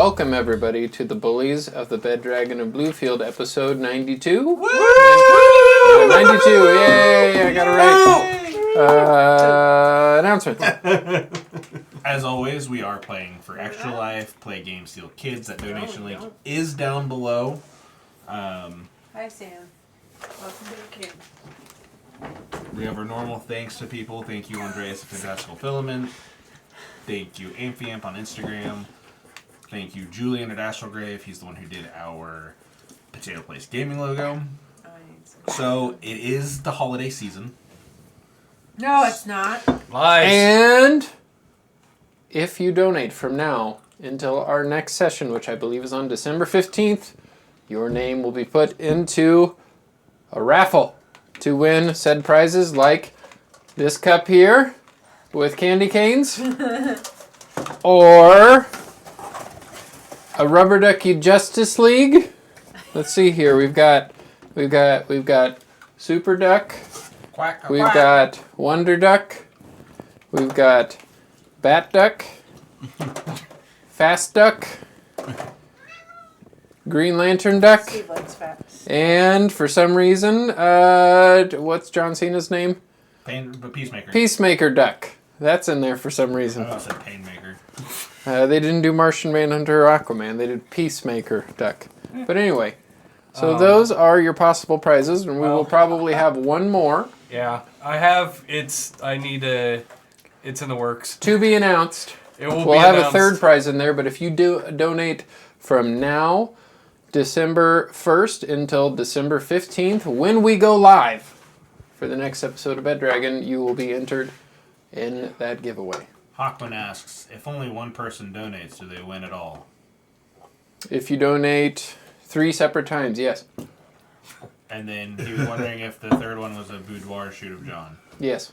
welcome everybody to the Bullies of the Bed Dragon of Bluefield, episode 92. Woo! 92, yay! I got it right. Announcements. As always, we are playing for Extra Life, Play Game Steal Kids. That donation link is down below. Hi, Sam. Welcome to the camp. We have our normal thanks to people. Thank you, Andreas of Fantastical Filament. Thank you, Amphiamp on Instagram. Thank you, Julian at Astralgrave. He's the one who did our Potato Place Gaming logo. So, it is the holiday season. No, it's not. Lies. And if you donate from now until our next session, which I believe is on December 15th, your name will be put into a raffle to win said prizes like this cup here with candy canes or a Rubber Ducky Justice League. Let's see here. We've got Super Duck. Quack, We've quack. got Wonder Duck. We've got Bat Duck. Fast Duck. Green Lantern Duck. Steve likes fast. And for some reason, what's John Cena's name? Peacemaker. Peacemaker Duck. That's in there for some reason. I almost said Painmaker. They didn't do Martian Manhunter or Aquaman. They did Peacemaker Duck. But anyway, so those are your possible prizes, and we will probably have one more. Yeah, I have. It's in the works. To be announced. It will We'll be have announced. a third prize in there, but if you do donate from now, December 1st until December 15th, when we go live for the next episode of Bed Dragon, you will be entered in that giveaway. Hawkman asks, if only one person donates, do they win at all? If you donate 3 separate times, yes. And then he was wondering if the third one was a boudoir shoot of John. Yes.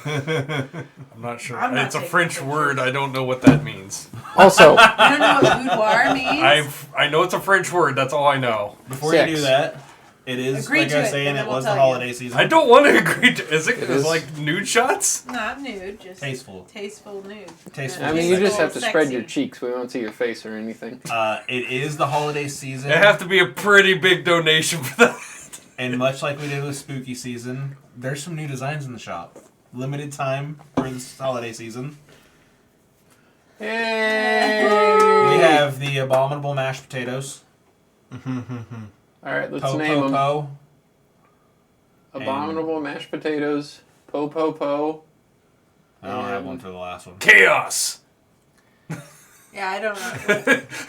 I'm not sure. I'm not It's a taking French pictures. word. I don't know what that means. Also, You don't know what boudoir means? I know it's a French word. That's all I know. Before Sex. you do that, it is, Agree like to I was it, saying, and then it we'll was the tell you. holiday season. I don't want to agree to. Is it is. like nude shots? Not nude, just Tasteful. Tasteful nude. Tasteful. I mean, you just have to Sexy. spread your cheeks. We won't see your face or anything. It is the holiday season. It have to be a pretty big donation for that. And much like we did with spooky season, there's some new designs in the shop. Limited time for this holiday season. Hey! We have the abominable mashed potatoes. All right, let's Po name po them. po. Abominable mashed potatoes. Po po po. I don't have one for the last one. Chaos. Yeah, I don't know.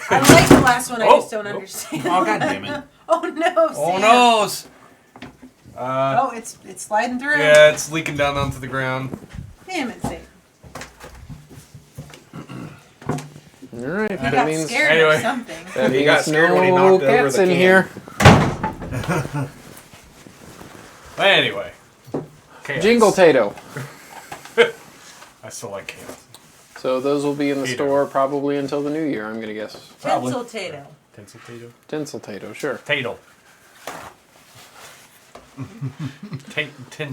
I like the last one, I Oh, just don't nope. understand. Oh god damn it! Oh no, Oh Sam. no. Oh, it's sliding through. Yeah, it's leaking down onto the ground. Damn it, Sam. All right, You that got means scared Anyway. of something. that He got means scared when he no knocked over cats the in can. here. But anyway. Chaos. Jingle Tato. I still like chaos. So those will be in the Tato. store probably until the new year, I'm gonna guess. Probably. Tinsel Tato. Tinsel Tato. Tinsel Tato, sure. Tato.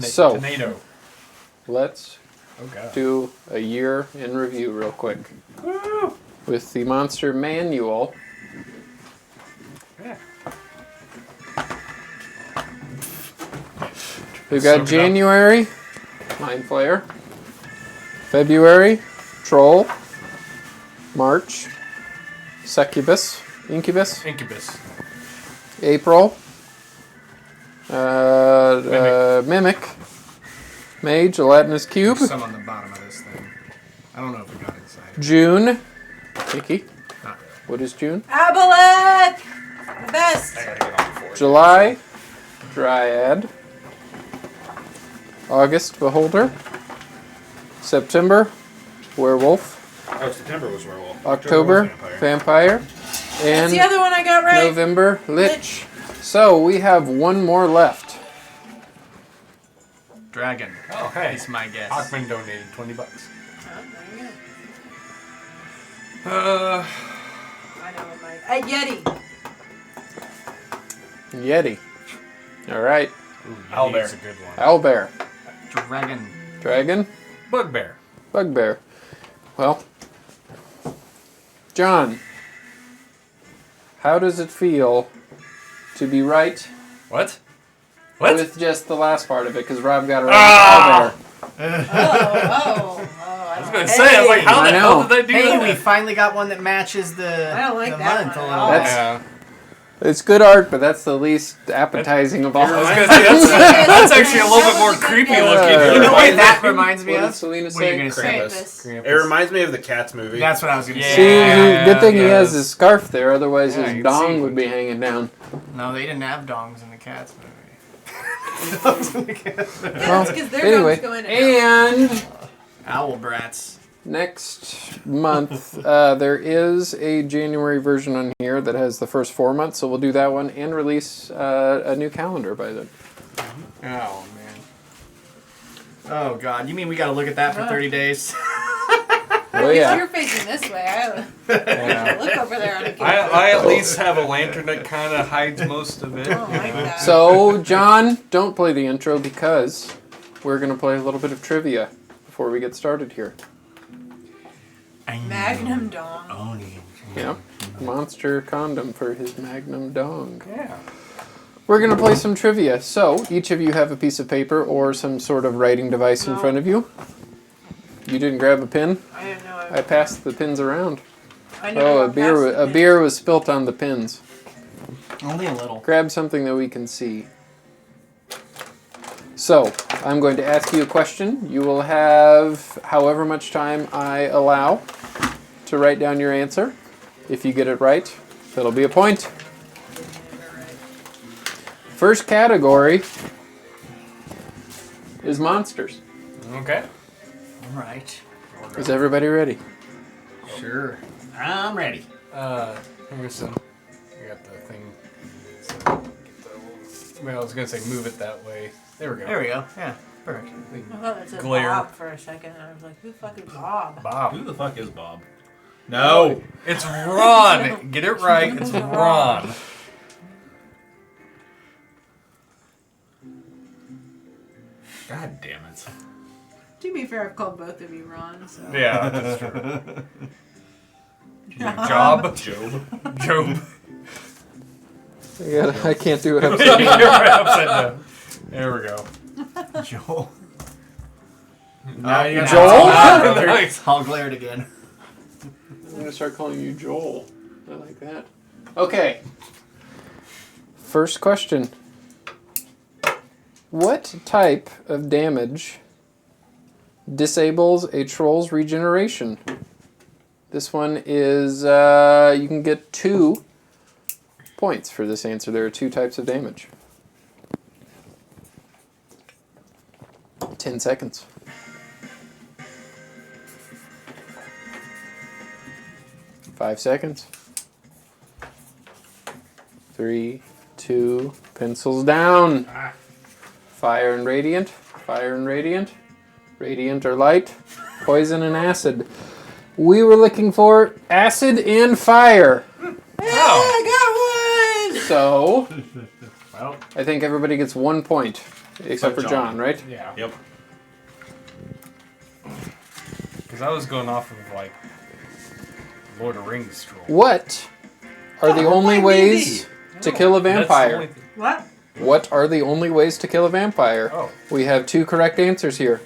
So. Tornado. Let's Oh god. do a year in review real quick. With the Monster Manual. Yeah. We've Soak it got up. January, Mind Flayer. February, Troll. March, Succubus, Incubus. Incubus. April, Mimic. Mage, Gelatinous Cube. There's some on the bottom of this thing. I don't know if we got inside. June, Mickey. Not really. What is June? Aboleth! The best! I gotta get on before. July, Dryad. August, Beholder. September, Werewolf. Oh, September was werewolf. October, was vampire. Vampire. That's And the other one I got right. November, Lich. So we have one more left. Dragon. Oh, hey. Is my guess. Hawkman donated $20. Oh, there you go. Uh, I know what my... Yeti. Yeti. All right. Owlbear. Is a good one. Owlbear. Dragon. Dragon. Bugbear. Bugbear. Well, John, how does it feel to be right What? What? with just the last part of it? Because Rob got it right all there. I was going to say, I was like, how the hell did I do Hey, that? we finally got one that matches the, I don't like the that month one a at little all. bit. That's- It's good art, but that's the least appetizing of all. I was going to say, that's actually a little bit more creepy looking. You know what that reminds me What did of? Selena What are you say? gonna say? Krampus. It reminds me of the Cats movie. That's what I was gonna Yeah. See, say. good thing he has yes. his scarf there, otherwise Yeah, his you can dong see. would be hanging down. No, they didn't have dongs in the Cats movie. Dogs in the Cats movie. Yeah, it's because their Anyway, dogs go in and out. and Owl brats. next month there is a January version on here that has the first 4 months, so we'll do that one and release a new calendar by then. Oh man. Oh god, you mean we gotta look at that for 30 days? Oh You're yeah. facing this way. I Yeah. look over there on the camera. I at least have a lantern that kind of hides most of it. I don't like that. So John, don't play the intro because we're gonna play a little bit of trivia before we get started here. Magnum Dong. Yep. Monster condom for his Magnum dong. Yeah. We're going to play some trivia. So, each of you have a piece of paper or some sort of writing device in No. front of you. You didn't grab a pen? I didn't know. I passed the pins around. I never Oh, got past the a pin. beer was spilt on the pins. Only a little. Grab something that we can see. So, I'm going to ask you a question. You will have however much time I allow to write down your answer. If you get it right, that'll be a point. First category is monsters. Okay. Alright. Is everybody ready? Sure. I'm ready. Here's some. I got the thing. So get the, well, I was gonna say move it that way. There we go. There we go. Yeah. Perfect. I thought it said Glare. Bob for a second, and I was like, who the fuck is Bob? Who Bob. the fuck is Bob? No. It's Ron. Get it right. It's Ron. God damn it. To be fair, I've called both of you Ron, so. Yeah, that's true. Job. Job. Job. I can't do it. I'm You're sorry. right upside down. There we go. Joel. Now you got Joel? Nice. I'll glare it again. I'm going to start calling you Joel. I like that. Okay. First question. What type of damage disables a troll's regeneration? This one is, you can get 2 points for this answer. There are 2 types of damage. 10 seconds. 5 seconds. 3, 2, pencils down. Fire and radiant. Fire and radiant. Radiant or light. Poison and acid. We were looking for acid and fire. I got one! So, Well, I think everybody gets 1 point. Except for John, right? yeah. Yep. Because I was going off of like Lord of the Rings troll. What are the only ways to kill a That's the vampire? only thing. What? What are the only ways to kill a vampire? Oh, We have 2 correct answers here.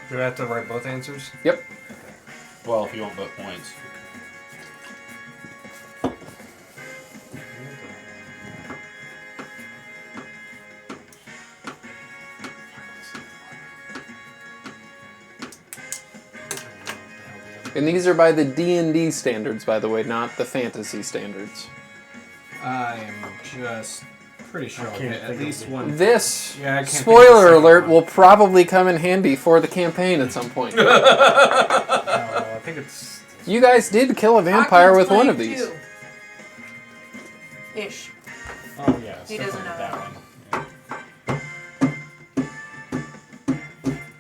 do I have to write both answers? Yep. Well, if you want both points. And these are by the D&D standards, by the way, not the fantasy standards. I am just pretty sure I'll get at least one. This, Yeah, I can't think of the spoiler second alert, one. will probably come in handy for the campaign at some point. I think it's. You guys did kill a vampire with one of Playing these. 2. Ish. Oh yeah, it's He doesn't definitely know.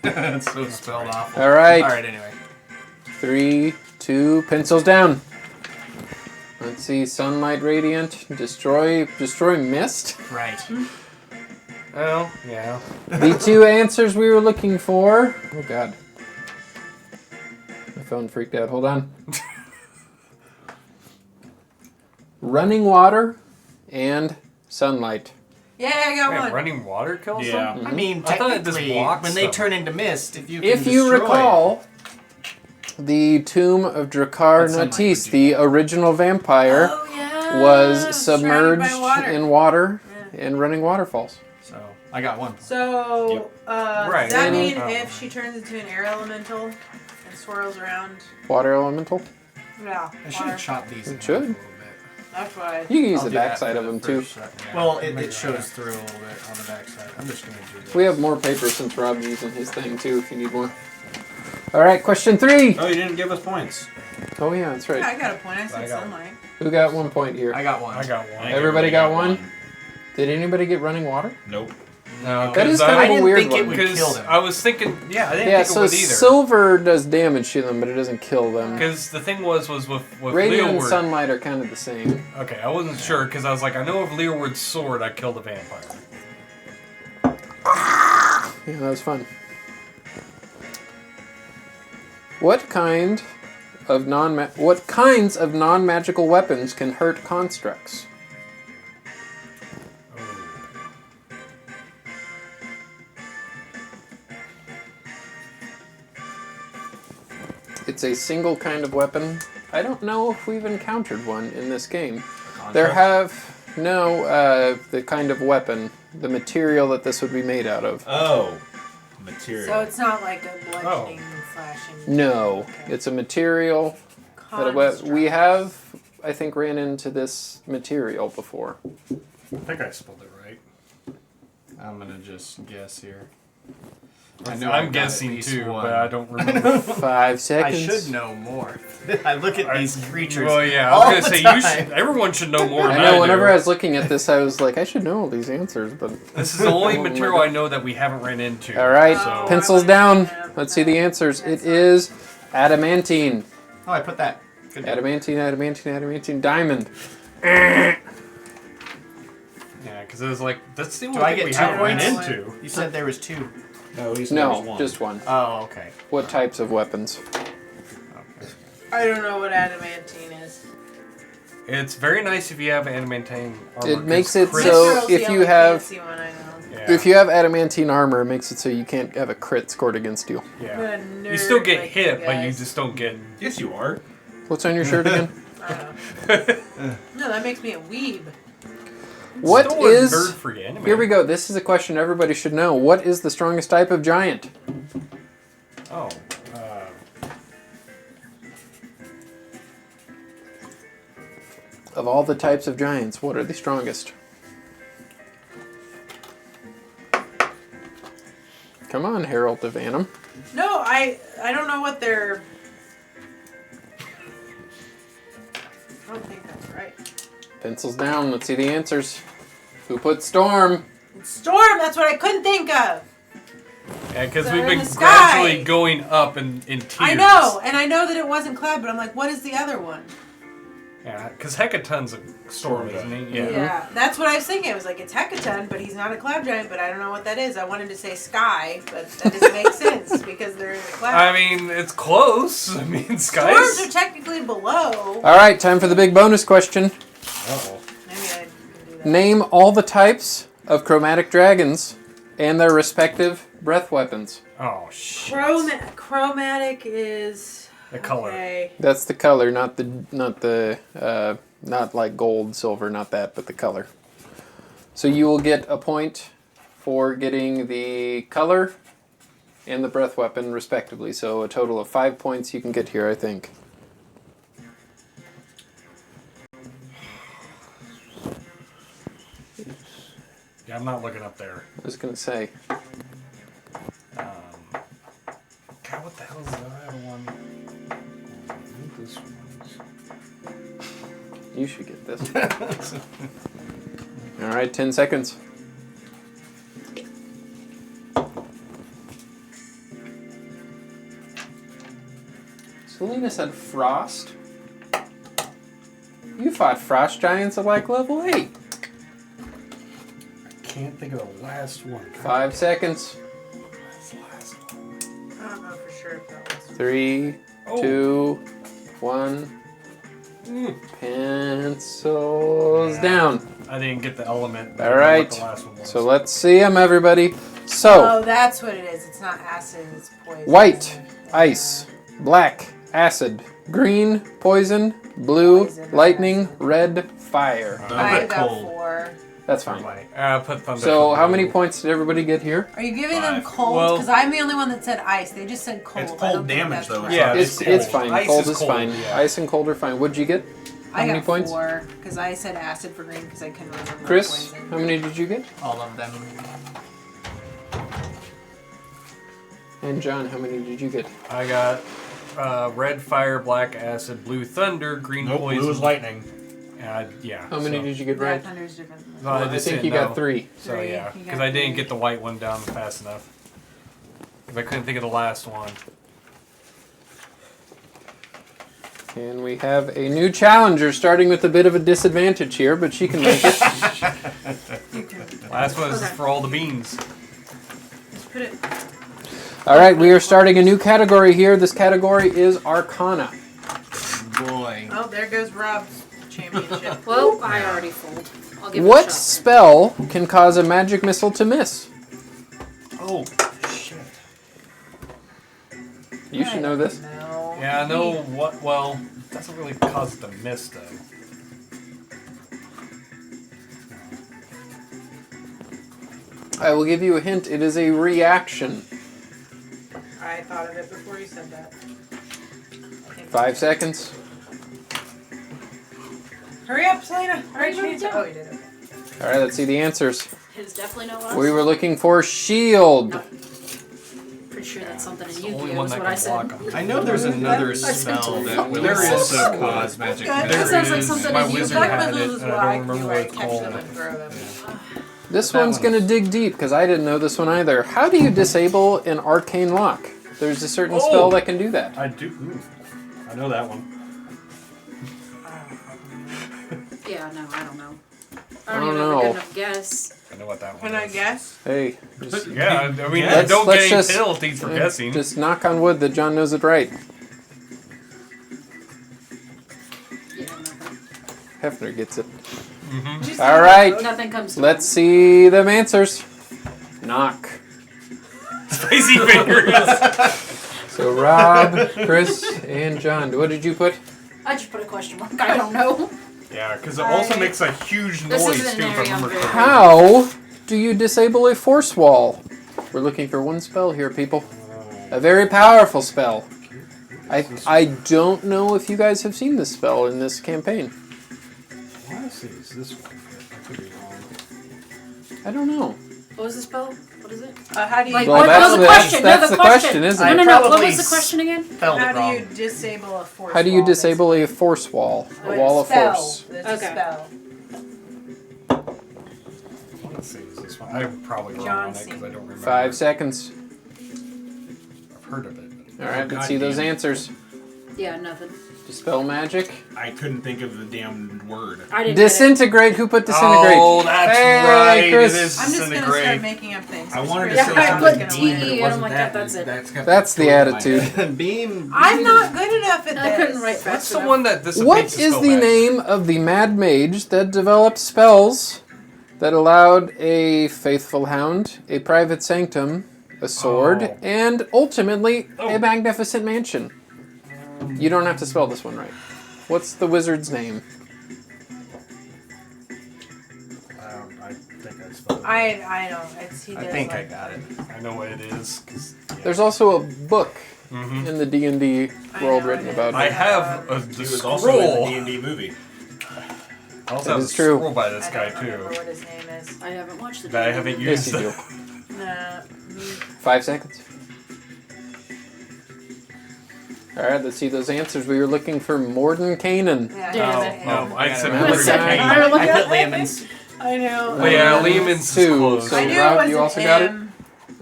that one. It's so spelled awful. All right. Alright, anyway. 3, 2, pencils down. Let's see, sunlight radiant, destroy mist. Right. Oh yeah. The 2 answers we were looking for. Oh god. My phone freaked out. Hold on. running water, and sunlight. Yeah, I got Man, one. running water kills Yeah. them? I mean, I thought it just technically, blocks when they them. turn into mist, if you can If you destroy recall, the tomb of Drakkar But sunlight Natis, would do the original vampire, Oh, yeah. was Surrounded by submerged water. in water Yeah. and running waterfalls. So I got one. So, Right. does that And- mean Oh. if she turns into an air elemental and swirls around? Water elemental? Yeah. I should water. have chopped these. It in half should. a little bit. That's why. You can use I'll the do that backside for of the them too. first shot. Yeah. Well, it Maybe shows that. through a little bit on the backside. I'm just gonna do this. We have more paper since Rob's using his thing too if you need more. Alright, question 3. Oh, you didn't give us points. Oh yeah, that's Yeah, right. I got a point. I I said got sunlight. Who got 1 point here? I got one. I got I one. think Everybody got one? Did anybody get running water? Nope. No, That is I kind I of a didn't weird think it one. would kill Because them. I was thinking, yeah, I didn't Yeah, think it so would either. silver does damage to them, but it doesn't kill them. Because the thing was with Radiant and Leorward. sunlight are kind of the same. Okay, I wasn't sure because I was like, I know if Leorward's sword, I killed a vampire. Yeah, that was fun. What kinds of non-magical weapons can hurt constructs? It's a single kind of weapon. I don't know if we've encountered one in this game. There have the kind of weapon, the material that this would be made out of. Oh, material. So it's not like a bludgeoning, slashing. No, Okay. it's a material that we have, I think, ran into this material before. I think I spelled it right. I'm gonna just guess here. I know I'm I've got guessing at least too, one. but I don't remember. 5 I seconds. should know more. I look at these creatures. Well, yeah, all I was gonna the say you time. should. Everyone should know more. I than know. Whenever do. I was looking at this, I was like, I should know all these answers, but. This is the only material I know that we haven't ran into. All right, Oh, pencils I down. like that. Let's see the answers. That's It is adamantine. Oh, I put that. Good job. Adamantine, diamond. Yeah, because it was like that's the Do only I thing get we 2 haven't ran points? into. You said there was 2. No, he said there was No, one. just one. Oh, okay. What types of weapons? Okay. I don't know what adamantine is. It's very nice if you have adamantine armor. It makes 'cause it crits- so Mysterio's if the you only have- fancy one I know. Yeah. If you have adamantine armor, it makes it so you can't have a crit scored against you. yeah. I'm a You nerd still get like hit, you but you guys. just don't get. Yes, you are. What's on your shirt again? I don't know. No, that makes me a weeb. What Still a is? nerd-free anime. Here we go. This is a question everybody should know. What is the strongest type of giant? Oh. Of all the types of giants, what are the strongest? Come on, Herald of Annam. No, I don't know what they're. I don't think that's right. Pencils down. Let's see the answers. Who put Storm? It's Storm. That's what I couldn't think of. Yeah, because They're we've in been the sky. gradually going up in tiers. I know, and I know that it wasn't Cloud, but I'm like, what is the other one? Yeah, because Hecaton's a storm, isn't he? Yeah. That's what I was thinking. I was like, it's Hecaton, but he's not a cloud giant, but I don't know what that is. I wanted to say sky, but that doesn't make sense because they're in the cloud. I mean, it's close. I mean, Storms skies. are technically below. All right, time for the big bonus question. Uh-oh. Maybe I can do that. Name all the types of chromatic dragons and their respective breath weapons. Oh, shit. Chromatic is The color. Okay. That's the color, not like gold, silver, not that, but the color. So you will get a point for getting the color and the breath weapon respectively. So a total of 5 points you can get here, I think. Yeah, I'm not looking up there. I was gonna say. God, what the hell is the other one? This one's... You should get this. All right, 10 seconds. Selena said frost. You fought frost giants at like level 8. Can't think of the last one. 5 seconds. What's the last one? I don't know for sure if that was. 3, Oh. 2, 1. Pencils down. I didn't get the element. But All I know right. what the last one was. So let's see them, everybody. So, Oh, that's what it is. It's not acid, it's poison. white, ice. Black, acid. Green, poison. Blue, Poison, lightning. Red, fire. I got cold. 4. That's fine. Put thunder. So, for how blue. many points did everybody get here? Are you giving them 5. cold? Well- Because I'm the only one that said ice. They just said cold. It's I cold don't think damage, that's though. right. Yeah, It's cold. fine. Ice Cold is is cold, fine. yeah. Ice and cold are fine. What'd you get? How I many got points? 4 because I said acid for green because I couldn't remember. Chris, poison. how many did you get? All of them. And John, how many did you get? I got red fire, black acid, blue thunder, green Nope, poison. blue was lightning. Yeah. How many so. did you get Yeah, right? thunder's different. No, I just think said you no. got 3. So 3, yeah, you because got I didn't 3. get the white one down fast enough. Because I couldn't think of the last one. And we have a new challenger starting with a bit of a disadvantage here, but she can make it. Last one is Okay. for all the beans. Just put it. All right, we are starting a new category here. This category is Arcana. Boy. Oh, there goes Rob's championship. Well, I already fooled. I'll give it a What shot. spell can cause a magic missile to miss? Oh, shit. You should know this. No. Yeah, I know what. Well, it doesn't really cause it to miss though. I will give you a hint. It is a reaction. I thought of it before you said that. I think 5 seconds. Hurry up, Selena. Hurry, What are you change. doing? Oh, you did. Okay. All right, let's see the answers. It is definitely no us. We were looking for shield. No. Pretty sure that's something in It's the only Yu-Gi-Oh! one is that what I can said. block them. I know there's another spent spell that will There is. also cause magic That That missile. sounds like is. something My in wizard Yu-Gi-Oh! had This it, is and what I I don't do. remember I what it's catch them called. and throw them. This That one's one going to is- dig deep because I didn't know this one either. How do you disable an arcane lock? There's a certain Oh! spell that can do that. I do. I know that one. Yeah, no, I don't know. I I don't don't even have a know. good enough guess. I know what that one Can I is. guess? Hey, just, Yeah, I mean, Let's- don't let's get any just- penalties for guessing. just knock on wood that John knows it right. Yeah, nothing. Hefner gets it. Just All right, Nothing comes to let's see them answers. Knock. Spicy fingers. So Rob, Chris, and John. What did you put? I just put a question mark. I don't know. Yeah, because it also makes a huge This noise isn't too. an If I area I'm remember very- correctly. How do you disable a force wall? We're looking for one spell here, people. A very powerful spell. I don't know if you guys have seen this spell in this campaign. I want to say it's this one. I could be wrong. I don't know. What was the spell? What is it? How do you? Like, Well, what that's was the- the question? that's No, the the question, isn't No, it? no, I no. What probably was the question again? Spelled How it do wrong. you disable a force? How do you wall, disable a force wall? basically? A wall of Spell. force. It's Okay. a spell. I want to say it's this one. I'm probably wrong John on it because I don't remember. 5 seconds. I've heard of it. But All right, God let's see those damn it. answers. Yeah, nothing. Dispel magic. I couldn't think of the damn word. I didn't get it. Disintegrate. Who put disintegrate? Oh, that's Hey, right. Chris. It is I'm just gonna start disintegrate. making up things. I wanted to Yeah, say I something. put but TE, it and I'm wasn't like, that. that's it. That's the attitude. Beam. I'm not good enough at this. I couldn't write What's fast the enough. one that dissipates What the is spell the magic? name of the mad mage that developed spells that allowed a faithful hound, a private sanctum, a sword, Oh. and ultimately Oh. a magnificent mansion? You don't have to spell this one right. What's the wizard's name? I think I spelled it. I know. It's he I does think I like, got it. I know what it is. 'Cause, yeah. There's also a book Mhm. in the D&D I world know written it about is. I it. have a He the was scroll. also in the D&D movie. I also That have is a true. scroll by this I guy don't remember too. what his name is. I haven't watched the That I haven't Yes, used. you do. Nah. 5 seconds. All right, let's see those answers. We were looking for Mordenkainen. Yeah. Damn Oh, it. no, I said Remember Morgan that? Kane. I I put Lehman's. I know. Oh yeah, Lehman's is 2. close. So I knew Rob, it was you an also got it? M.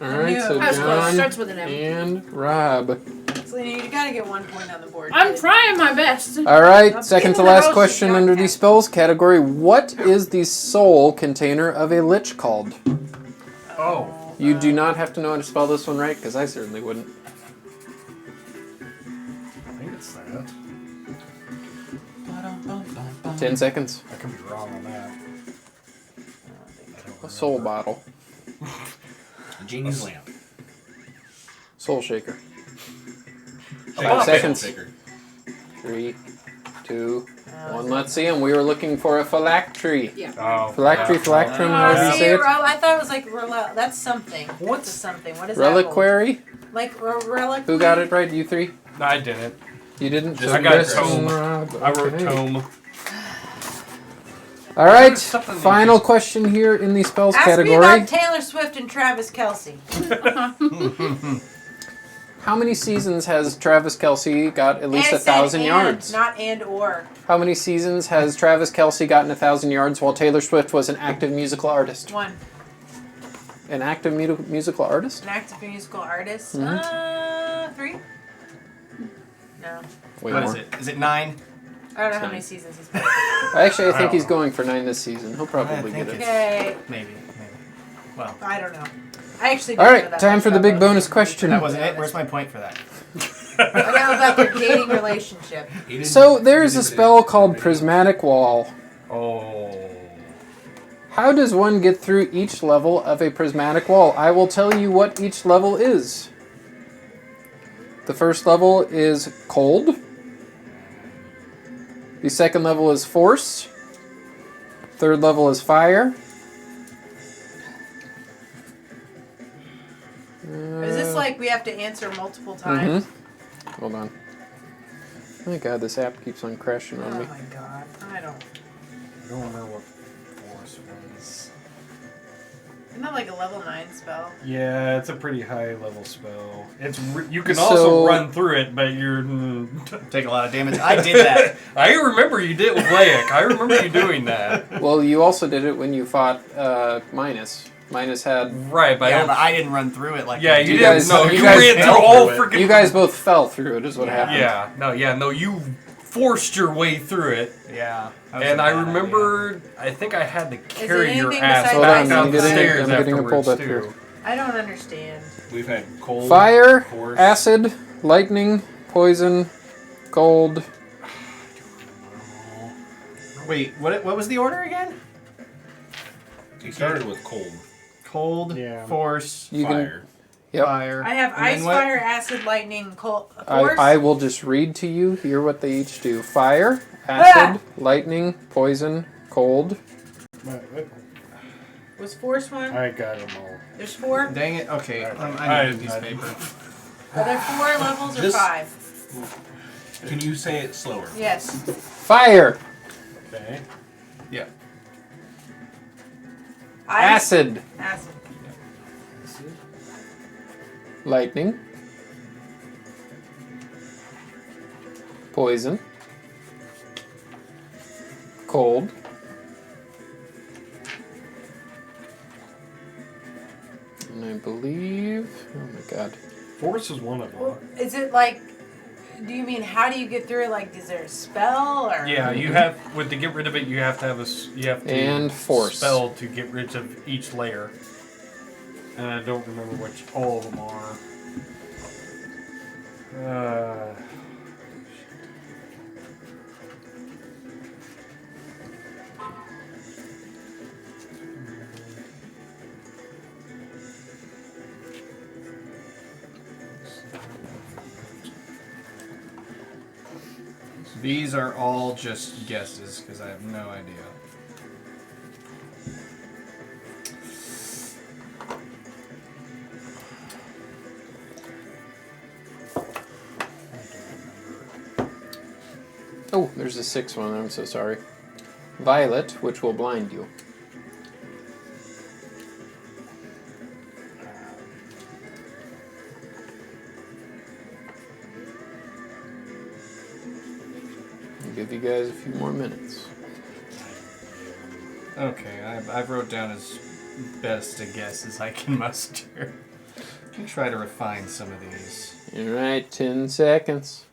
All I right, knew so it I was close. John Starts with an M. and Rob. Selena, you gotta get 1 point on the board. I'm kid. trying my best. All right, I'm second to in the last house question with under John the spells category. What is the soul container of a lich called? Oh, You do not have to know how to spell this one right, because I certainly wouldn't. I think it's that. 10 seconds. I could be wrong on that. A soul bottle. A genie's lamp. Soul shaker. Shaker. 5 seconds. Shaker. 3, 2, 1. Let's see him. We were looking for a phylactery. Yeah. Oh, Phylactery, yeah. phylacterum, however you say it. I thought it was like that's something. What's a something? What is that? Reliquary. Hold? Like relic. Who got it right? You three? No, I didn't. You didn't? I got Chris tome. and Rob. I wrote Okay. tome. All right. Something you Final question here in the spells Ask me category. about Taylor Swift and Travis Kelce. How many seasons has Travis Kelce got at least And it said 1,000 yards? Not and or. How many seasons has Travis Kelce gotten 1,000 yards while Taylor Swift was an active musical artist? 1. An active musical artist? An active musical artist. 3. No. Way What more. is it? Is it 9? I don't know how many seasons he's played. Actually, I think don't he's know. going for 9 this season. He'll probably I get think it. Okay. Maybe. Well, I don't know. I actually All don't right, know that time much for the about big those. bonus question. that wasn't it. Where's my point for that? I know about their dating relationship. So there's a spell called Prismatic Wall. Oh. How does one get through each level of a prismatic wall? I will tell you what each level is. The first level is cold. The second level is force. Third level is fire. Is this like we have to answer multiple times? Hold on. Oh my god, this app keeps on crashing on Oh me. my god. I don't. I don't remember what force was. Isn't that like a level 9 spell? Yeah, it's a pretty high level spell. It's you can So- also run through it, but you're. Take a lot of damage. I did that. I remember you did with Laik. I remember you doing that. Well, you also did it when you fought Minus. Minus had... Right, but Yeah, I but don't. I didn't run through it like Yeah, you you You did. didn't. guys- No, you you guys ran fell through all through it. freaking. You guys both fell through it, is what happened. Yeah, no, you forced your way through it, Yeah. that was and a I bad remember. I think I had to carry your anything ass besides Hold back on, down I'm the getting- stairs I'm getting it afterwards pulled up too. here. I don't understand. We've had cold, Fire, force. acid, lightning, poison, cold. Wait, what was the order again? He started with cold. Cold, Yeah. force, You Fire. Yep. fire. I have And then ice, what? fire, acid, lightning, cold, I force. will just read to you here what they each do. Fire, acid, lightning, poison, cold. Was force one? I got them all. There's 4? Dang it. Okay, I- I need a piece of paper. Are there 4 levels or Just- 5? Can you say it slower? Yes. Fire, Okay. Yeah. Ice, acid, acid. lightning, poison, cold, and I believe, oh my god, Force is one of them. Well, is it like? Do you mean how do you get through it? Like, is there a spell or? Yeah, you have to get rid of it. You have to have you have to And force. spell to get rid of each layer. And I don't remember which all of them are. These are all just guesses because I have no idea. oh, there's a 6th one, I'm so sorry. Violet, which will blind you. I'll give you guys a few more minutes. Okay, I wrote down as best a guess as I can muster. I can try to refine some of these. Alright, 10 seconds.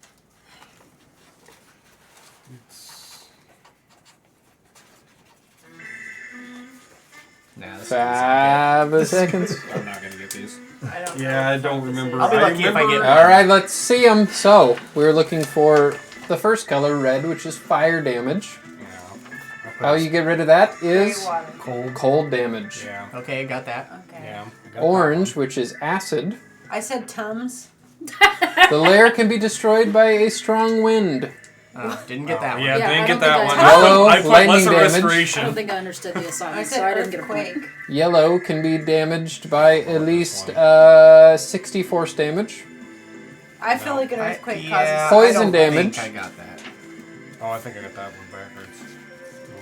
Nah, this 5 seconds. I'm not gonna get these. I don't. Yeah, know. I don't remember. I'll be lucky if I get- Alright, let's see them. So, we're looking for the first color, red, which is fire damage. Yeah. How you get rid of that Gray is water. cold damage. Yeah. Okay, got that. Okay. Yeah. I got Orange, which is acid. I said Tums. The lair can be destroyed by a strong wind. Didn't get that one. Yeah, Yeah, I didn't don't get that think one. I- Yellow, I put lightning lesser damage. I don't restoration. think I understood the I assignment, said so I didn't get a point. Earthquake. Yellow can be damaged by at least 60 force damage. I feel like an earthquake Yeah, causes Poison I don't damage. think I got that. Oh, I think I got that one backwards. Oh, I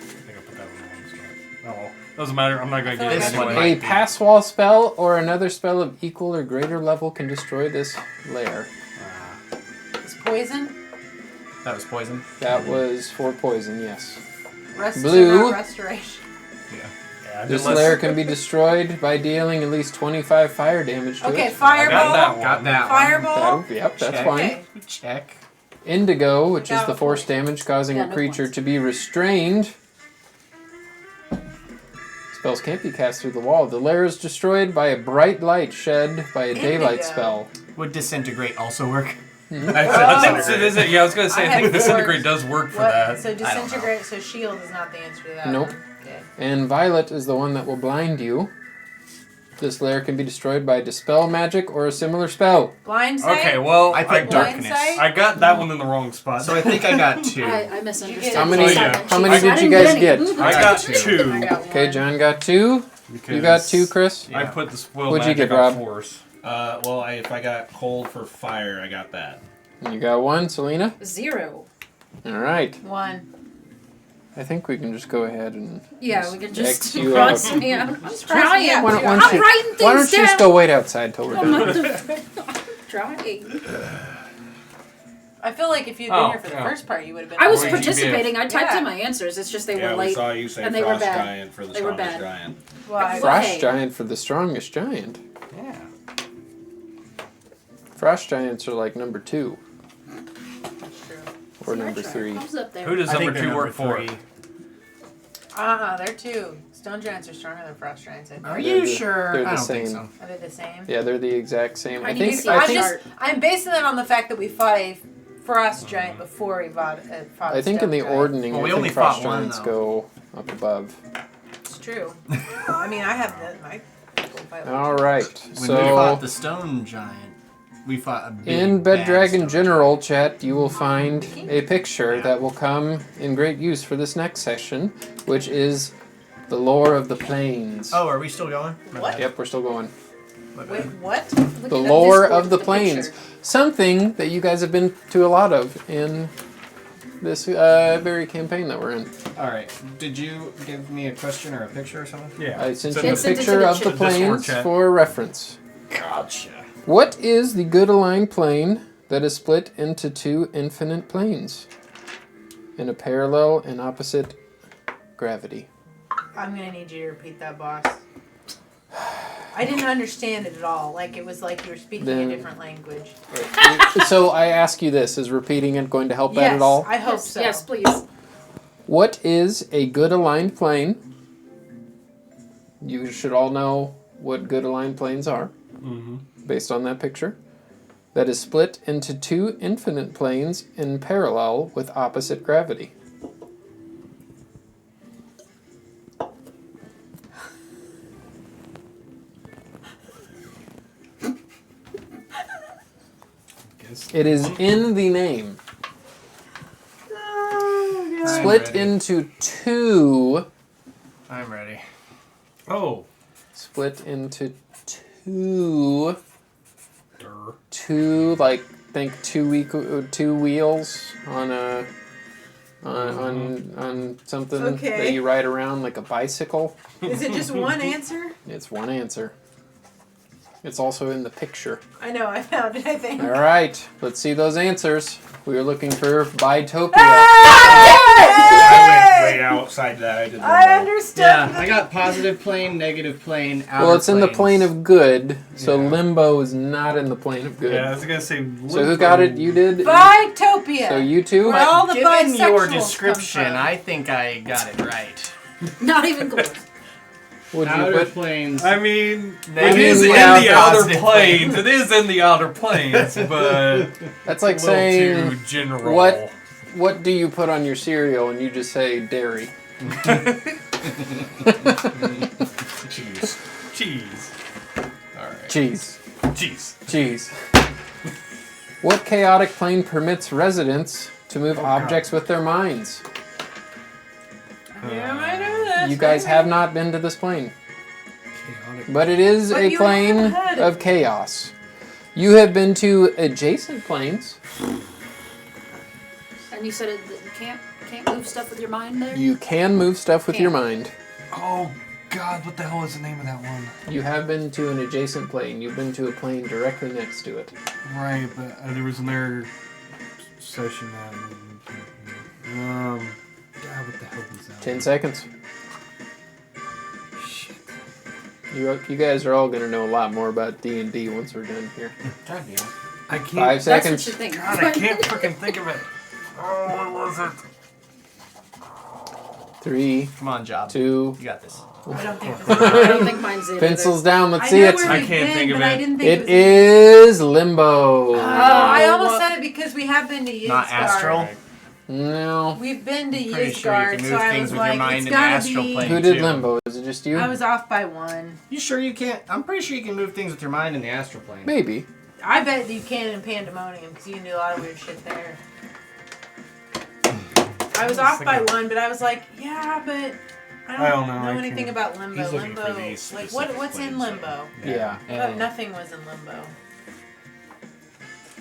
think I put that one in the wrong spot. Oh well. Doesn't matter. I'm not going to I get feel it like I anyway. A pass wall spell or another spell of equal or greater level can destroy this lair. It's poison. That was poison. That was for poison, yes. Blue. Restoration. Yeah, This unless- lair can be destroyed by dealing at least 25 fire damage to Okay, it. fireball. that one. Got that Fireball. Yep, that's Check. fine. Okay. one. Check. Indigo, which is Got the a force point. damage causing Yeah, a no creature points. to be restrained. Spells can't be cast through the wall. The lair is destroyed by a bright light shed by a daylight Indigo. spell. Would disintegrate also work? I think it is. Yeah, I was going to say. I I think had disintegrate four. does work for What? that. So disintegrate. So shield is not the answer to that. Nope. one. Okay. And violet is the one that will blind you. This lair can be destroyed by dispel magic or a similar spell. Blind sight. Okay, well, I put Blind darkness. sight? I got that one in the wrong spot. So I think I got two. I misunderstood. How many- the assignment how many sheet. did I you didn't guys any. get? Ooh, I that's got good. two. I got Okay, one. John got 2. Because You got 2, Chris? I put the spoil What'd you magic get, on Rob? force. Well, if I got cold for fire, I got that. You got 1, Selena? 0. Alright. 1. I think we can just go ahead and... Yeah, we can just X you cross out. me out. I'm cross me trying. out. Why don't, why I'm don't you, writing things why don't you just down. go wait outside till we're I'm done? not trying. I feel like if you'd been Oh, here for the yeah. first part, you would have been. I was Or you participating. I typed Yeah. in my answers. It's just they Yeah, were we late. saw you say and they were frost bad. giant for the They were strongest bad. giant. Well, I, Frost Hey. Giant for the strongest giant. Yeah. Frost Giants are like number 2 that's true. or See, I number tried. 3. I was up there. Who does I think number they're 2 work for? 3. They're 2. Stone giants are stronger than frost giants. I think. Are They're you the- sure? they're the I don't think same. so. Are they the same? Yeah, they're the exact same. I I need to think. see I a think. chart. I'm basing that on the fact that we fought a frost giant before we fought a I think in the stone giant. ordering, Well, we I only think frost fought one, giants though. go up above. It's true. I mean, I have the my. All right, When we so fought the stone giant, we fought a big in Bed bad Dragon stone General chat, you will find a picture that will come in great use for this next session, which is the lore of the plains. giant. Oh, are we still going? What? Yep, we're still going. Wait, what? Look The at lore Discord of the with the plains. picture. Something that you guys have been to a lot of in this very campaign that we're in. All right. Did you give me a question or a picture or something? Yeah. I sent Send you a It sent it to picture the of the chat. Discord plains chat. for reference. Gotcha. What is the good aligned plane that is split into 2 infinite planes in a parallel and opposite gravity? I'm gonna need you to repeat that, boss. I didn't understand it at all. Like it was like you were speaking Then- a different language. So I ask you this: is repeating it going to help that Yes, at all? I hope Yes, so. yes, please. What is a good aligned plane? You should all know what good aligned planes are, based on that picture. That is split into 2 infinite planes in parallel with opposite gravity. It is in the name. Split ready. into 2. I'm ready. Oh. Split into 2. Durr. 2, like, think 2 wheels on a. On something Okay. that you ride around like a bicycle. Is it just one answer? It's one answer. It's also in the picture. I know, I found it, I think. All right, let's see those answers. We are looking for Bitopia. I went way outside that. I did I understood. Yeah, I got positive plane, negative plane, outer Well, it's in the planes. plane of good, so Yeah. limbo is not in the plane of good. Yeah, I was gonna say. So who got it? You did. Bitopia. So you two. Where all the Given your bisexuals description, come from. I think I got it right. Not even close. Would you Outer put? planes. I mean, Negative it is in plane, the outer positive planes. plane. It is in the outer planes, but That's like a little saying too general. what- what do you put on your cereal? And you just say dairy. Cheese. Cheese. Alright. Cheese. Cheese. Cheese. What chaotic plane permits residents to move objects with their minds? Yeah, I know this. You guys have not been to this plane, Chaotic. but it is But a you plane have had it. of chaos. You have been to adjacent planes. And you said it, that you can't move stuff with your mind there? You can move stuff with your mind. Oh, God, what the hell is the name of that one? You have been to an adjacent plane. You've been to a plane directly next to it. Right, but there was another session that... God, what the hell was that? 10 seconds. Shit. You guys are all going to know a lot more about D&D once we're done here. God damn. I can't... 5 That's seconds. what you think. God, I can't freaking think of it. Oh, what was it? 3, Come on, Job. 2, You got this. I don't think this I is don't think mine's it. pencils down. Let's I see know it. where I we've can't been, think of but I it. didn't think It was is Limbo. Oh, I almost Well- said it because we have been to Yizgard. Not Astral? No. We've been to Pretty sure you Yizgard, can move so I things was with your like, mind it's in the gotta astral be. plane. Who did too. Limbo? Is it just you? I was off by 1. You sure you can't? I'm pretty sure you can move things with your mind in the astral plane. Maybe. I bet you can in Pandemonium because you can do a lot of weird shit there. I was off by 1, but I was like, yeah, but I don't know I anything can't- about Limbo. He's looking for Limbo, these like specific what's in planes, Limbo? Yeah. Oh, nothing was in Limbo.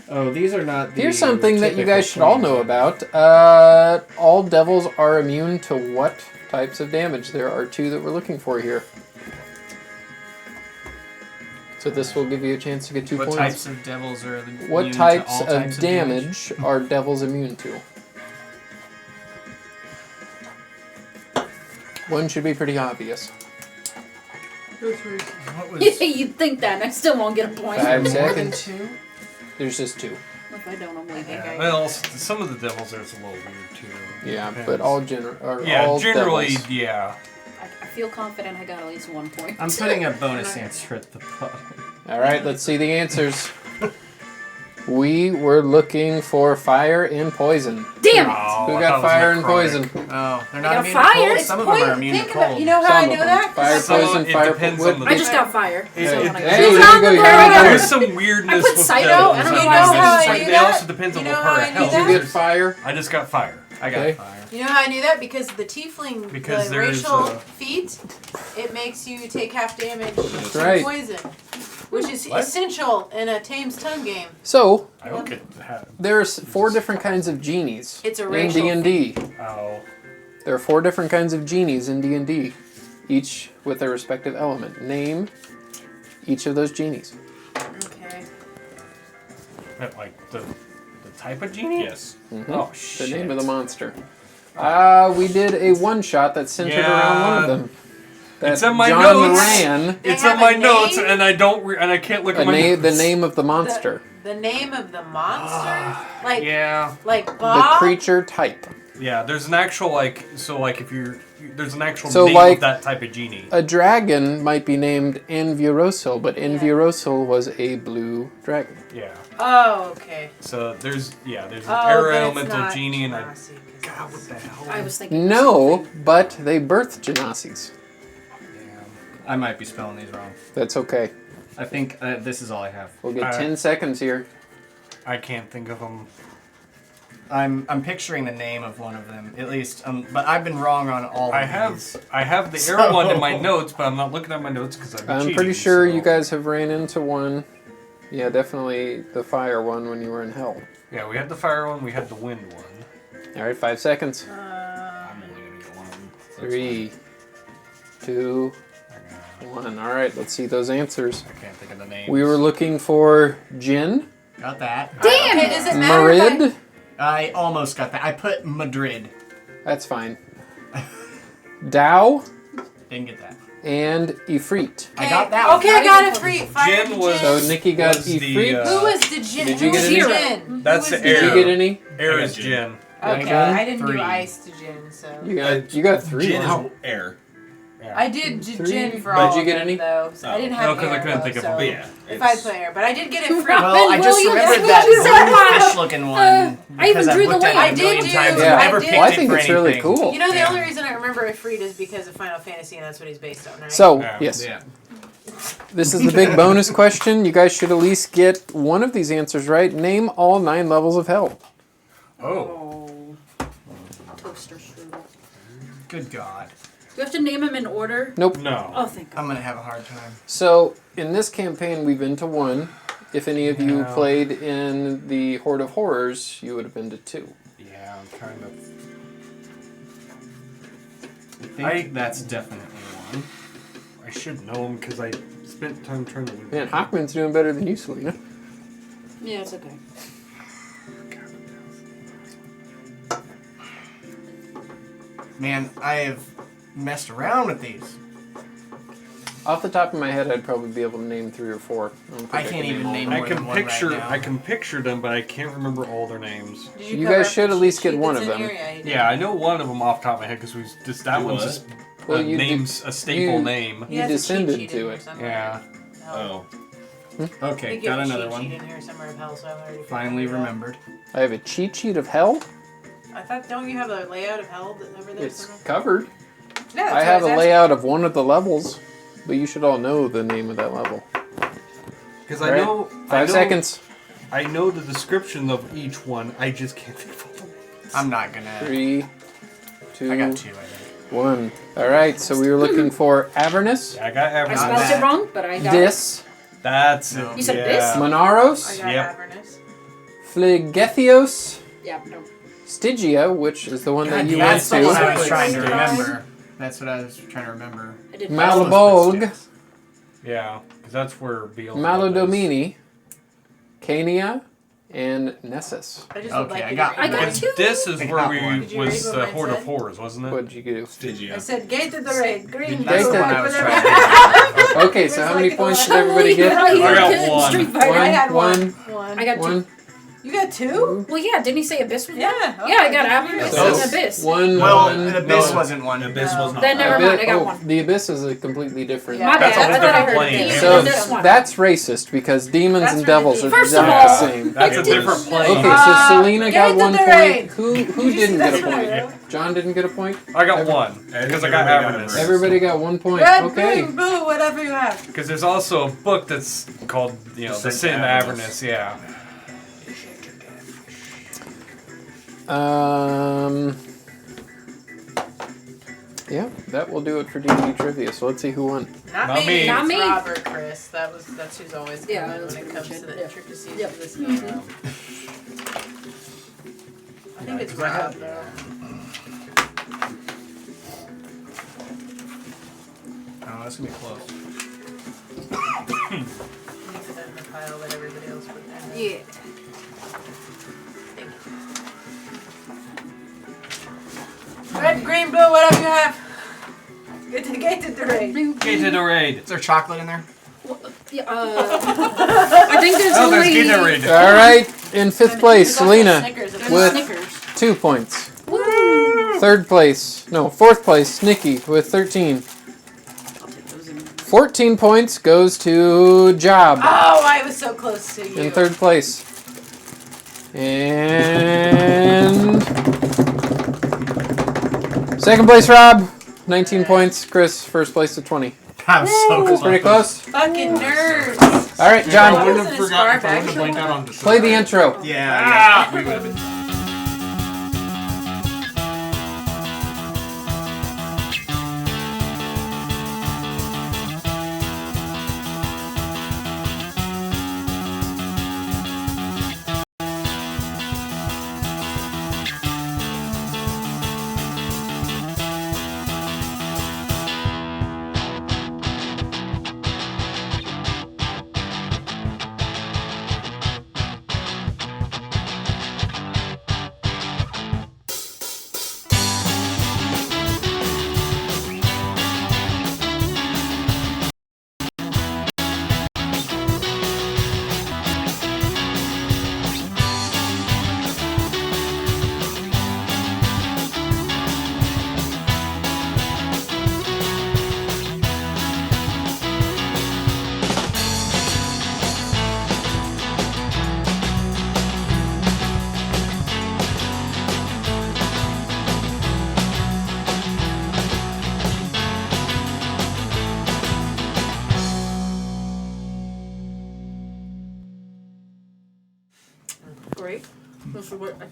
Oh, these are not the Here's something that you typical guys should all planes. know about. All devils are immune to what types of damage? There are 2 that we're looking for here. So this will give you a chance to get 2 What points. types of devils are immune What to types all of types damage are devils immune to? One should be pretty obvious. What was... You'd think that, and I still won't get a point. 5 More than seconds. 2? There's just 2. If I don't, I'm I leaving. think Well, some of the devils there's a little weird too. Yeah, Depends. but all all generally, devils. yeah. I feel confident I got at least 1 point. I'm putting a bonus answer at the bottom. All right, let's see the answers. We were looking for fire and poison. Damn it! Oh, Who I got thought it was fire and necrotic. poison? Oh, they're I not got immune fire. to cold. It's Some of them are Point, immune to think about, cold. you know how Some I of know them. that? Fire, Some- poison, it fire. depends what- on the- I just got fire. It- so it- when I Hey, go- there you go. You got There we There's fire. some weirdness I put with Psycho, devils. and I'm I like, know you know how I like knew they that? also depends on You what know part how of I knew hell. Did you that? get fire? I just got fire. I got Okay. fire. You know how I knew that? Because the tiefling, Because the there is racial a- feat, it makes you take half damage to right. poison, which is What? essential in a Tame's Tongue game. So I don't get that. there's 4 different kinds of genies It's a in racial D&D. Oh. There are 4 different kinds of genies in D&D, each with their respective element. Name each of those genies. Okay. Like the type of genie? Yes. Mhm. Oh The shit. name of the monster. We did a one-shot that centered around one of them. That It's in my John notes. Moran, They It's have on my a notes, name? and I can't look at my the notes. name of the monster. The name of the monster? Like, Yeah. like The Bob? creature type. Yeah. There's an actual there's an actual So, name like- of that type of genie. A dragon might be named Envirosil, but Envirosil was a blue dragon. Yeah. Oh, okay. So there's an Oh, air but it's elemental not genie, and I. Genasi, 'cause God, what the hell? I was thinking. No, but they birthed Genasis. I might be spelling these wrong. That's okay. I think this is all I have. We'll get 10 seconds here. I can't think of them. I'm picturing the name of one of them, at least. But I've been wrong on all of these. I have the air one in my notes, but I'm not looking at my notes because I'm pretty sure you guys have ran into one. Yeah, definitely the fire one when you were in hell. Yeah, we had the fire one, we had the wind one. All right, 5 seconds. I'm only gonna get one of them. 3, 2, 1. All right, let's see those answers. I can't think of the names. We were looking for Jin, Got that. Damn Okay, it! does it matter if I- Marid. I almost got that. I put Madrid. That's fine. Dao Didn't get that. and Ifrit. I got that one. Okay, I got it free. Fire Jin was- So Nikki got Was the, Ifrit. Who was the Jin? Did you Who get was any? Jin? That's Who was the Did air. you get any? Air I is got Jin. Okay, Yeah. I didn't do 3. ice to Jin, so. You got 3. Jin Wow. is air. Yeah. I did Jin for Did all you of get them, any? though. So I didn't Oh. have No, 'cause I air, couldn't though, think of so them. But yeah, if I it's- play air, but I did get it free. Robin Well, I just Williams, remembered that's what you that said. fish-looking one I even because I've drew the looked at line. it a million I did times do- and I never did. picked Well, I it think for it's really anything. cool. You know, the Yeah. only reason I remember it freed is because of Final Fantasy, and that's what he's based on, right? So, Yeah. yes. Yeah. This is the big bonus question. You guys should at least get one of these answers right. Name all 9 levels of hell. Oh, Toaster strudel. good God. Do you have to name them in order? Nope. No. Oh, thank God. I'm going to have a hard time. So, in this campaign, we've been to 1. If any of you Yeah. played in the Horde of Horrors, you would have been to 2. Yeah, I'm trying to. I think that's definitely one. I should know them because I spent time trying to. Man, Hockman's doing better than you, Selena. Yeah, it's okay. Man, I have messed around with these. Off the top of my head, I'd probably be able to name 3 or 4. don't I think can't can even all name of them. I more can than one right picture. now. I can picture them, but I can't remember all their names. Did You cover guys up should the at least cheat get one that's of in them. here? Yeah, you did. Yeah, I know one of them off the top of my head because we just that Do one's what? just Well, a you name's a staple you- name. He You has a cheat descended sheet to in here it. somewhere. Yeah. Hell. Oh. I Okay, think you got have a another cheat sheet one. in here somewhere of hell, so I've already Finally figured it out. remembered. I have a cheat sheet of hell. I thought, don't you have a layout of hell over there It's somewhere? covered. No, that's I what have was a asking. layout of one of the levels, but you should all know the name of that level. Because All I right, know 5 seconds. I know the description of each one. I just can't think of all the names. I'm not gonna. 3, 2, I got 2, I think. 1. All right, so we were looking for Avernus, Yeah, I got I everything. spelled that. it wrong, but I got it. Dis, That's No. it. You said yeah. this? I Monaros, got Yep. Avernus. Phlegethios, Yeah, no. Stygia, which is the one that God, you that's went the one I to, was trying to Surprise. remember. That's what I was trying to remember. I did Malabolg, Yeah, because that's where Beelzebub Maladomini, Cania, and Nessus. I just Okay, would like I you got- to I read got mine. is. 2. This is I where got we one. Did you was read what the mine Horde of said? Horrors, wasn't it? What did you do? Did you? I said gate to the raid. Green. That's the blue, one I was whatever. trying to Okay, so how many like points did the- everybody get? Right here, I got kid, one. Street Fighter. I had One. one. I got 2. One. You got 2? Well, yeah, didn't he say Abyss was one? Yeah. Yeah, I got Avernus So, and Abyss. one. Well, one, the Abyss no. wasn't one. Abyss was not. Then never Abyss- mind, I got oh, one. the Abyss is a completely different. Yeah. My That's bad, a I thought I different heard plane. Demons So and this one. that's racist because demons That's and devils are ridiculous. First of exactly all- the same. That's a different plane. Okay, so Selena Get got to 1 the point. raid. Who Did you see didn't get a that's what I point? wrote? John didn't get a point. I got one because I got Everybody got Avernus. a verse. Everybody got 1 point. Red, Okay. green, blue, whatever you have. Because there's also a book that's called, The Descent Sin to of Avernus. Avernus. Yeah. Yeah, that will do it for D&D trivia. So let's see who won. Not Not me. me. Not It's me. Robert, Chris. That's who's always Yeah, coming that's when it pretty comes much to it. the Yeah. intricacies Yep. of this game. I think it's Rob though. Oh, that's gonna be close. You put that in the pile that everybody else put in. Yeah. Red, green, blue, whatever you have. Get to the raid. Gatorade. Is there chocolate in there? Yeah, I think there's Oh, there's only Gatorade. All right, in 5th place, There's also Selena Snickers in there's there. with Snickers. 2 points. Woo! 4th place, Nikki with 13. I'll take those in. 14 points goes to Job Oh, I was so close to you. in 3rd place. And 2nd place, Rob, 19 points. Chris, 1st place at 20. I'm so That's close. pretty close. Fucking nerds. All right, I John, wouldn't wasn't have as forgotten. far I wouldn't have back. blanked out on December. play the intro. Yeah, we would have been.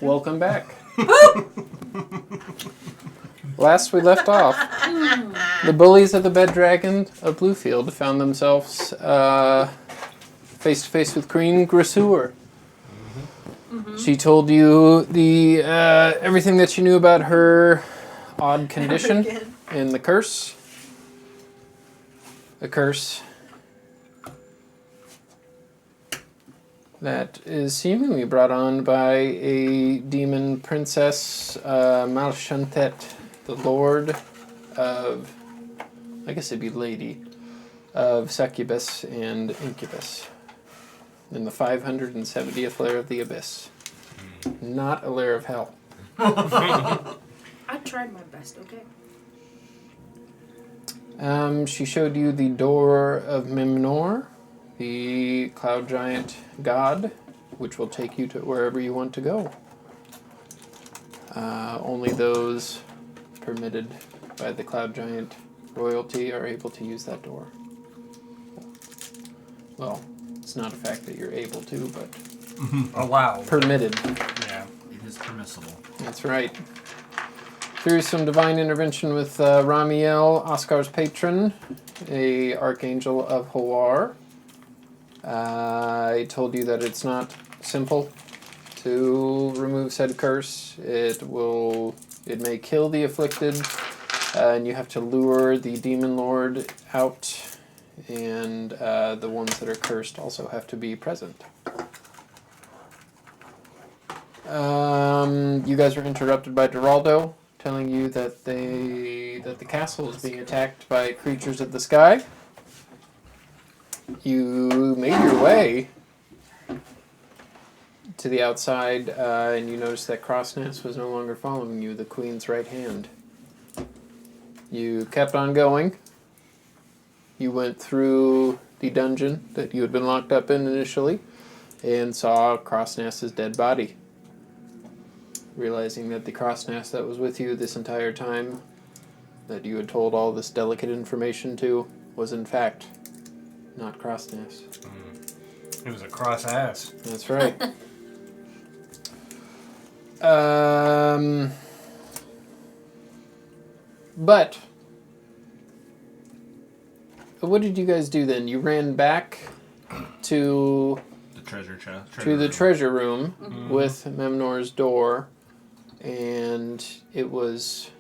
Welcome back. Last we left off, the bullies of the Bed Dragon of Bluefield found themselves face to face with Queen Grasur. She told you the everything that you knew about her odd condition and the curse. A curse that is seemingly brought on by a demon princess, Malchantet, the lord of, I guess it'd be lady, of succubus and incubus, in the 570th layer of the abyss. Not a layer of hell. I tried my best, okay? She showed you the door of Mimnor, the cloud giant god, which will take you to wherever you want to go. Only those permitted by the cloud giant royalty are able to use that door. Well, it's not a fact that you're able to, but Allowed. permitted. Yeah. It is permissible. That's right. Through some divine intervention with Ramiel, Oscar's patron, a archangel of Hawar, I told you that it's not simple to remove said curse. It may kill the afflicted, and you have to lure the demon lord out, and the ones that are cursed also have to be present. You guys were interrupted by Geraldo, telling you that the castle is being attacked by creatures of the sky. You made your way to the outside, and you noticed that Crossness was no longer following you, the queen's right hand. You kept on going. You went through the dungeon that you had been locked up in initially, and saw Crossness's dead body. Realizing that the Crossness that was with you this entire time, that you had told all this delicate information to, was in fact not Crossness. It was a cross ass. That's right. But what did you guys do then? You ran back to The treasure chest. the treasure room with Memnor's door, and it was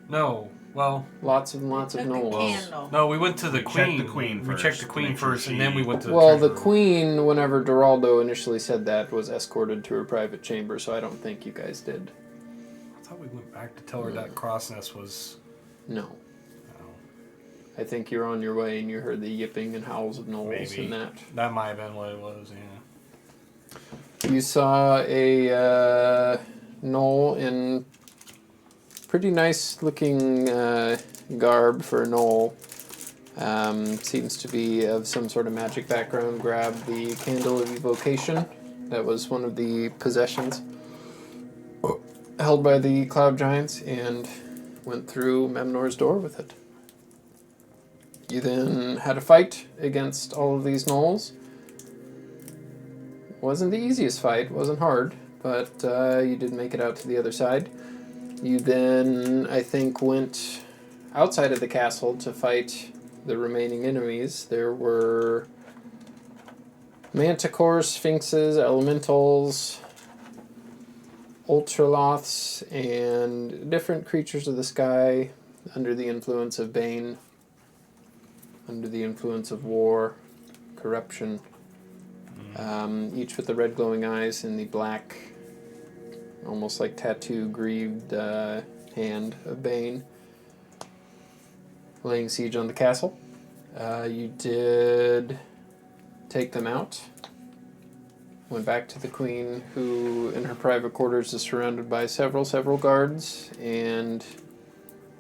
No. Well, lots and lots of Took a gnolls. candle. no, we went to the We checked queen. the queen We first checked the to queen make sure first, and she- then we went to the Well, treasure the room. queen, whenever Geraldo initially said that, was escorted to her private chamber, so I don't think you guys did. I thought we went back to tell her that crossness was... No. Oh, I think you're on your way and you heard the yipping and howls of gnolls maybe. and that. That might have been what it was, yeah. You saw a gnoll in pretty nice looking garb for a gnoll. Seems to be of some sort of magic background. Grab the Candle of Evocation. That was one of the possessions held by the Cloud Giants, and went through Memnor's door with it. You then had a fight against all of these gnolls. Wasn't the easiest fight, wasn't hard, but you did make it out to the other side. You then, I think, went outside of the castle to fight the remaining enemies. There were manticores, sphinxes, elementals, ultraloths, and different creatures of the sky under the influence of Bane, under the influence of war, corruption, each with the red glowing eyes and the black, almost like tattoo grieved hand of Bane, laying siege on the castle. You did take them out. Went back to the queen, who in her private quarters is surrounded by several guards, and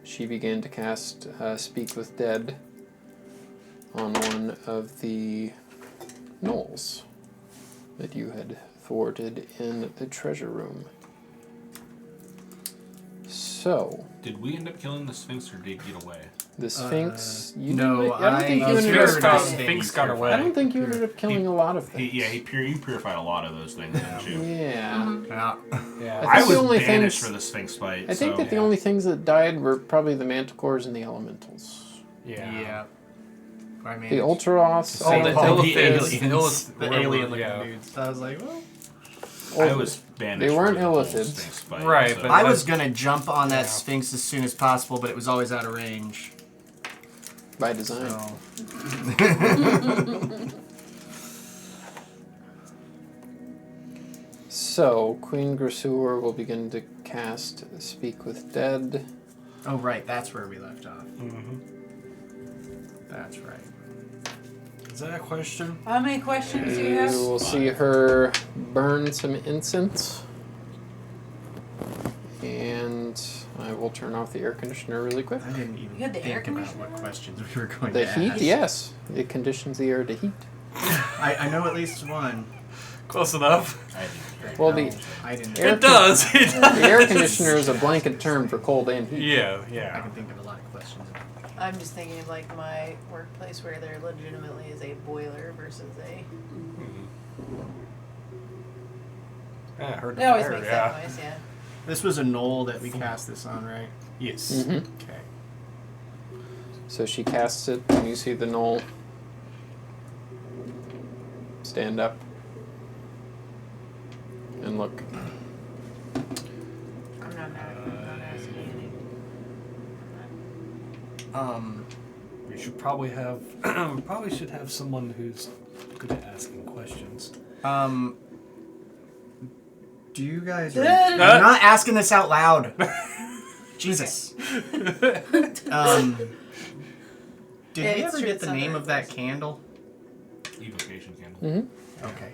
she began to cast Speak with Dead on one of the gnolls that you had thwarted in the treasure room. So So, Did we end up killing the Sphinx, or did it get away? the Sphinx. You no, didn't, I don't think you I ended heard up. Sphinx got away. I don't think you ended up killing a lot of things. You purified a lot of those things, didn't you? Yeah. Yeah. Yeah. I I think was the only banished things- for the Sphinx fight. I think so. that the only things that died were probably the manticores and the elementals. Yeah. I mean, The Ultraoths, Oh, the all the Illithids. aliens, the were- alien looking yeah. dudes. I was like, well, I was banished. They weren't for the whole Illithids. Sphinx fight, Right, so. but- I was gonna jump on that Yeah. Sphinx as soon as possible, but it was always out of range. by design. So. So, Queen Grasur will begin to cast Speak with Dead. Oh right, that's where we left off. Mm-hmm. That's right. Is that a question? How many questions do you You have? will see her burn some incense. And I will turn off the air conditioner really quick. I didn't even You had the air think about conditioner? what questions we were going The to heat, ask. yes. It conditions the air to heat. I know at least one. Close enough. I didn't hear Well, it. the I didn't. Air It does. It the air does. conditioner is a blanket term for cold and heat. Yeah, I yeah. can think of a lot of questions. I'm just thinking of like my workplace where there legitimately is a boiler versus a. Yeah, I heard It always fire, makes yeah. that noise, yeah. This was a knoll that we cast this on, right? Yes. Mhm. Okay. So she casts it, and you see the knoll stand up and look. I'm not asking We should probably have. We probably should have someone who's good at asking questions. Do you guys? Good. I'm not asking this out loud. Jesus. Did we It's ever true, get it's the not name very of that close. candle? Evocation candle. Mm-hmm. Okay.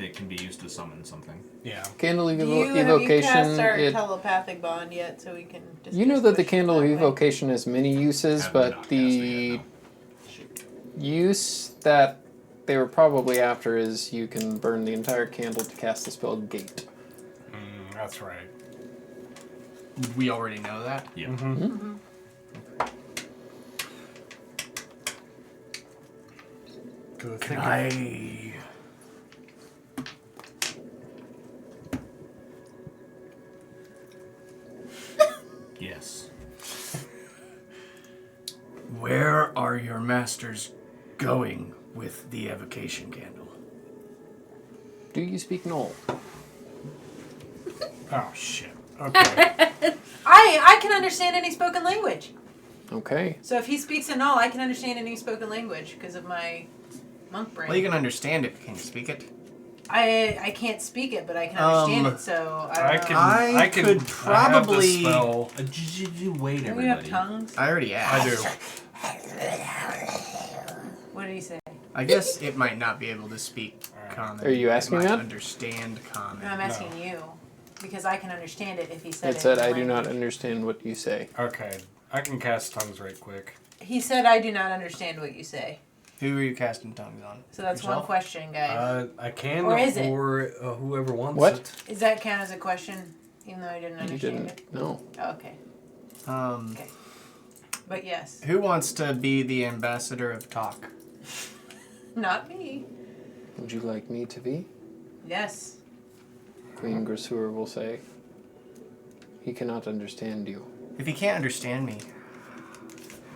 It can be used to summon something. Yeah. Candle Do you, have you evocation. cast our It, telepathic bond yet so we can discuss you know that the questions candle that way? evocation has many uses, Have but not cast the it yet, use that they were probably after is you can burn the entire candle to cast the spell Gate. That's right. We already know that. no. Yeah. Mm-hmm. Good. Can I? Yes. Where are your masters going with the evocation candle? Do you speak Knoll? Oh shit. Okay. I can understand any spoken language. Okay. So if he speaks in all, I can understand any spoken language because of my monk brain. Well, you can understand it. Can you speak it? I can't speak it, but I can understand it. So I don't know. I can could I have the probably- spell. Wait, Do we have everybody. tongues? I already asked. I do. What did he say? I guess it might not be able to speak common. Are you asking it might that? Understand common. No, I'm asking you because I can understand it if he said It it. said, in I do not language." understand what you say. Okay. I can cast tongues right quick. He said, I do not understand what you say. Who are you casting tongues on? So that's one Yourself? question, guys. I can, Or is it? or whoever wants What? it. Does that count as a question, even though I didn't You understand didn't. No. it? Oh, okay. Okay. But yes, Who wants to be the ambassador of talk? not me. Would you like me to be? Yes. Queen Grasur will say. He cannot understand you. If he can't understand me,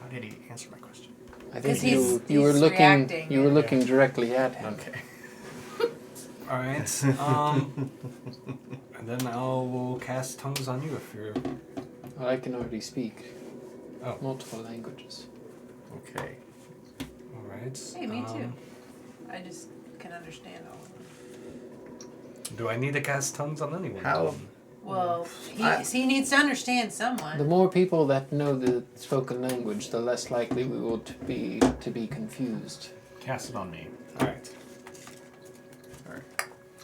how did he answer my question? I think 'Cause you were he's looking reacting. you were looking directly at him. Okay. All right. And then I will cast tongues on you if you're. Well, I can already speak Oh. multiple languages. Okay. All right. Hey, me too. I just can understand all of them. Do I need to cast tongues on anyone? How- Well, I- he needs to understand The someone. more people that know the spoken language, the less likely we will to be confused. Cast it on me. All right.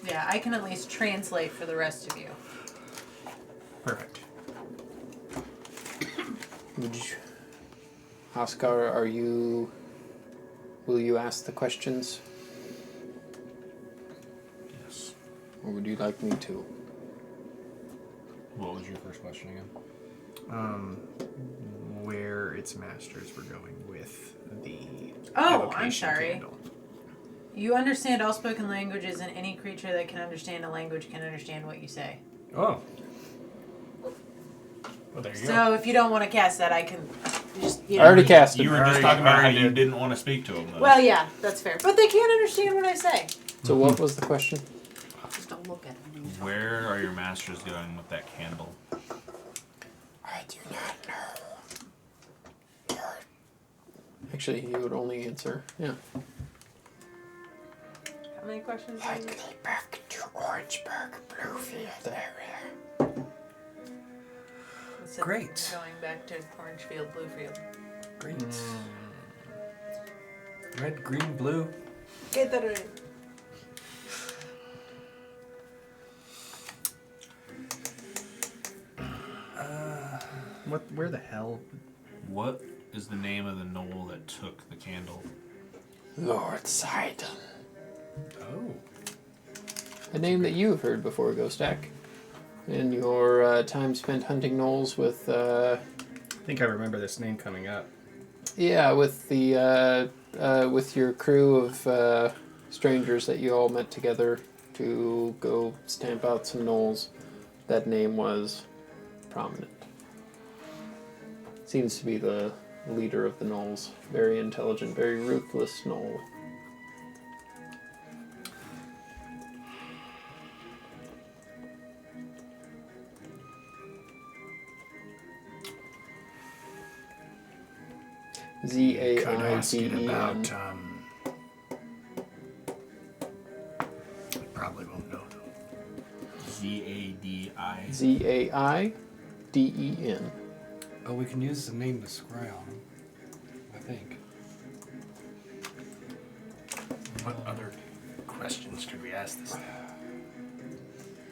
Yeah, I can at least translate for the rest of you. Perfect. Would you, Oscar, will you ask the questions, Yes. or would you like me to? What was your first question again? Where its masters were going with the Oh, I'm evocation sorry. candle. You understand all spoken languages, and any creature that can understand a language can understand what you say. Oh. Well, there you go. So if you don't want to cast that, I can just, I already cast You it. were just talking about how already you did. didn't want to speak to him, though. Well, yeah, that's fair. But they can't understand what I say. So what was the question? Just don't look at him. Where are your masters going with that candle? I do not know. Actually, he would only answer, yeah. How many questions? Likely back to Orangeburg, Bluefield area. Great. Going back to Orangefield, Bluefield. Great. Red, green, blue. Get that right. Where the hell? What is the name of the knoll that took the candle? Lord Sidon. Oh. A name that you have heard before, Ghostak. In your time spent hunting gnolls with, I think I remember this name coming up. yeah, with the, with your crew of strangers that you all met together to go stamp out some gnolls. That name was prominent. Seems to be the leader of the gnolls. Very intelligent, very ruthless gnoll. Could ask it Zaidin. about, probably won't know though. Z-A-D-I. Zaiden. Oh, we can use the name to scry on him, I think. What other questions could we ask this thing?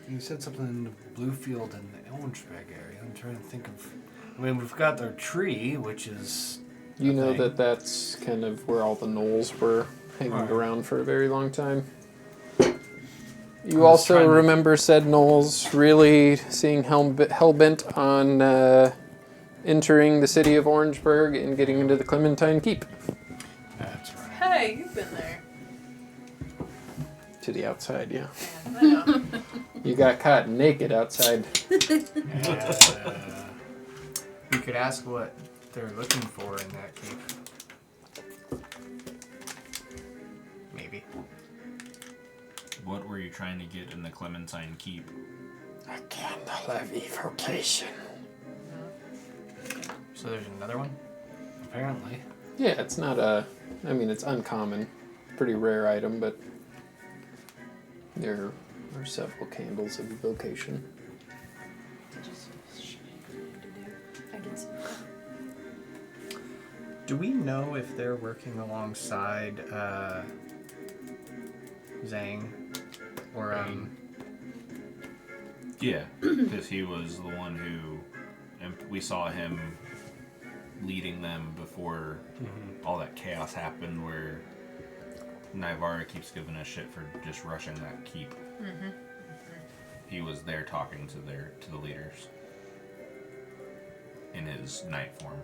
You said something in the Bluefield and the Orangeburg area. I'm trying to think of... I mean, we've got their tree, which is... You know thing. that that's kind of where all the gnolls were hanging Right. around for a very long time. You was also trying to- remember said gnolls really seeing hell-bent on entering the city of Orangeburg and getting into the Clementine Keep. That's right. Hey, you've been there. To the outside, yeah. Yeah, I know. You got caught naked outside. We could ask what they're looking for in that cave. Maybe. What were you trying to get in the Clementine Keep? A candle of evocation. So there's another one? Apparently. Yeah, it's not a... I mean, it's uncommon. Pretty rare item, but... There are several candles of evocation. I guess. Do we know if they're working alongside Zhang or Yeah, because he was the one who... And we saw him leading them before all that chaos happened where Nivara keeps giving us shit for just rushing that keep. He was there talking to the leaders in his night form.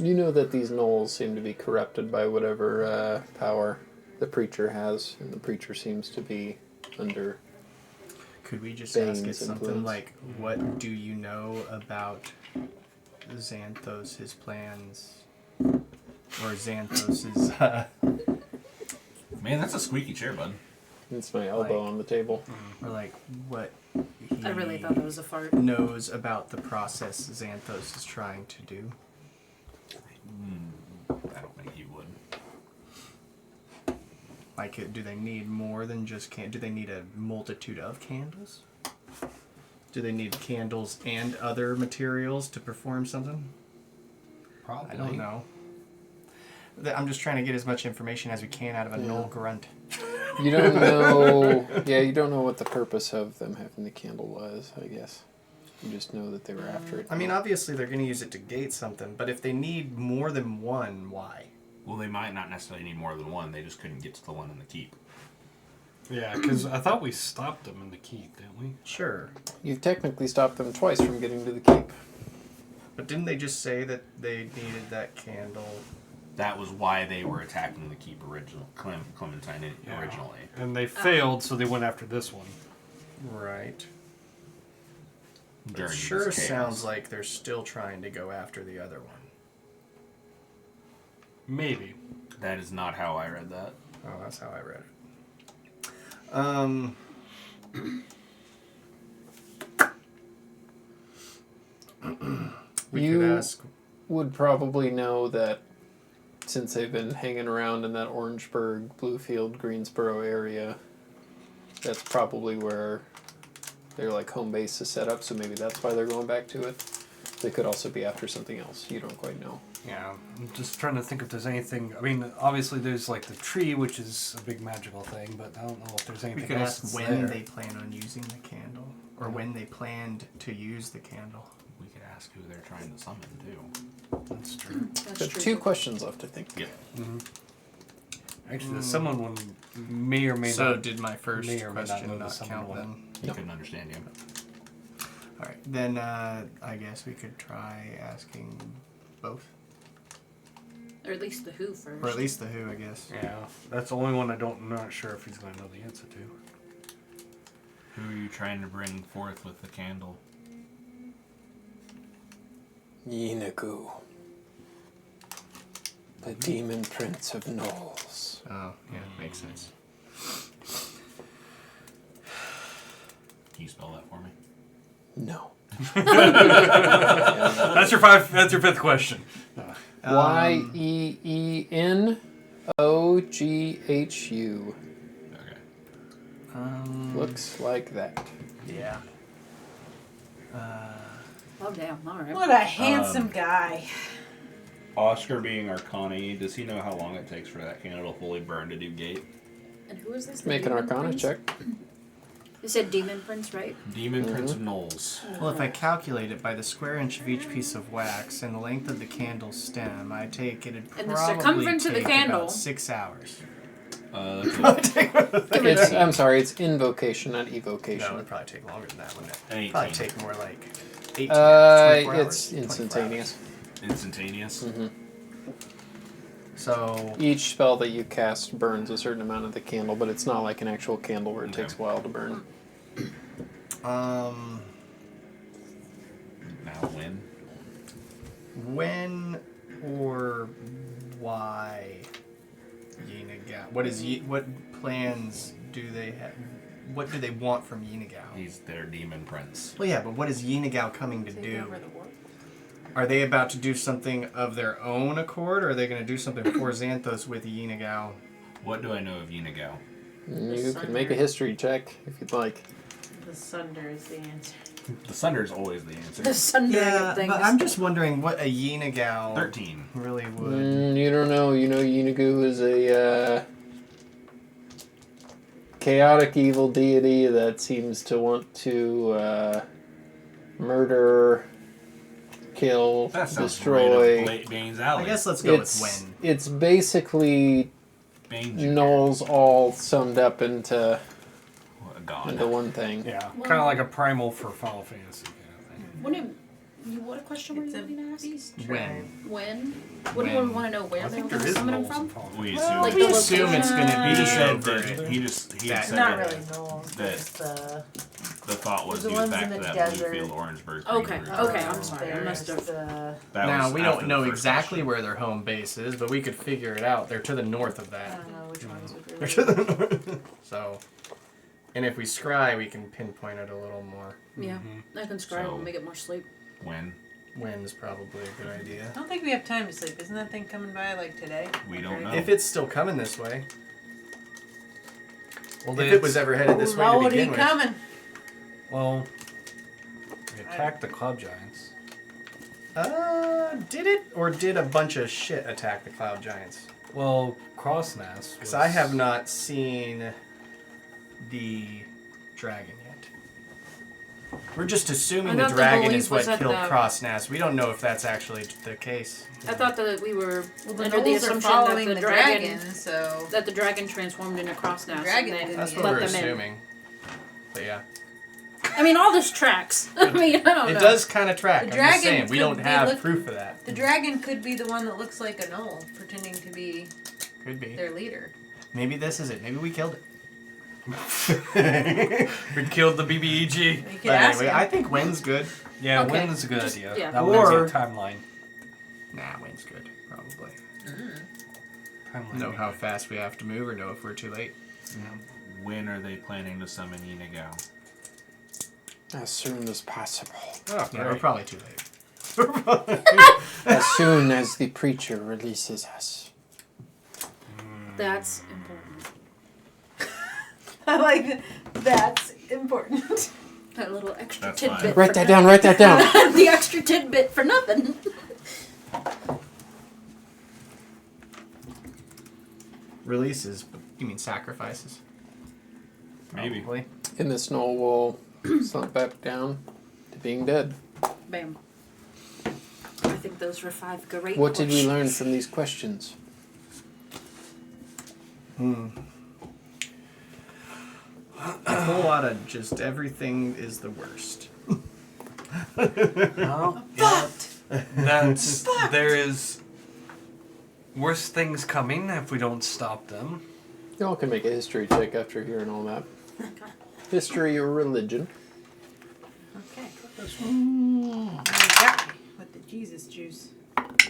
You know that these gnolls seem to be corrupted by whatever power the preacher has, and the preacher seems to be under... could we just Bane's ask it something influence. like, what do you know about Xanthos, his plans? Or Xanthos's Man, that's a squeaky chair, bud. It's my elbow on the table. or like what he I really thought that was a fart. knows about the process Xanthos is trying to do. I don't think he would. Like, do they need more than just do they need a multitude of candles? Do they need candles and other materials to perform something? Probably. I don't know. I'm just trying to get as much information as we can out of a Knoll grunt. You don't know... Yeah, you don't know what the purpose of them having the candle was, I guess. You just know that they were after it. I mean, obviously they're going to use it to gate something, but if they need more than one, why? Well, they might not necessarily need more than one. They just couldn't get to the one in the keep. Yeah, because I thought we stopped them in the keep, didn't we? Sure. You've technically stopped them twice from getting to the keep. But didn't they just say that they needed that candle? That was why they were attacking the keep Clementine originally. And they failed, so they went after this one. Right. During It sure this chaos. sounds like they're still trying to go after the other one. Maybe. That is not how I read that. Oh, that's how I read it. We You- could ask. Would probably know that since they've been hanging around in that Orangeburg, Bluefield, Greensboro area, that's probably where their like home base is set up, so maybe that's why they're going back to it. They could also be after something else. You don't quite know. Yeah, I'm just trying to think if there's anything. I mean, obviously there's like the tree, which is a big magical thing, but I don't know if there's We anything could else ask that's when there. they plan on using the candle, or when they planned to use the candle. We could ask who they're trying to summon too. That's true. That's Got true. 2 questions left, I think. Yeah. Actually, the someone one may or may So not. did my first may or may not know question the not summon count one. then? He Nope. couldn't understand you. All right, then I guess we could try asking both, Or at least the who first. or at least the who, I guess. Yeah, that's the only one I'm not sure if he's going to know the answer to. Who are you trying to bring forth with the candle? Yinagu, the demon prince of Knowles. Oh, yeah, makes sense. Can you spell that for me? No. That's your fifth question. Yeneoghu. Okay. Looks like that. Yeah. Oh damn! All right. What a handsome guy. Oscar being Arcana, does he know how long it takes for that candle to fully burn to do gate? And who is this? The Make an demon Arcana prince? check. You said demon prince, right? Demon Prince of Knowles. Well, if I calculate it by the square inch of each piece of wax and the length of the candle stem, I take it'd And probably the circumference of the take candle. about 6 hours. It's, I'm sorry, it's invocation, not No, evocation. it'd probably take longer than that, wouldn't it? 18. Probably take more like 18 hours, 24 hours. It's 24 instantaneous. Instantaneous. hours. So, Each spell that you cast burns a certain amount of the candle, but it's not like an actual candle where it Okay. takes a while to burn. Now when? when or why Yinagao? What plans do they have? What do they want from Yinagao? He's their demon prince. Well, yeah, but what is Yinagao coming to Take do? over the world. Are they about to do something of their own accord, or are they going to do something for Xanthos with Yinagao? What do I know of Yinagao? You can make a history check if you'd like. The Sunder is the answer. The Sunder is always the answer. The sundering Yeah, of things. but I'm just wondering what a Yinagao 13. really would. You don't know. You know Yinagu is a chaotic evil deity that seems to want to murder, kill, That sounds destroy. right up Bane's alley. I guess let's go It's with when. it's basically Bane's Knowles all summed up into God. one thing. Yeah, kind of like a primal for Final Fantasy kind of thing. What question were you It's a looking to ask? beast When? tribe. When? What do you want to know? Where I they think were there going to is summon him Knowles in from? Final We Fantasy. assume. Like We the assume it's going to location? be He just said over that. it. He had That- said Not that really Knowles, that- just the the thought was The he was ones back in to the that desert. Bluefield Orangeburg. Okay, Green okay, Room. I'm sorry, I there's must have- the That Now, was we after don't the know first exactly question. where their home base is, but we could figure it out. They're to the north of I that. don't know which ones would They're really. to the north. So, and if we scry, we can pinpoint it a little more. Yeah, I can scribe So- and make it more sleep. When? When's probably a good idea. I don't think we have time to sleep. Isn't that thing coming by like today? We Like, don't right? know. If it's still coming this way. Well, If it was ever headed this way to Lord, he begin with. coming. Well, we attacked the Cloud Giants. Did it? Or did a bunch of shit attack the Cloud Giants? Well, Crossness. Because I have not seen the dragon yet. We're just assuming I the thought the dragon Bullies is what was at killed the- Crossnast. We don't know if that's actually the case. I thought that we were Well, the under the gnolls are assumption that following the the dragon, so that the dragon transformed into Crossnast. The dragon and didn't then That's Yeah. what let we're them in. assuming. But yeah. I mean, all this tracks. I mean, I don't It know. does kind of track. The I'm just dragon saying, we could don't be have proof of that. the dragon could be the one that looks like a gnoll, pretending to be Could be. their leader. Maybe this is it. Maybe we killed it. We killed the BBEG. You could But ask anyway, him. I think Wynn's good. Yeah, Okay. Win is a good Just- idea. yeah. That would Or- be a timeline. Nah, Wynn's good. Probably. Timeline. Know how fast we have to move or know if we're too late. When are they planning to summon Yinagao? As soon as possible. Oh, Yeah, we're great. probably too late. As soon as the preacher releases us. That's important. I like that. That's important. That little extra That's tidbit. fine. Write for that down, write that down. nothing. The extra tidbit for nothing. Releases. You mean sacrifices? Maybe. Probably. And this gnoll will slump back down to being dead. Bam. I think those were 5 great What did we questions. learn from these questions? A whole lot of just everything is the worst. Well, that's there is worse things coming if we don't stop them. Y'all can make a history check after hearing all that. History or religion. Okay. You got me with the Jesus juice. Not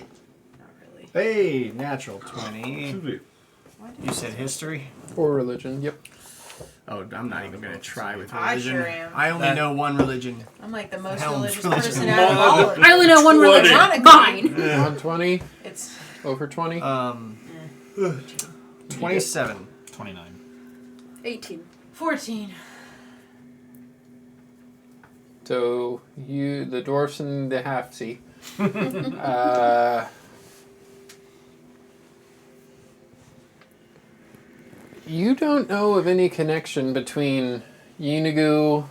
really. Hey, natural 20. What? You said history? Or religion, yep. Oh, I'm not even going to try with I religion. sure am. I only That- know one religion. I'm like the most Hell's religious religion. person out of all of them. I only know one religion. Ironically. Mine. On 20, It's over 20. 27. 29. 18. 14. So you, the dwarfs and the halfsy. You don't know of any connection between Yeenagu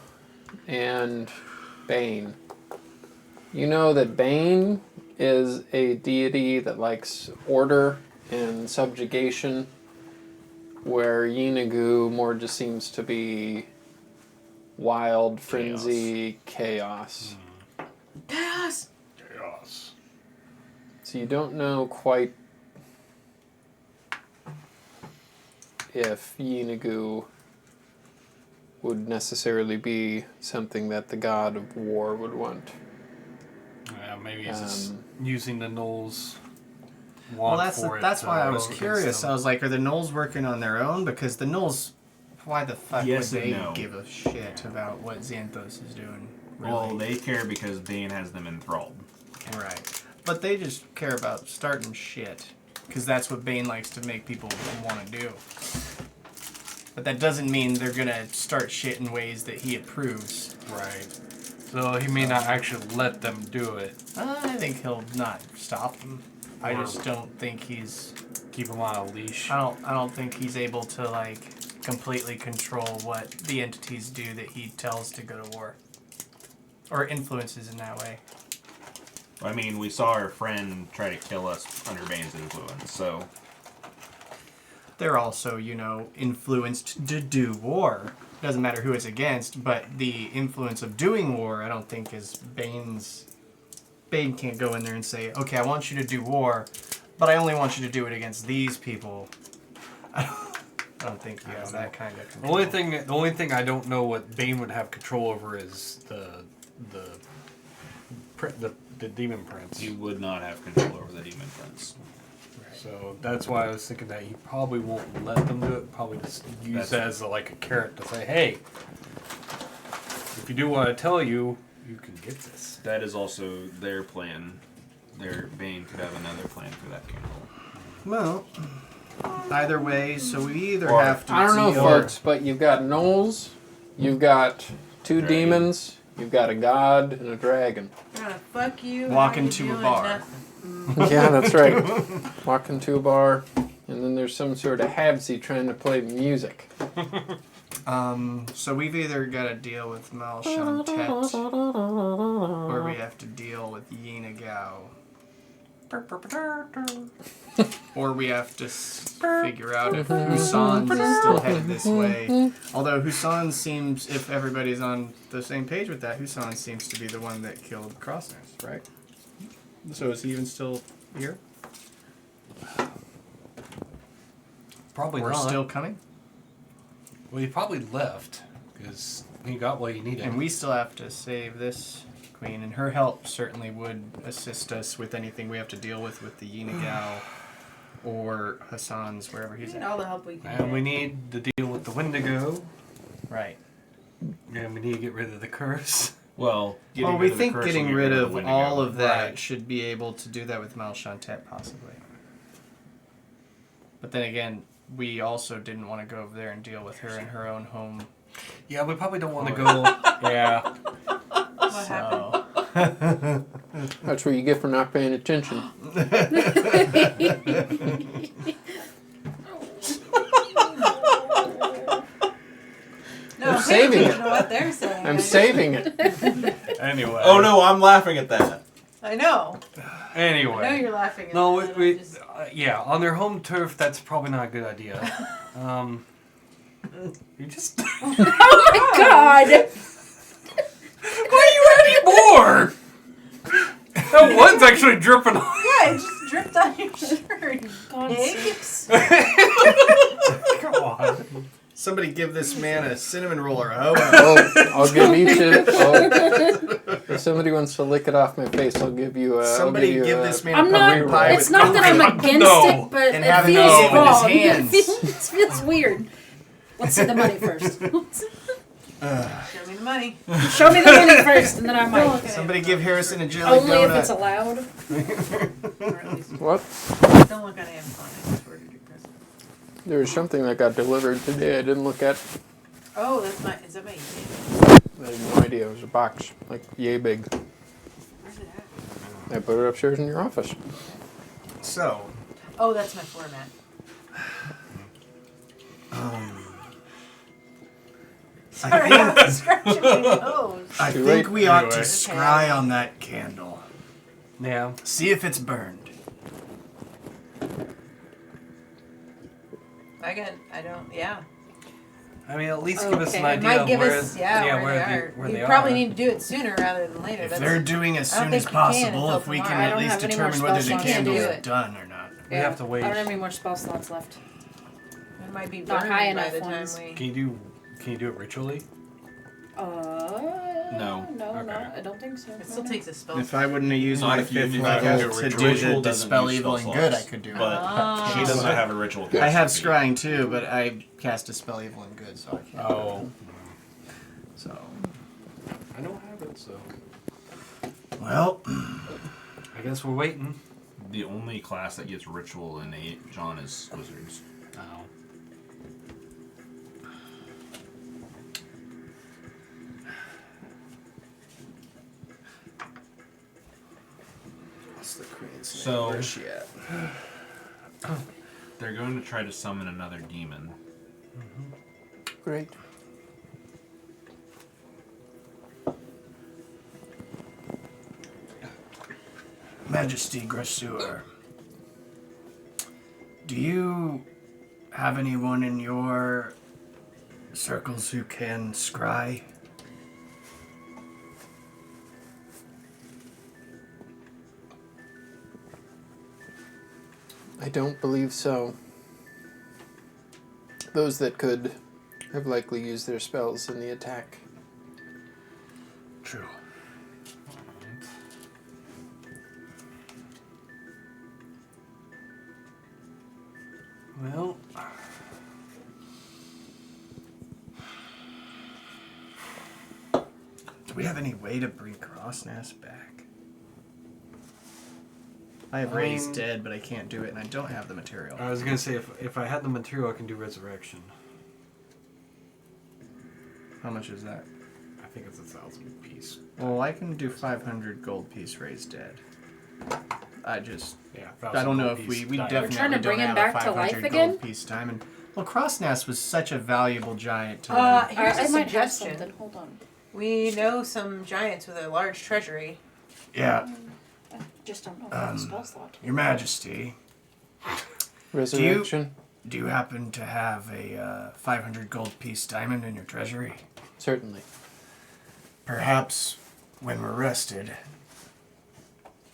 and Bane. You know that Bane is a deity that likes order and subjugation, where Yeenagu more just seems to be wild, frenzy, chaos. Chaos. Chaos. So you don't know quite if Yeenagu would necessarily be something that the god of war would want. Yeah, maybe he's just Um, using the gnolls. Well, that's why I was go against curious. them. I was like, are the gnolls working on their own? Because the gnolls, why the fuck Yes would and they no. give a shit about what Xanthos is doing? Really? Well, they care because Bane has them enthralled. Right. But they just care about starting shit. Because that's what Bane likes to make people want to do. But that doesn't mean they're going to start shit in ways that he approves. Right. So he may not actually let them do it. I think he'll not stop them. I Or- just don't think he's... Keep them on a leash. I don't think he's able to, like, completely control what the entities do that he tells to go to war. Or influences in that way. I mean, we saw our friend try to kill us under Bane's influence, so... They're also, you know, influenced to do war. Doesn't matter who it's against, but the influence of doing war, I don't think is Bane's... Bane can't go in there and say, okay, I want you to do war, but I only want you to do it against these people. I don't think he has that kind of The control. only thing I don't know what Bane would have control over is the demon prince. He would not have control over the demon prince. So that's why I was thinking that he probably won't let them do it. Probably just use that as like a carrot to say, "Hey, if you do what I tell you, you can get this." That is also their plan. Their Bane could have another plan for that candle. Well, either way, so we either Or- have to... I don't know, deal- folks, but you've got gnolls, you've got two Dragon. demons, you've got a god and a dragon. I'm gonna fuck you. Walk how you into a doing? bar. Nothing. Yeah, that's right. Walk into a bar, and then there's some sort of halvesy trying to play music. So we've either got to deal with Mal Shantet, or we have to deal with Yina Gao. Or we have to figure out if Husson's is still headed this way. Although Husson seems, if everybody's on the same page with that, Husson seems to be the one that killed Crossness, right? So is he even still here? Probably Or not. still coming? Well, he probably left because he got what he needed. And we still have to save this queen, and her help certainly would assist us with anything we have to deal with the Yina Gao or Hassan's, wherever We he's need at. all the help we can And get. we need to deal with the Wendigo. Right. And we need to get rid of the curse. Well, Well, we think getting rid of Wendigo. all of that Right. should be able to do that with Mal Shantet, possibly. But then again, we also didn't want to go over there and deal with her in her own home. Yeah, we probably don't want to go. Yeah. What happened? That's what you get for not paying attention. No, I'm saving I it. don't know what they're saying. I'm saving it. Anyway. Oh no, I'm laughing at that. I know. Anyway. I know you're laughing at No, that. we I'm just- yeah, on their home turf, that's probably not a good idea. You just. God! Why are you adding more? That one's actually dripping off. Yeah, it just dripped on your shirt. God Pig. Come on. Somebody give this man a cinnamon roller. Oh, I'll give each of. If somebody wants to lick it off my face, I'll give you a. somebody I'll give this man I'm a not. pumpkin pie It's with not that I'm coconut. against No. it, but And it having feels it in his wrong. hands. It feels weird. Let's see the money first. Show me the money. Show me the money first, and then I Don't might. look at Somebody it. give Harrison a jelly Only if it's donut. allowed. Or at least What? don't look at Amazon. I just ordered your present. There was something that got delivered today I didn't look at. Oh, that's my. Is that my email? I had no idea. It was a box, like yay big. Where's it at? I put it upstairs in your office. So, Oh, that's my format. Sorry, I was scratching my nose. I Too think late. we ought to Anyway. scry on that candle. Yeah. See if it's burned. Yeah. I mean, at least give us an Okay. idea It might of give where, us, where where they they are. where We they probably are. need to do it sooner rather than later. If That's, they're doing as I don't soon as think you can possible, until if we can tomorrow. I at don't least have any more determine whether the spell slots to candle do is it. done or not. We have to wait. I don't have any more spell slots left. it might be Not burned high by enough the time ones. we. Can you do it ritually? No, Okay. not. I don't think so. It still takes a spell. If I wouldn't have used Not my if you- fifth if you level can do to ritual. do Ritual the doesn't dispel use evil spell and good, I slots. could do it. But she doesn't have a ritual. I have cast. scrying too, but I cast a spell evil and good, so I can't. Oh. So, I don't have it, so well, I guess we're waiting. The only class that gets ritual innate, John, is wizards. Oh. what's the queen's So- name? Where's she at? They're going to try to summon another demon. Great. Majesty Grasseur, do you have anyone in your circles who can scry? I don't believe so. Those that could have likely used their spells in the attack. True. Well, Do we have any way to bring Crossness back? I have I raised mean- dead, but I can't do it, and I don't have the material. I was gonna say if I had the material, I can do resurrection. How much is that? I think it's 1,000 piece. Well, I can do 500 gold piece raised dead. I just, Yeah. I don't know if we We're definitely trying to bring don't him have back a to 500 life gold again? piece time, and Well, Crossnest was such a valuable giant to Here's a I might have suggestion. something. Hold on. We know some giants with a large treasury. Yeah, I just don't know if I have a spell slot. Your Majesty, Resurrection? do you happen to have a 500 gold piece diamond in your treasury? Certainly. Perhaps when we're rested,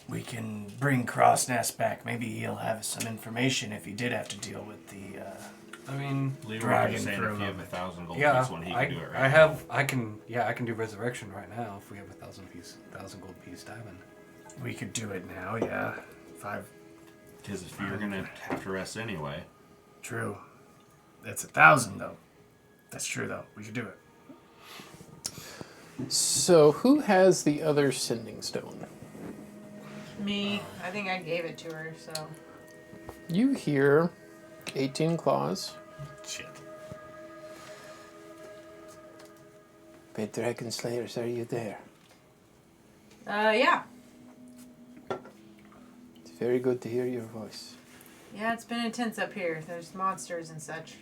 we can bring Crossnest back. Maybe he'll have some information if he did have to deal with the. I mean, Leroy Dragon was saying for a if you have moment. 1,000 gold yeah, piece one, he can do it right I now. have, I can do resurrection right now if we have 1,000 gold piece diamond. We could do it now, yeah. 5. Because if you're going to have to rest anyway. True. That's 1,000 though. That's true though. We could do it. So, who has the other sending stone? Me. I think I gave it to her, so. You hear 18 claws. Shit. Bed Dragon Slayers, are you there? Yeah. It's very good to hear your voice. Yeah, it's been intense up here. There's monsters and such.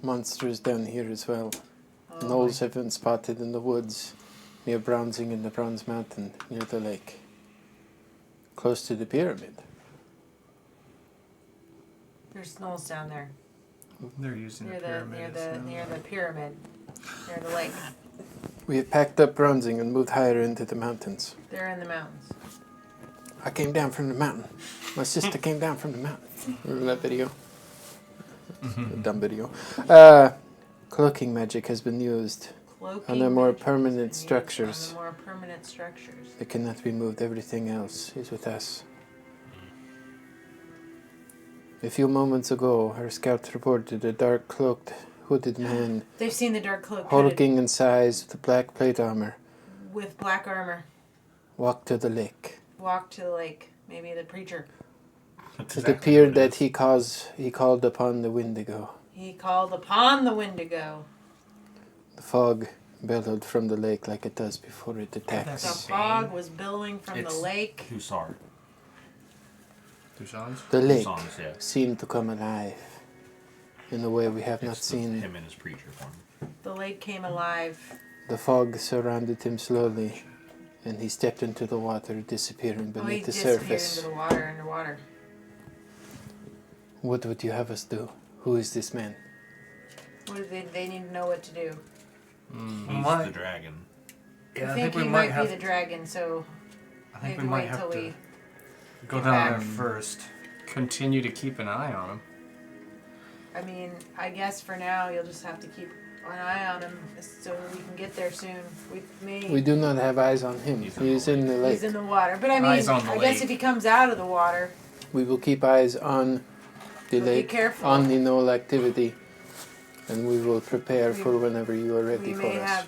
Monsters down here as well. Oh, Gnolls have been spotted in the woods near Bronzing in the Bronze Mountain, near the lake. Close to the pyramid. There's gnolls down there. They're using Near the the pyramid. near the pyramid. Near the lake. We have packed up Bronzing and moved higher into the mountains. They're in the mountains. I came down from the mountain. My sister came down from the mountain. Remember that video? A dumb video. Cloaking magic has been used. Cloaking And they're more magic permanent is used structures. On the more permanent structures. It cannot be moved. Everything else is with us. A few moments ago, our scout reported a dark cloaked, hooded man, They've seen the dark cloak hooded hulking in size with black plate armor, with black armor. walk to the lake. Walk to the lake. Maybe the preacher. That's It exactly appeared what it that he called upon the Wendigo. He called upon the Wendigo. The fog bellowed from the lake like it does before it The attacks. fog was billowing from the It's- lake. is. Hussar. Tucson's? The lake Songs, yeah. seemed to come alive in a way we have not It's seen. him in his preacher form. The lake came alive. The fog surrounded him slowly, and he stepped into the water, disappearing He beneath the disappeared surface. into the water, underwater. What would you have us do? Who is this man? What do they need to know what to do. He's Might- the dragon. Yeah, I think we he might might have. be the dragon, so I we think have we to might wait have till to we go get down back. there first. Continue to keep an eye on him. I mean, I guess for now you'll just have to keep an eye on him so we can get there soon. We do not have eyes on him. He's in the lake. He's in the water. But I mean, Eyes on the I guess lake. if he comes out of the water, We will keep eyes on the But be lake, careful. on the Knoll activity, and we will prepare We- for whenever you are ready we for may us.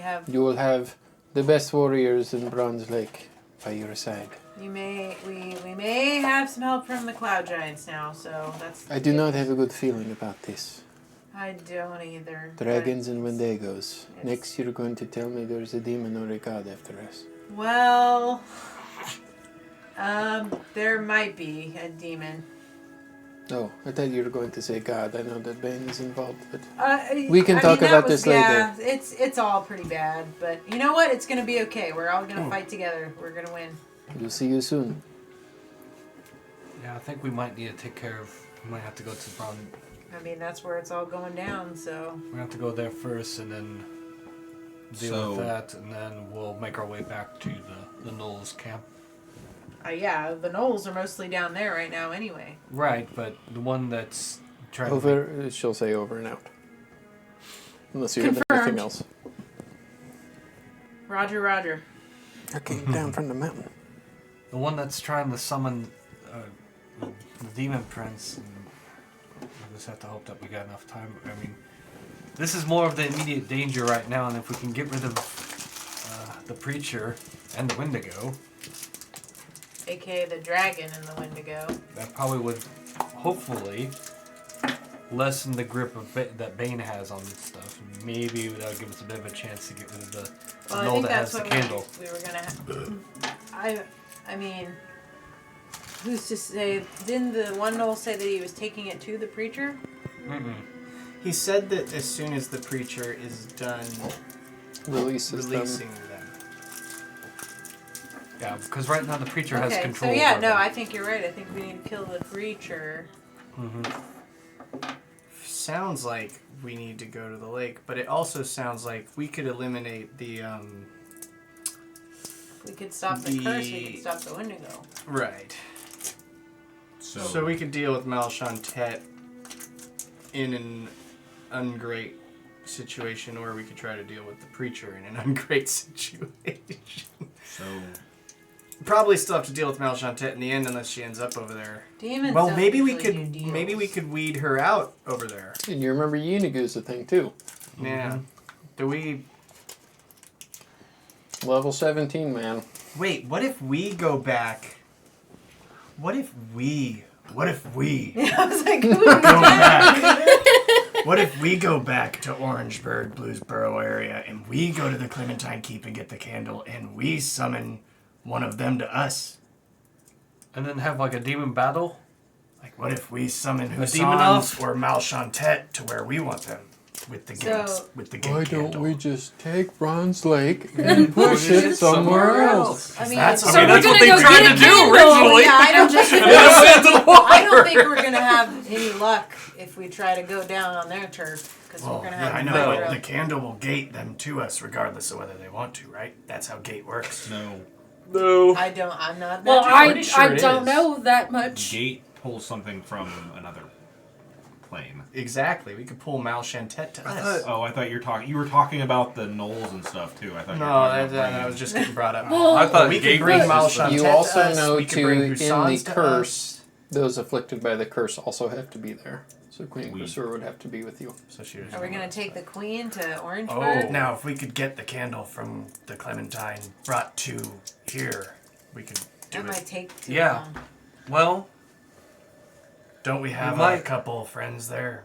have You will have the best warriors in Bronze Lake by your side. we may have some help from the cloud giants now, so that's I do not have a good feeling about this. I don't either. but- Dragons and Wendigos. Yes. Next you're going to tell me there's a demon or a god after us. Well, there might be a demon. Oh, I thought you were going to say god. I know that Bane is involved, but We can talk about this later. Yeah, it's all pretty bad, but you know what? It's gonna be okay. We're all gonna fight together. We're gonna win. we'll see you soon. Yeah, I think we might need to take care of. We might have to go to Bron. I mean, that's where it's all going down. So We have to go there first, and then deal So- with that, and then we'll make our way back to the Knowles camp. yeah, the gnolls are mostly down there right now, anyway. Right, but the one that's trying Over, she'll say over and out. Unless you have Confirmed. anything else. Roger, Roger. I came down from the mountain. the one that's trying to summon the demon prince. And we just have to hope that we got enough time. I mean, this is more of the immediate danger right now, and if we can get rid of the preacher and the Wendigo, AKA the dragon and the Wendigo. that probably would hopefully lessen the grip of that Bane has on this stuff. Maybe that'll give us a bit of a chance to get rid of the Well, I Knoll think that has that's the what candle. we were gonna have. I mean, who's to say? Didn't the one Knoll say that he was taking it to the preacher? He said that as soon as the preacher is done Releases releasing them. them. Yeah, because right now the preacher has Okay, control. so yeah, over no, them. I think you're right. I think we need to kill the creature. Sounds like we need to go to the lake, but it also sounds like we could eliminate the If we could stop the curse, we could stop the Wendigo. right. So, So we could deal with Malchantet in an ungreat situation, or we could try to deal with the preacher in an ungreat situation. so Probably still have to deal with Malchantet in the end, unless she ends up over there. Demons. Well, don't maybe we usually could do deals. maybe we could weed her out over there. And you remember Yenigu's a thing too. Yeah. Do we? Level 17, man. Wait. What if we go back? What if we? Yeah, I was like, who Go back. What if we go back to Orangeburg, Bluesboro area, and we go to the Clementine Keep and get the candle, and we summon one of them to us? And then have like a demon battle. Like, what if we summon Demonoff? Hussans or Malchantet to where we want them? With the gate, So- with the gate Why candle. don't we just take Bronze Lake and push it somewhere else? I mean, That's So I mean, we're that's gonna what they go tried get to a do candle. originally. yeah, I don't Into the think we're gonna have any luck if we try to go down on their turf because Well, we're gonna yeah, have I know, no but room. the candle will gate them to us regardless of whether they want to, right? That's how gate works. no No. I'm not. Well, pretty sure I it don't is. know that much. gate pulls something from another plane. Exactly. We could pull Malchantet to us. Oh, I thought you were talking about the knolls and stuff too. I thought you were No, talking about that was just getting brought up. Well, I thought we could gate bring was just Malchantet You to also us. know we could to, bring in the Hussans to curse, us. those afflicted by the curse also have to be there. So Queen We- Quasur would have to be with you. So she was Are we gonna take the queen to Oh, Orangeburg? now if we could get the candle from the Clementine brought to here, we could do That might it. take too Yeah. long. Well, Don't we have might- a couple friends there?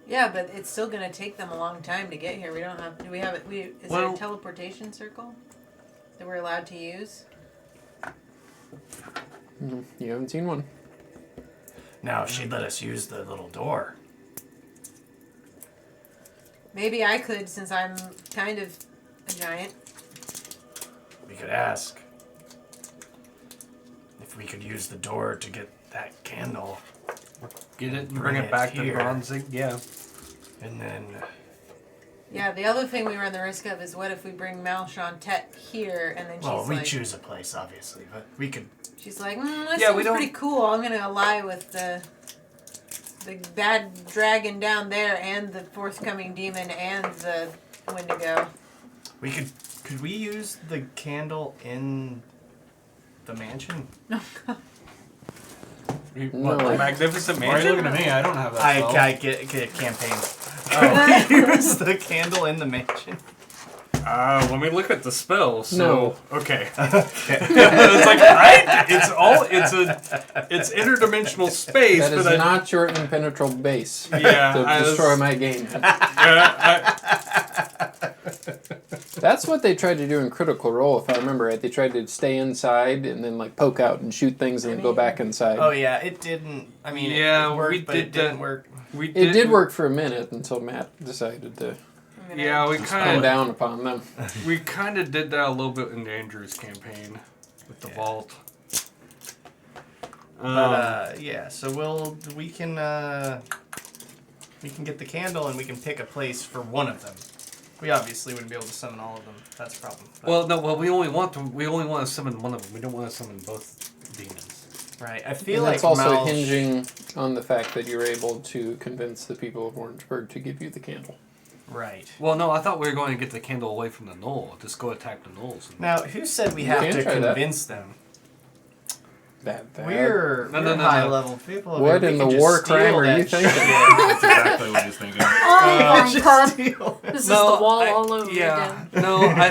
Yeah, but it's still gonna take them a long time to get here. We don't have. Do we have it? Is there Well- a teleportation circle that we're allowed to use? You haven't seen one. Now, if she'd let us use the little door. Maybe I could, since I'm kind of a giant. We could ask if we could use the door to get that candle, get it and Bring bring it it back to here. bronzing. Yeah. and then Yeah, the other thing we run the risk of is what if we bring Malchantet here and then she's well, we like, choose a place obviously, but we could. she's like, this Yeah, we seems don't- pretty cool. I'm gonna ally with the bad dragon down there and the forthcoming demon and the Wendigo. We could we use the candle in the mansion? No, What, the magnificent Why are you looking mansion? at me? I don't have that. I spell. get a campaign. Oh, use the candle in the mansion. Let me look at the spell. So, No. Okay. It's like it's interdimensional space, That is but not your impenetrable base Yeah, to I was- destroy my game. I That's what they tried to do in Critical Role, if I remember right. They tried to stay inside and then like poke out and shoot things and then go back inside. Oh yeah, it didn't. I mean, Yeah, it worked, we but did it didn't that. work. we It did work for a minute until Matt decided to Yeah, we come kind of down upon them. did that a little bit in Andrew's campaign with the vault. But yeah, so we can get the candle and we can pick a place for one of them. We obviously wouldn't be able to summon all of them. That's a problem. But- we only want to summon one of them. We don't want to summon both demons. right. I feel And like that's also Malch- hinging on the fact that you're able to convince the people of Orangeburg to give you the candle. Right. Well, no, I thought we were going to get the candle away from the knoll. Just go attack the knolls. Now, who said we You have can to try that. convince them? That We're No. high level people. over What here. in We the could just war steal crime are that you thinking? shit. That's exactly what he's thinking. Just steal it. This is the wall all over yeah. again. No, I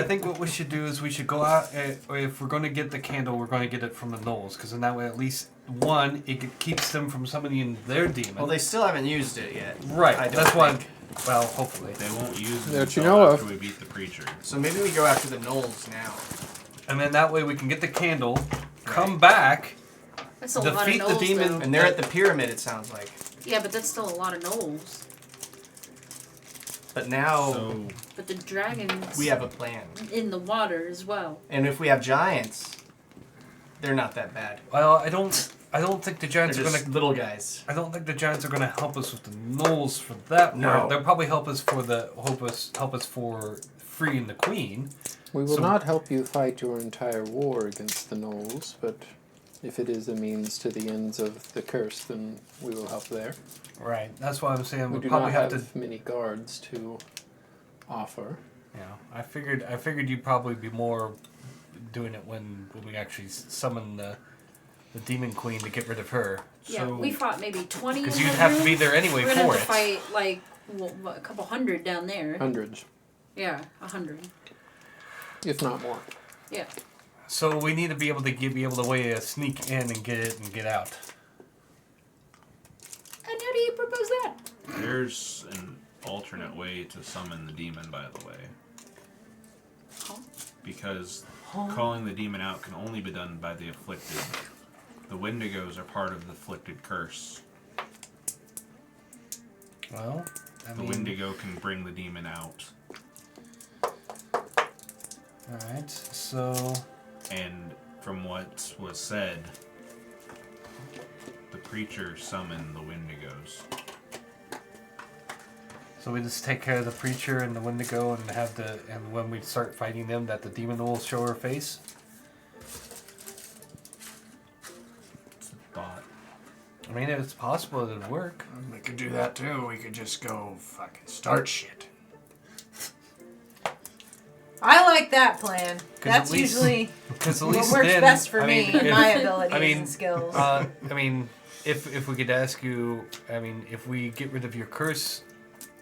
think what we should do is we should go out. If we're going to get the candle, we're going to get it from the knolls, because in that way, at least one, keeps them from summoning their demon. Well, they still haven't used it yet. right. I don't That's why. think. Well, hopefully. They won't use it That you until know of. after we beat the preacher. So maybe we go after the Knolls now. And then that way we can get the candle, come back, That's a lot of defeat the gnolls, demon. though. And they're at the pyramid, it sounds like. Yeah, but that's still a lot of gnolls. But now So But the dragons we have a plan. in the water as well. And if we have giants, they're not that bad. Well, I don't think the They're giants are just gonna. little guys. I don't think the giants are gonna help us with the gnolls for that No. part. They'll probably help us for for freeing the queen. We will So- not help you fight your entire war against the gnolls, but if it is a means to the ends of the curse, then we will help there. Right. That's why I'm saying We we'll do probably not have have to. many guards to offer. Yeah. I figured you'd probably be more doing it when we actually summon the demon queen to get rid of her. Yeah, So- we fought maybe 20 Because in you'd the have to room. be there anyway We're gonna for have to it. fight like a couple hundred down there. Hundreds, Yeah, 100. if not more. Yeah. So we need to be able to way to sneak in and get it and get out. And how do you propose that? there's an alternate way to summon the demon, by the way. Huh? Because calling the demon out can only be done by the afflicted. The Wendigos are part of the afflicted curse. Well, I The mean, Wendigo can bring the demon out. all right. So And from what was said, the preacher summoned the Wendigos. we just take care of the preacher and the Wendigo and when we start fighting them, that the demon will show her face. It's a thought. I mean, it's possible it'd work. We could do that too. We could just go fucking start shit. I like that plan. 'Cause That's at least- usually Because at what least works then, best for I me mean, and if- my abilities I mean, and skills. I mean, if we could ask you, I mean, if we get rid of your curse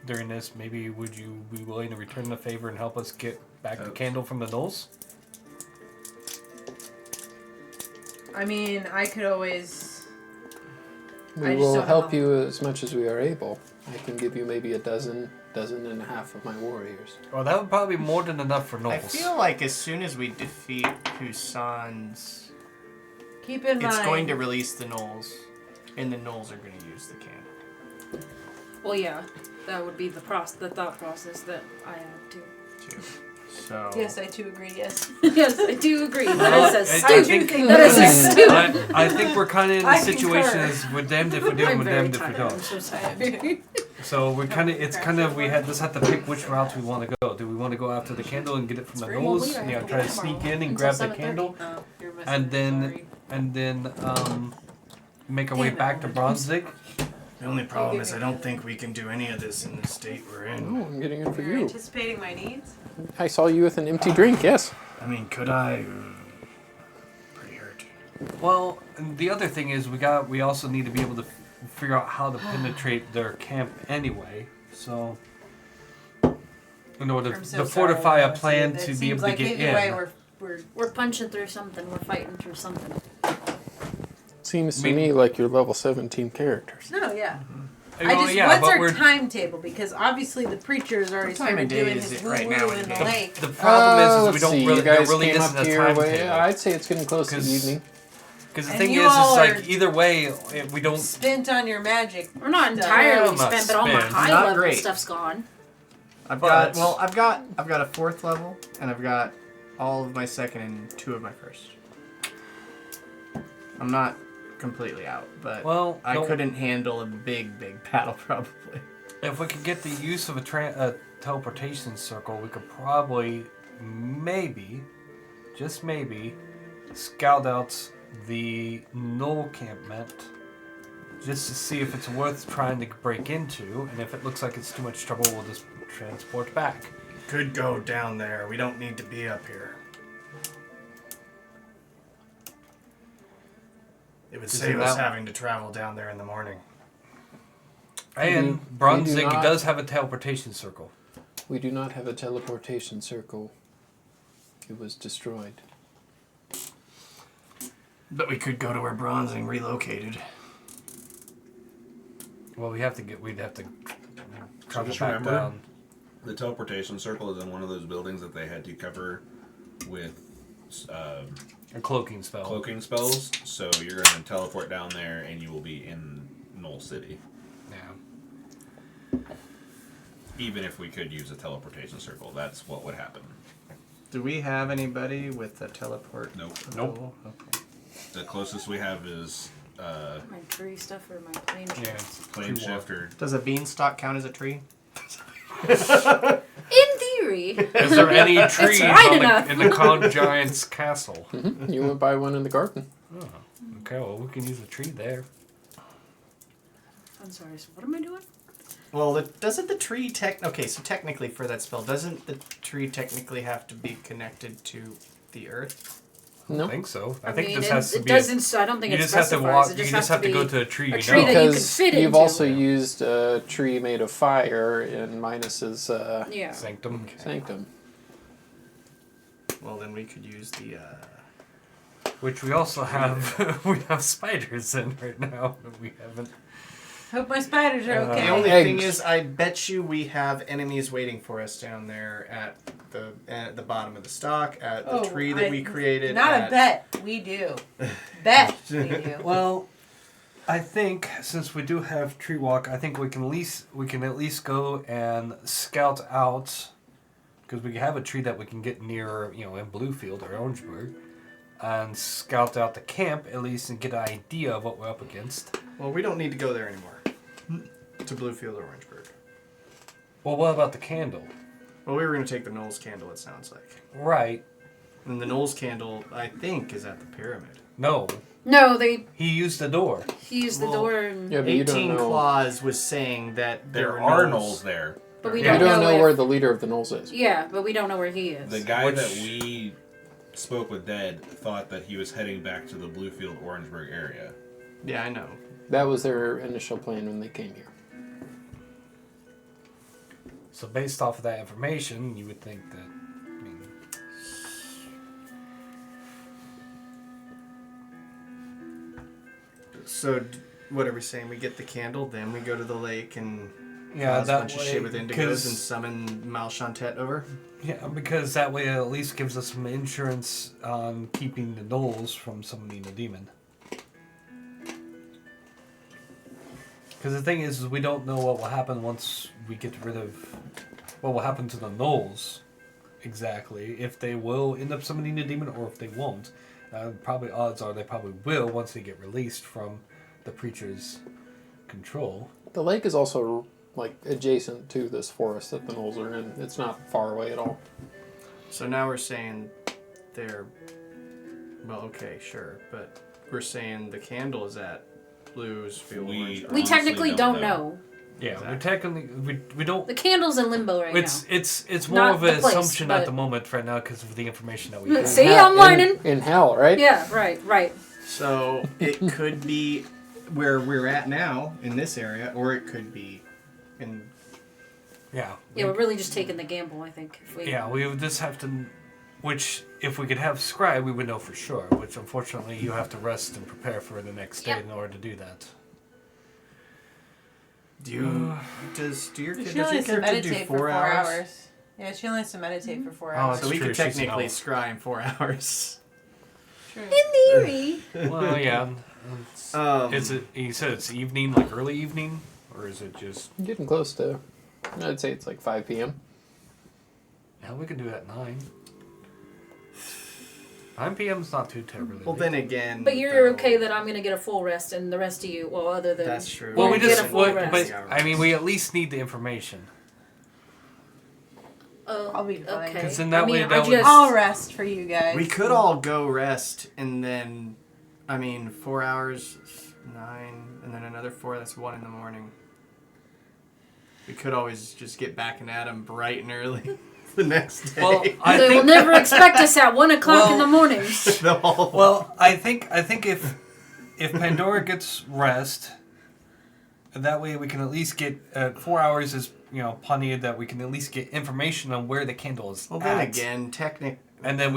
during this, maybe would you be willing to return the favor and help us get back the candle from the gnolls? I mean, I could always. I We just will don't help know. you as much as we are able. I can give you maybe a dozen and a half of my warriors. Well, that would probably be more than enough for gnolls. I feel like as soon as we defeat Husson's, Keep in it's mind. going to release the gnolls, and the gnolls are going to use the candle. Well, yeah, that would be the thought process that I have too. Too. So Yes, I too agree. Yes. Yes, I do agree. Well, That is a I stupid. think- think That is a that's- stupid. I think we're kind of in I the situation concur. as we're damned if we do and I'm we're very damned if we tired. I'm don't. so tired. So we're kind of, it's kind of, we just have to pick which route we want to go. Do we want to go after the candle and get it from the Well, nose? we You know, have to try to wait sneak tomorrow in and until grab the 7:30. candle, Oh, you're missing and then sorry. make our way Damn it, back to Bronzig. the only problem is I don't think we can do any of this in the state we're in. Oh, I'm getting it for You're you. anticipating my needs. I saw you with an empty drink, yes. I mean, could I? Pretty hurt. Well, and the other thing is we also need to be able to figure out how to penetrate their camp anyway. So in order I'm so to sorry, fortify a Lucy. plan It to be seems able like to get either in. way we're We're punching through something. We're fighting through something. Seems to Maybe- me like you're level 17 characters. no, yeah. Well, I just yeah, what's but our we're- timetable? Because obviously the preacher is already What time started of day doing is his it woo right woo now in in the the- lake. The problem is we let's don't see, really, you there guys really came isn't up a here timetable. I'd say it's getting close to 'Cause- evening. Because the And thing you is all like are- either way, we don't. Spent on your magic. We're not stuff. entirely Well, not spent, but all my spent. high Not level great. stuff's gone. I've But- got a 4th level, and I've got all of my 2nd and 2 of my 1st. I'm not completely out, but Well, I don't- couldn't handle a big battle probably. If we could get the use of a teleportation circle, we could probably, maybe, just maybe, scout out the Knoll campment just to see if it's worth trying to break into, and if it looks like it's too much trouble, we'll just transport back. Could go down there. We don't need to be up here. It would Isn't save us that- having to travel down there in the morning. And we do Bronzig not- does have a teleportation circle. We do not have a teleportation circle. It was destroyed. But we could go to where Bronzing relocated. Well, we'd have to travel just back remember- down. The teleportation circle is in one of those buildings that they had to cover with cloaking spell. cloaking spells, so you're going to teleport down there, and you will be in Knoll City. Yeah. Even if we could use a teleportation circle, that's what would happen. Do we have anybody with a teleport? Nope. Nope. Okay. The closest we have is My tree stuff or my plane Yeah. shifts? plane Tree walk. shifter. Does a beanstalk count as a tree? In theory. Is there any trees right enough. in the Cloud Giant's castle? You went by one in the garden. Oh, okay, well, we can use a tree there. I'm sorry, so what am I doing? Well, doesn't the tree okay, so technically for that spell, doesn't the tree technically have to be connected to the earth? No. I think so. I I think mean, this has to it be. doesn't. I don't think You it just have to specifies. walk. It You just just has have to go be to a tree. a You tree know. that you can Because fit you've into. also used a tree made of fire in Minus's Yeah. Sanctum. sanctum. Well, then we could use the. Which we also have. We have spiders in right now. But we haven't. Hope my spiders are okay. The only Eggs. thing is, I bet you we have enemies waiting for us down there at the bottom of the stalk, at the tree that we created. Not a bet. We do. Bet we do. Well, I think since we do have tree walk, I think we can at least go and scout out, because we have a tree that we can get near, in Bluefield or Orangeburg, and scout out the camp at least and get an idea of what we're up against. Well, we don't need to go there anymore. To Bluefield or Orangeburg. Well, what about the candle? Well, we were going to take the Knowles candle, it sounds like. Right. And the Knowles candle, I think, is at the pyramid. No. No, He used the door. he used the Well, door, and, Yeah, but you don't 18 know. Claws was saying that There were are Knolls Knolls there. but we You don't, don't know if, where the leader of the Knolls is. Yeah, but we don't know where he is. The guy Which- that we spoke with Dead thought that he was heading back to the Bluefield Orangeburg area. Yeah, I know. That was their initial plan when they came here. So based off of that information, you would think that. I mean, So, what are we saying? We get the candle, then we go to the lake and yeah, cause a that bunch of way, shit with indigos and 'cause- summon Malchantet over? Yeah, because that way it at least gives us some insurance on keeping the Knolls from summoning the demon. Because the thing is we don't know what will happen once we get rid of... What will happen to the Knolls, exactly. If they will end up summoning the demon or if they won't. Probably odds are they probably will once they get released from the Preacher's control. The lake is also like adjacent to this forest that the Knolls are in. It's not far away at all. So now we're saying they're... Well, okay, sure. But we're saying the candle is at Bluefield. We- Orangeburg. we honestly technically don't don't know. know. Yeah, Exactly. we technically we don't. The candle's in limbo right It's more Not of the an place, assumption at but- the moment right now because of the information that we now. have. See, Yeah, I'm learning. in hell, right? Yeah, right. So it could be where we're at now in this area, or it could be in... Yeah. Yeah, we're really just taking the gamble, I think. If we, Yeah, we would just have to. Which, if we could have Scribe, we would know for sure. Which, unfortunately, you have to rest and prepare for the next day Yep. in order to do that. Do your She does only your has to character do meditate for 4 4 hours? hours. Yeah, she only has to meditate for 4 Oh, hours. So we True, could she's an technically elf. scry in 4 hours. True. In theory. Well, yeah. Is it? You said it's evening, like early evening, or is it just? Getting close to, I'd say it's like 5 p.m. Yeah, we can do it at 9. 9 p.m. is not too terribly. Well, late. then again... But you're though, okay that I'm going to get a full rest and the rest of you, well, other than... That's true. Well, we get just. a full What, rest. but I mean, we at least need the information. Oh, I'll be fine. okay. 'Cause in that way I that would- just... I'll rest for you guys. We could all go rest and then... 4 hours, 9, and then another 4, that's 1 in the morning. We could always just get back and at 'em bright and early the next day. Well, I They will think. never expect us at 1 o'clock in the morning. No. Well, I think if Pandora gets rest, that way we can at least get 4 hours is plenty that we can at least get information on where the candle is Well, at. then again, and then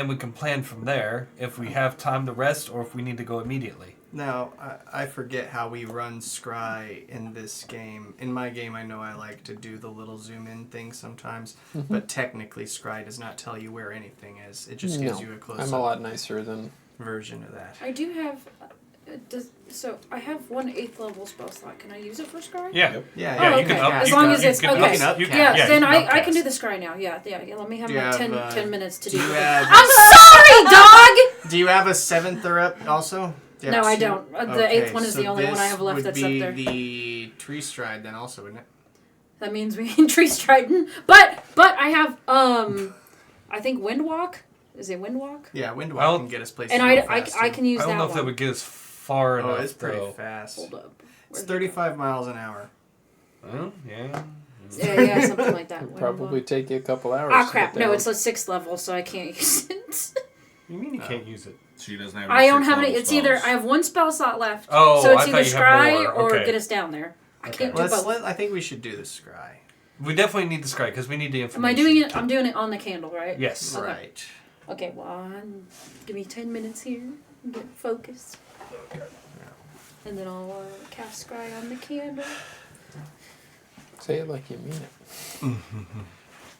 we can plan from there if we have time to rest or if we need to go immediately. Now, I forget how we run scry in this game. In my game, I know I like to do the little zoom in thing sometimes, but technically scry does not tell you where anything is. It just gives you a close-up I'm a lot nicer than... version of that. I do have. So I have 1 8th level spell slot. Can I use it for scry? Yeah. Yeah, Oh, you okay. can up. As you long can- as you it's can okay. upcast. Yeah, then you I can upcast. do the scry now. Yeah. Let me have Do you my have, 10 minutes to do do you it. have- I'm sorry, dog! Do you have a 7th or up also? No, I don't. The 8th one is the only one I have left that's up there. Would be the tree stride then also, wouldn't it? That means we can tree striding. But I have, I think Windwalk. Is it Windwalk? Yeah, Windwalk Well, can get us places. And real I fast, can too. use I don't that know if one. that would get us far Oh, enough. it's pretty though. fast. Hold up. It's Where's 35 miles an hour. Oh, yeah. Yeah, something like that. It'd probably take you a couple hours. Ah, to crap. get No, down. it's a 6th level, so I can't use it. You mean you can't use it? She doesn't have. I any don't have sixth any. level It's either spells. I have 1 spell slot left. Oh, so it's I either thought you had scry more. or Okay. get us down there. I can't do Let's, both. I think we should do the scry. We definitely need the scry because we need the Am information. I doing it? I'm doing it on the candle, right? Yes. Okay. Right. Okay, well, give me 10 minutes here. Get focused. And then I'll cast scry on the candle. Say it like you mean it.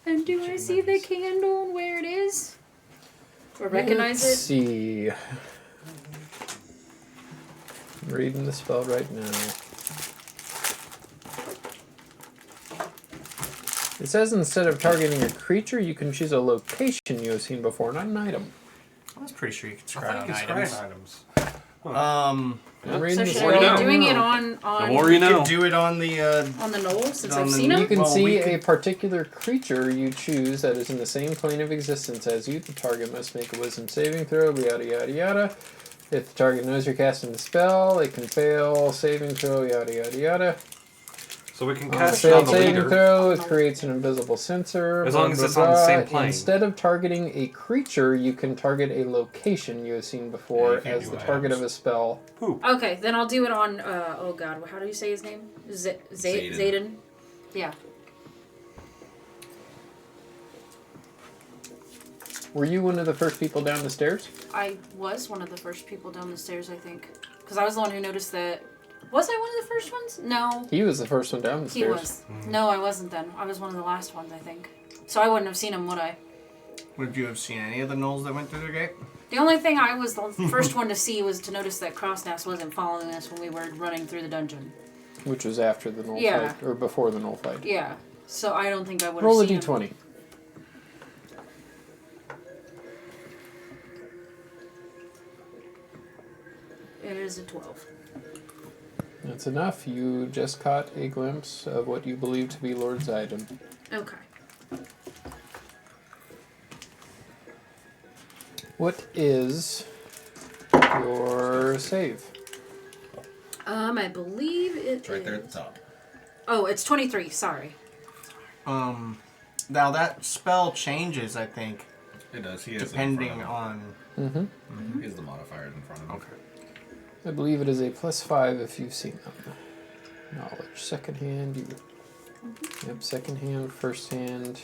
And do I see the candle and where it is? Or recognize Let's it? see. I'm reading the spell right now. It says instead of targeting a creature, you can choose a location you have seen before, not an item. I was pretty sure you could I scry think on it's items. scry items. Um, I'm reading So the should spell I you know. be doing it on The more you you know. could do it on the. on the knoll since On I've the- seen You him? can Well, see we a could- particular creature you choose that is in the same plane of existence as you. The target must make a wisdom saving throw, yada yada yada. If the target knows you're casting the spell, it can fail saving throw, yada yada yada. So we can On a cast it on failed the saving leader. throw, it creates an invisible sensor. As blah, long as blah, it's on the blah. same plane. Instead of targeting a creature, you can target a location you have seen Yeah, before you can't as do the items. target of a spell. Okay, then I'll do it on, oh god, how do you say his name? Zayden. Zayden? Yeah. Were you one of the first people down the stairs? I was one of the first people down the stairs, I think. Because I was the one who noticed that. Was I one of the first ones? No. He was the first one down the He stairs. was. No, I wasn't then. I was one of the last ones, I think. So I wouldn't have seen him, would I? would you have seen any of the gnolls that went through the gate? The only thing I was the first one to see was to notice that Crossnest wasn't following us when we were running through the dungeon. Which was after the null Yeah. fight, or before the null fight. Yeah. So I don't think I would have Roll a seen him. d20. It is a 12. That's enough. You just caught a glimpse of what you believe to be Lord Zayden. Okay. What is your save? I believe It's right there at the top. Oh, it's 23. Sorry. Now that spell changes, I think, It does. He has depending it in front on. Mm-hmm. He has the modifiers in front of him. Okay. I believe it is a +5 if you've seen them. Knowledge. Second hand, you. Yep, second hand, first hand.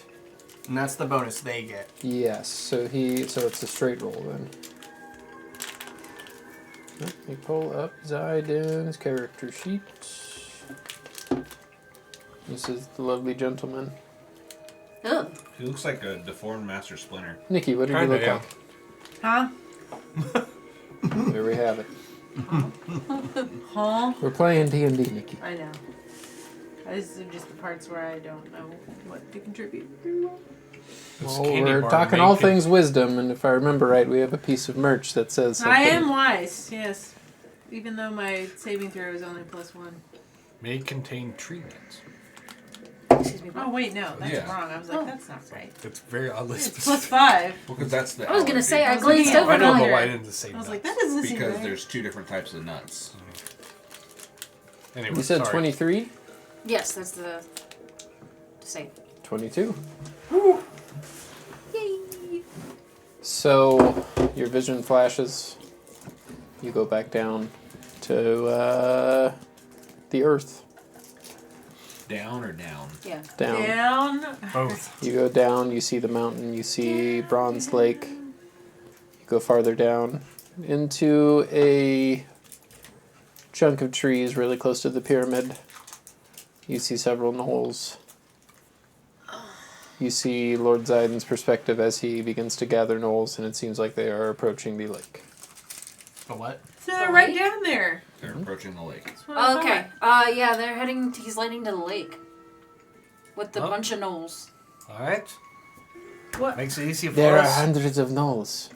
And that's the bonus they get. Yes, so it's a straight roll then. Let me pull up Zayden's character sheet. This is the lovely gentleman. Oh. He looks like a deformed Master Splinter. Nikki, what do you Kinda, look yeah. Huh? like? There we have it. Huh? We're playing D&D, Nikki. I know. These are just the parts where I don't know what to contribute. This Well, candy we're bar talking may all con- things wisdom, and if I remember right, we have a piece of merch that says something. I am wise, yes. Even though my saving throw is only +1. May contain tree nuts. Excuse me. Oh wait, no, that's Yeah. wrong. I was like, Oh. that's not right. It's very oddly It's specific. +5. Well, because that's the. I was gonna say I was glazed looking at over I know, that. but why didn't it say I was nuts? like, that doesn't seem Because right. there's two different types of nuts. Anyway, You said sorry. 23? Yes, that's the save. 22. Yay! So, your vision flashes. You go back down to the earth. Down or down? Yeah. Down. Down. Both. You go down, you see the mountain, you see Bronze Lake. You go farther down into a chunk of trees really close to the pyramid. You see several knolls. You see Lord Zaiden's perspective as he begins to gather knolls, and it seems like they are approaching the lake. The what? So they're right down there. They're approaching the lake. That's what I Okay. thought. Yeah, they're heading. He's heading to the lake with the Oh. bunch of gnolls. All right. What? Makes it easy for There are us. hundreds of knolls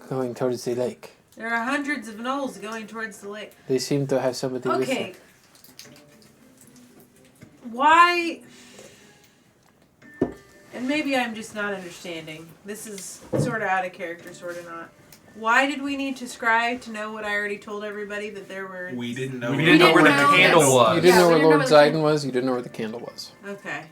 going towards the lake. There are hundreds of gnolls going towards the lake. They seem to have somebody with them. Okay. Why? And maybe I'm just not understanding. This is sort of out of character, sort of not. Why did we need to scry to know what I already told everybody that there were? We didn't know. We didn't know where the know candle this. was. You didn't Yeah, know we where didn't know Lord where the Zaiden was. You didn't know where the candle was. Okay.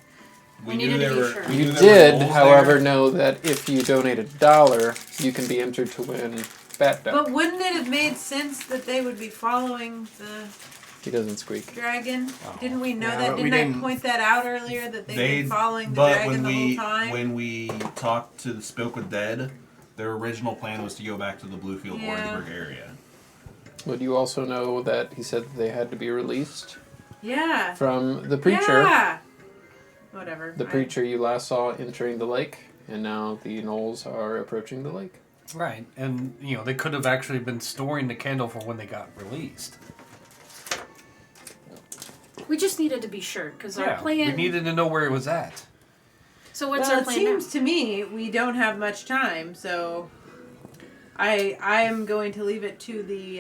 We needed there to be were. sure. we You knew there were did, gnolls however, there. know that if you donate $1, you can be entered to win Bat Duck. But wouldn't it have made sense that they would be following the He doesn't squeak. dragon? Didn't we know Yeah, that? but we Didn't I didn't- point that out earlier that they've They been following the but dragon when the we whole time? when we talked to the Spoke with Dead, their original plan was to go back to the Bluefield Yeah. Orangeburg area. But you also know that he said that they had to be released Yeah. from the preacher. Yeah. Whatever. The preacher you last saw entering the lake, and now the gnolls are approaching the lake. Right, and they could have actually been storing the candle for when they got released. We just needed to be sure because our Yeah, plan. we needed to know where it was at. So what's Well, our it plan seems now? to me we don't have much time, so I am going to leave it to the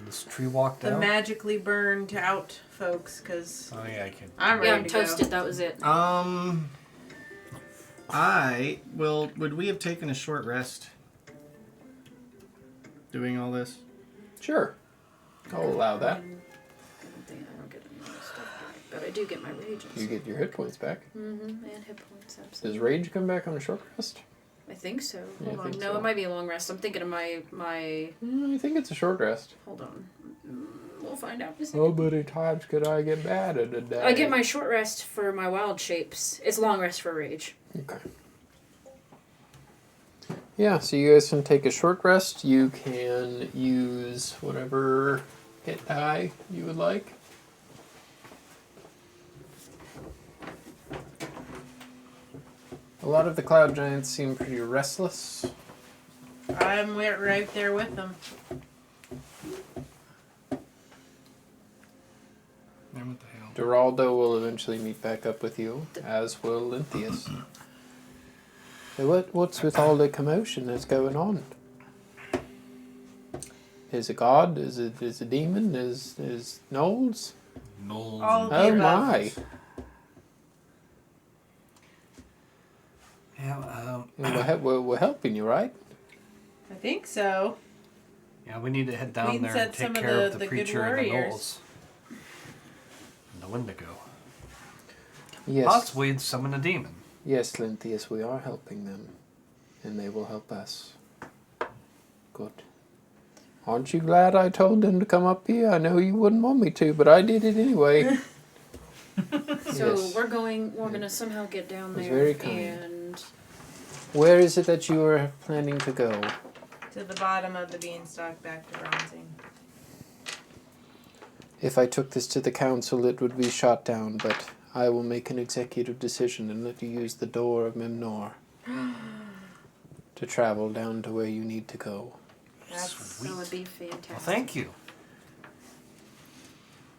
This tree walked out. magically burned out folks because Oh yeah, I can. I'm Yeah, ready I'm to toasted. go. That was it. Would we have taken a short rest doing all this? Sure. I'll allow that. I don't think I don't get any of this stuff back, but I do get my rages. You get your hit points back. Mm-hmm. And hit points. Does Absolutely. rage come back on a short rest? I think so. Yeah, Hold I on. think No, so. it might be a long rest. I'm thinking of my. I think it's a short rest. Hold on. We'll find out in a second. How many times could I get mad at a day? I get my short rest for my wild shapes. It's long rest for rage. Okay. Yeah, so you guys can take a short rest. You can use whatever hit die you would like. A lot of the cloud giants seem pretty restless. I'm right there with them. Man, what the hell? Geraldo will eventually meet back up with you, as will Linthius. So what's with all the commotion that's going on? Is it God? Is it a demon? Is Knowles? Knowles. All of the Oh above. my! Yeah, We're helping you, right? I think so. yeah, we need to head down Queen there said and take some of care of the the good preacher and the warriors. gnolls. And the Wendigo. Yes. Possibly summon a demon. Yes, Linthius, we are helping them. And they will help us. Good. Aren't you glad I told them to come up here? I know you wouldn't want me to, but I did it anyway. So Yes. we're gonna somehow get down It was there very kind. and Where is it that you are planning to go? To the bottom of the beanstalk back to bronzing. If I took this to the council, it would be shot down, but I will make an executive decision and let you use the door of Memnor to travel down to where you need to go. that would be fantastic. Well, thank you.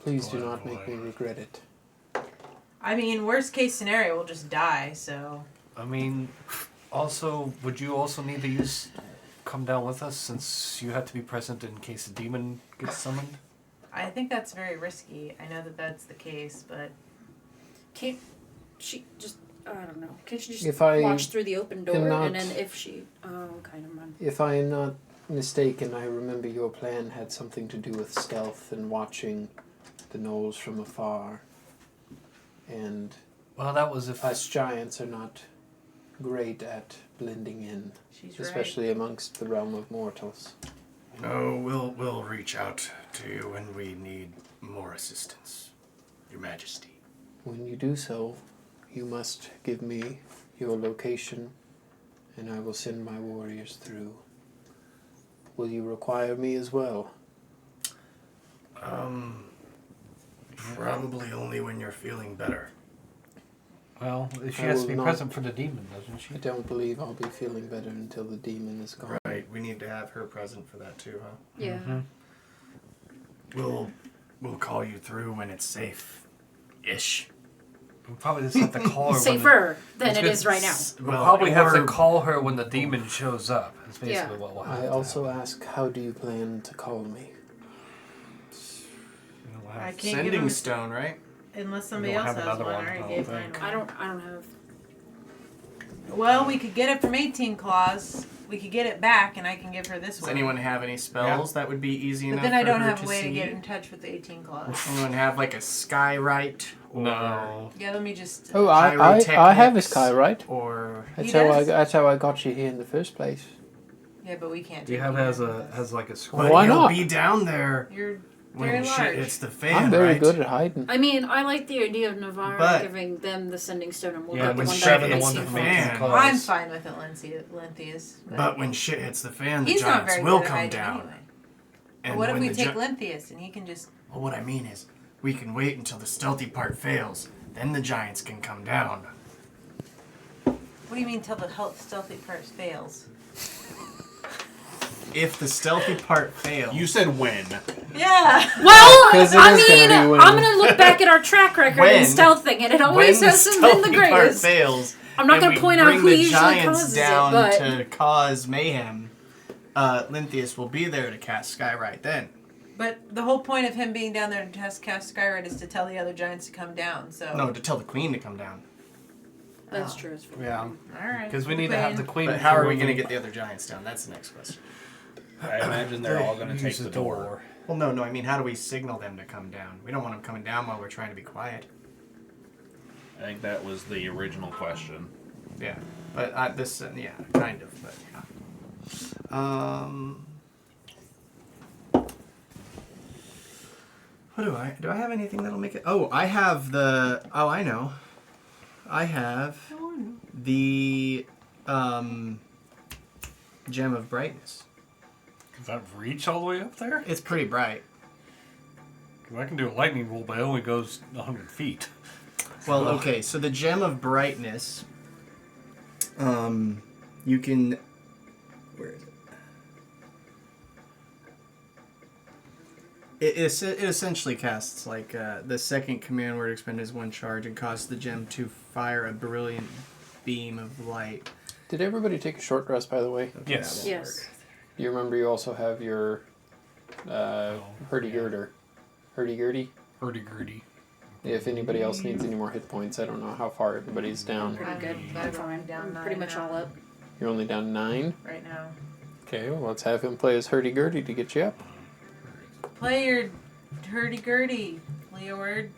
Please do Boy, not make boy. me regret it. I mean, worst case scenario, we'll just die. So I mean, also, would you also need to come down with us since you have to be present in case a demon gets summoned? I think that's very risky. I know that that's the case, but Can't she just? I don't know. Can't she just If I watch through the open door not- and then if she? Oh, kind of. If I am not mistaken, I remember your plan had something to do with stealth and watching the gnolls from afar. And Well, that was if us giants are not great at blending in, she's especially amongst the realm of mortals. No, we'll reach out to you when we need more assistance, Your Majesty. When you do so, you must give me your location, and I will send my warriors through. Will you require me as well? Probably only when you're feeling better. Well, she I has will to be not- present for the demon, doesn't she? I don't believe I'll be feeling better until the demon is gone. Right, we need to have her present for that too, huh? Yeah. We'll call you through when it's safe. Ish. We'll probably just have to call her. Safer than it is right now. We'll probably have to call her when the demon shows up. That's basically Yeah. what will happen. I also ask, how do you plan to call me? I can't give Sending him stone, right? unless somebody don't else have has another one. one, I already I gave don't mine think. away. I don't have. Well, we could get it from 18 Claws. We could get it back, and I can give her this Does one. anyone have any spells that would be easy But enough then I for don't her have to a way to see? get in touch with the 18 Claws. Anyone have like a skywrite? Or No. Yeah, let me just. Oh, I have a Pyrotechnics, sky, right? Or He does? That's how I got you here in the first place. Yeah, but we can't. Do you take have you has with a us. has like a but scroll? Why he'll not? be down there You're when very shit large. hits the fan, I'm very right? good at hiding. I mean, I like the idea of Navarre But- giving them the sending stone and we'll Yeah, get the when one shit that hits hits the you. fan. I'm fine with it, Lenthius. But when shit hits the fan, the he's not giants very will good at come hiding down. anyway. And But what if when we the take gi- Lenthius and he can just? Well, what I mean is, we can wait until the stealthy part fails. Then the giants can come down. What do you mean till the stealthy part fails? If the stealthy part fails, You said when. Yeah. Well, 'Cause it I is gonna mean, be when- I'm gonna look back at our track record When- in stealthing, and it when always the hasn't been the stealthy part greatest. fails, I'm not and gonna we point out bring who the usually giants causes down it, but to cause mayhem. Lenthius will be there to cast Skywrite then. But the whole point of him being down there to cast Skywrite is to tell the other giants to come down. So. No, to tell the queen to come down. that's true. Yeah, All right. because we need to have the queen. But how are we through going to get the other giants down? That's the next question. I imagine they're all going to take use the door. Well, no. I mean, how do we signal them to come down? We don't want them coming down while we're trying to be quiet. I think that was the original question. Yeah, but yeah, kind of, but yeah. What do I have anything that'll make it? Oh, I have the. Oh, I know. I have the gem of brightness. Does that reach all the way up there? It's pretty bright. 'Cause I can do a lightning bolt, but it only goes 100 feet. Well, okay, so the gem of brightness, you can, where is it? It essentially casts, like, the second command word expended is one charge and causes the gem to fire a brilliant beam of light. Did everybody take a short rest, by the way? Okay, Yes. that won't Yes. work. You remember you also have your hurdy-gurdy. Hurdy-gurdy? Hurdy-gurdy. If anybody else needs any more hit points, I don't know how far everybody's down. Pretty good. I'm fine. down I'm pretty 9 much now. all up. You're only down 9? Right now. Okay, well, let's have him play his hurdy-gurdy to get you up. Play your hurdy-gurdy, Leeward.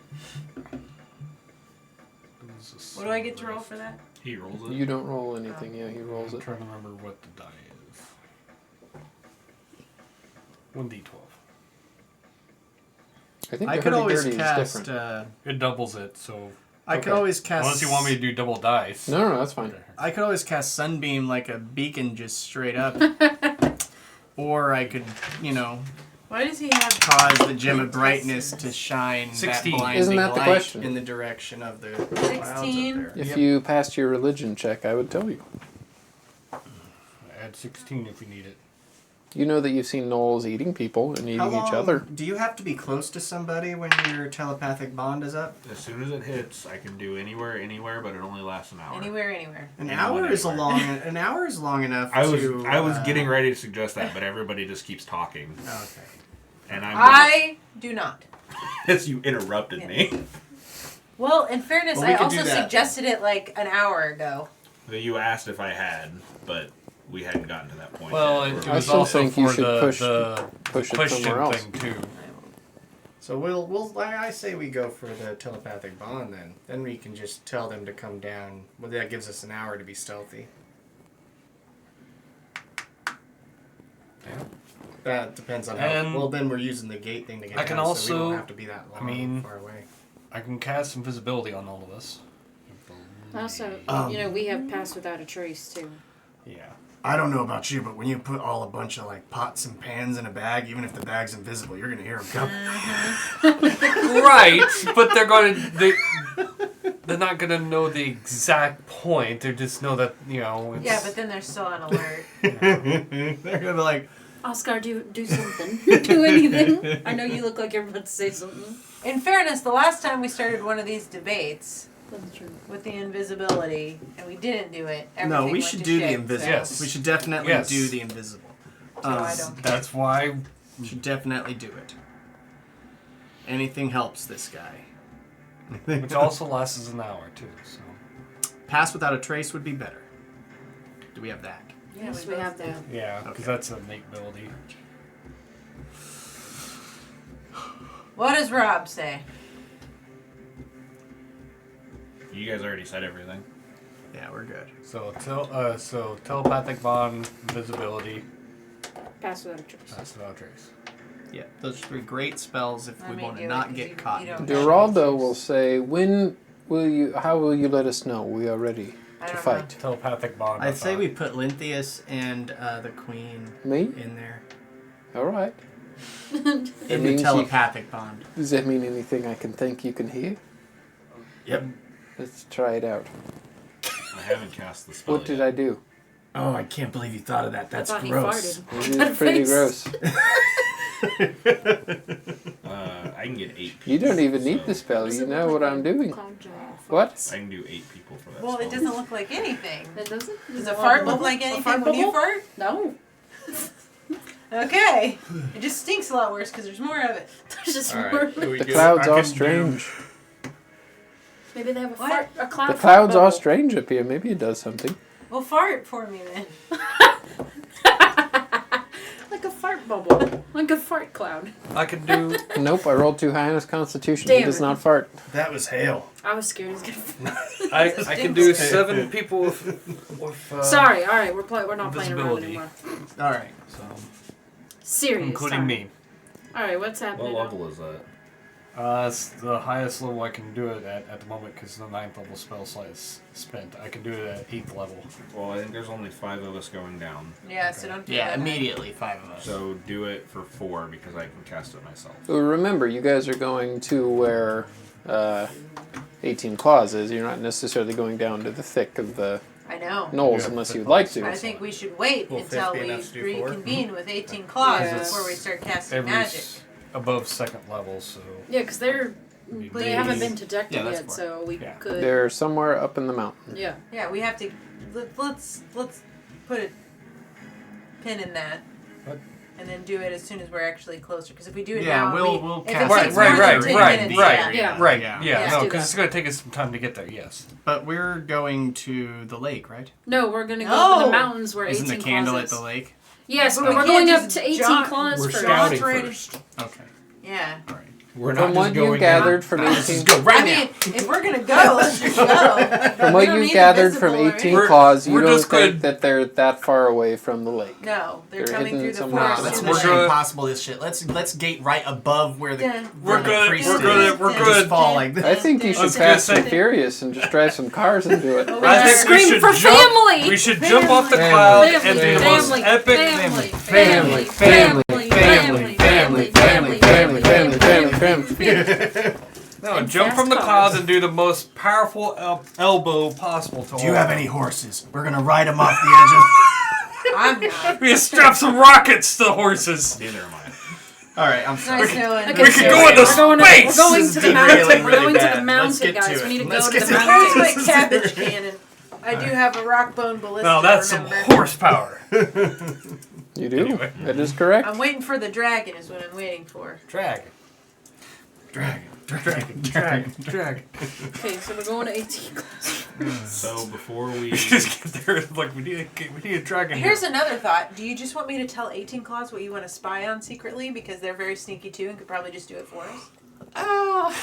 What do I get to roll for that? He rolls it. You don't roll anything, yeah, he rolls I'm it. trying to remember what the die is. 1d12. I think I the could always hurdy-gurdy is cast, different. It doubles it, so. I could always cast... Unless you want me to do double dice. No, that's fine. Okay. I could always cast Sunbeam like a beacon just straight up. Or I could, Why does he have? cause the gem of brightness to shine 16. that blinding Isn't that the light question? in the direction of the 16. clouds up there. If Yep. you passed your religion check, I would tell you. Add 16 if you need it. You know that you've seen gnolls eating people and eating How each long other. do you have to be close to somebody when your telepathic bond is up? As soon as it hits, I can do anywhere, but it only lasts an hour. Anywhere. An Anyone, hour is anywhere. an hour is long enough. I was to, getting ready to suggest that, but everybody just keeps talking, Okay. and I do not. as you interrupted me. Well, in fairness, Well, we I could also do that. suggested it like an hour ago. You asked if I had, but we hadn't gotten to that point. Well, yet. it I was still also think you for should the, push the it question somewhere else. thing, too. So we'll I say we go for the telepathic bond then. Then we can just tell them to come down. Well, that gives us an hour to be stealthy. Yeah. That depends on how. And Well, then we're using the gate thing to get I can down, so we also- don't have to be that long, I mean- far away. I can cast invisibility on all of us. Also, Um, we have passed without a trace too. Yeah. I don't know about you, but when you put a bunch of like pots and pans in a bag, even if the bag's invisible, you're gonna hear them come. Right, but they're not gonna know the exact point. They just know that It's, Yeah, but then they're still on alert. They're gonna be like, Oscar, do something. Do anything. I know you look like you're about to say something. In fairness, the last time we started one of these debates That's true. with the invisibility, and we didn't do it, no, everything we went should to do the shit, invisible. Yes. We should definitely Yes. do the invisible. So I don't care. That's why. We should definitely do it. Anything helps this guy. Which also lasts an hour too. So Pass without a trace would be better. Do we have that? Yeah, Yes, we we have both that. yeah, because Okay. that's a innate ability. What does Rob say? You guys already said everything. Yeah, we're good. So telepathic bond, invisibility, Pass without a trace. pass without trace. Yeah, those are 3 great spells if I we mean, want do to it not 'cause get you caught. don't- Geraldo will say, how will you let us know we are ready I to don't fight? Telepathic bond. I'd say we put Linthius and the Queen Me? in there. All right. In the means you- telepathic bond. Does that mean anything I can think you can hear? Yep. Let's try it out. I haven't cast the spell. What did I do? Oh, I can't believe you thought of that. That's I thought gross. he farted. It Got a is pretty face. gross. I can get 8 people. You don't even need so the spell. Does You it know look what like I'm a doing. clown jar? What? I can do 8 people for that Well, spell. it doesn't look like anything. It doesn't? Does a fart look like A anything fart when you bubble? fart? No. Okay. It just stinks a lot worse because there's more of it. There's just All right, more. here we The go. clouds I are can strange. Maybe they have a What? fart, a cloud The fart clouds are bubble. strange up here. Maybe it does something. Well, fart for me then. Like a fart bubble. Like a fart cloud. I can do. Nope, I rolled too high on his constitution. Damn He does it. not fart. That was hail. I was scared he was gonna. I can do 7 people with Sorry. All right, we're not playing around invisibility. anymore. All right. So, Serious. including time. me. All right, what's What happening? now? level is that? It's the highest level I can do it at the moment because the 9th level spell slot is spent. I can do it at 8th level. Well, I think there's only 5 of us going down. Yeah, so don't do Yeah, that. immediately 5 of us. So do it for 4 because I can cast it myself. Well, remember, you guys are going to where 18 Claws is. You're not necessarily going down to the thick of the I know. knolls Yeah, unless but you'd like to. I think we should wait Will until 50 we enough to do 4? reconvene with 18 claws Yeah. before we start casting Every magic. above 2nd level, so Yeah, because they Maybe- haven't been detected Yeah, that's yet, fine. so we Yeah. could. They're somewhere up in the mountain. Yeah. Yeah, we have to. Let's put a pin in that. What? And then do it as soon as we're actually closer. Because if we do it Yeah, now, we'll if cast it Right, takes right, more right, than 10 right, minutes, right, Yeah. right. Yeah. Yeah, Let's no, do because that. it's going to take us some time to get there. Yes. But we're going to the lake, right? No, we're gonna go No. to the mountains where Isn't 18 the candle claws at the is. lake? Yes, But but we we're can't going up just to 18 jaunt- claws We're first. scouting Concentrate- first. Okay. Yeah. All right. We're From what you gathered from 18, I mean, if we're gonna go, let's just go. from We what don't you need gathered from invisible or 18 We're- Claws, you we're don't just think good- that they're that far away from the lake. No, they're They're coming hidden through the somewhere. forest. Let's to We're the mission good. impossible this shit. Let's gate right above where the Yeah. We're where the good. priest We're is. good. We're Just good. fall like this. I think you I should was gonna Fast and say- Furious and just drive some cars into it. Oh, I think we Scream should for jump. family! We should jump off the Family. cloud Family, and do the most family, epic. family, family, family, family, family, family, family. No, And jump fast from the cars. clouds and do the most powerful elbow possible to Do you all. have any horses? We're gonna ride them off the edge I'm not. We can strap some rockets to the horses. Neither am I. of. All right, I'm sorry. Nice knowing. Okay, We so could go into we're going space! To, we're going This to is the mountain. really, we're really going to bad. the Let's mountain, get guys. to We need it. to Let's go to get the to it. Where's mountain. my cabbage cannon? I do have a rock bone ballista. No, that's some remember. horsepower. You do. Anyway. That is correct. I'm waiting for the dragon. Is what I'm waiting for. Dragon. Dragon. Dragon. Okay, so we're going to 18 claws. So before we... We just get there. Like we need a dragon. Here's here. another thought. Do you just want me to tell 18 Claws what you want to spy on secretly? Because they're very sneaky too and could probably just do it for us. I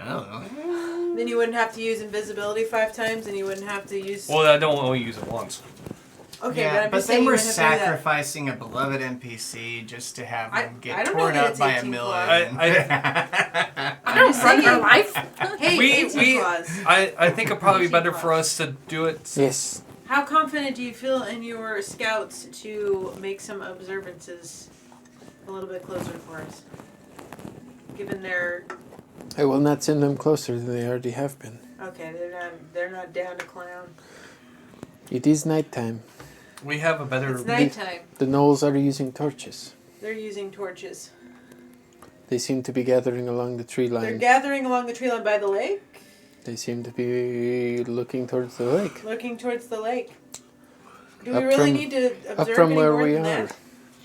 don't know. Then you wouldn't have to use invisibility 5 times and you wouldn't have to use... Well, I don't only use it once. Okay, Yeah, but I'm but just then saying you we're wouldn't have to do that. sacrificing a beloved NPC just to have I- them I get don't know torn that up it's by a 18 million. I I don't just run saying. her life. Hey, We- 18 we- Claws. I think it'd probably be better for us to do it. Yes. How confident do you feel in your scouts to make some observances a little bit closer for us? Given their I will not send them closer than they already have been. okay, they're not down to clown. It is nighttime. We have a better. It's nighttime. The gnolls are using torches. They're using torches. They seem to be gathering along the tree They're line. gathering along the tree line by the lake, They seem to be looking towards the lake. looking towards the lake. Do we Up really from- need to Up observe from any where more we than are. that?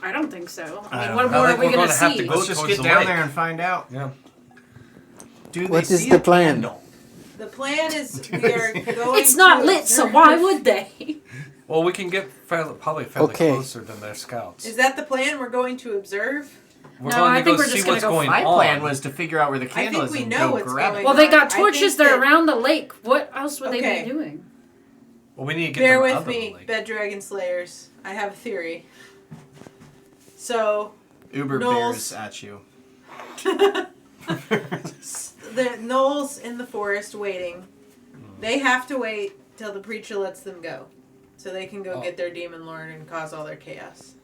I don't think so. I I don't mean, what know. more I are think we we're gonna gonna have see? to go Let's just towards get the down lake. there and find out. Yeah. Do What they is see the a plan? candle? The plan is we are going. It's not to lit, so observe- why would they? Well, we can get probably fairly Okay. closer than their scouts. Is that the plan? We're going to observe. We're No, going I to think go we're see just gonna what's go going My on. plan was to figure out where the candle think is we and know go what's grab going it. Well, they got I think torches. They're that- around the lake. What else would they Okay. be doing? Well, we need to get Bear them with out of the me, lake. Bed Dragon Slayers. I have a theory. So Uber Knowles. bears at you. the gnolls in the forest waiting. They have to wait till the preacher lets them go, so they can go get their demon lord and cause all their chaos.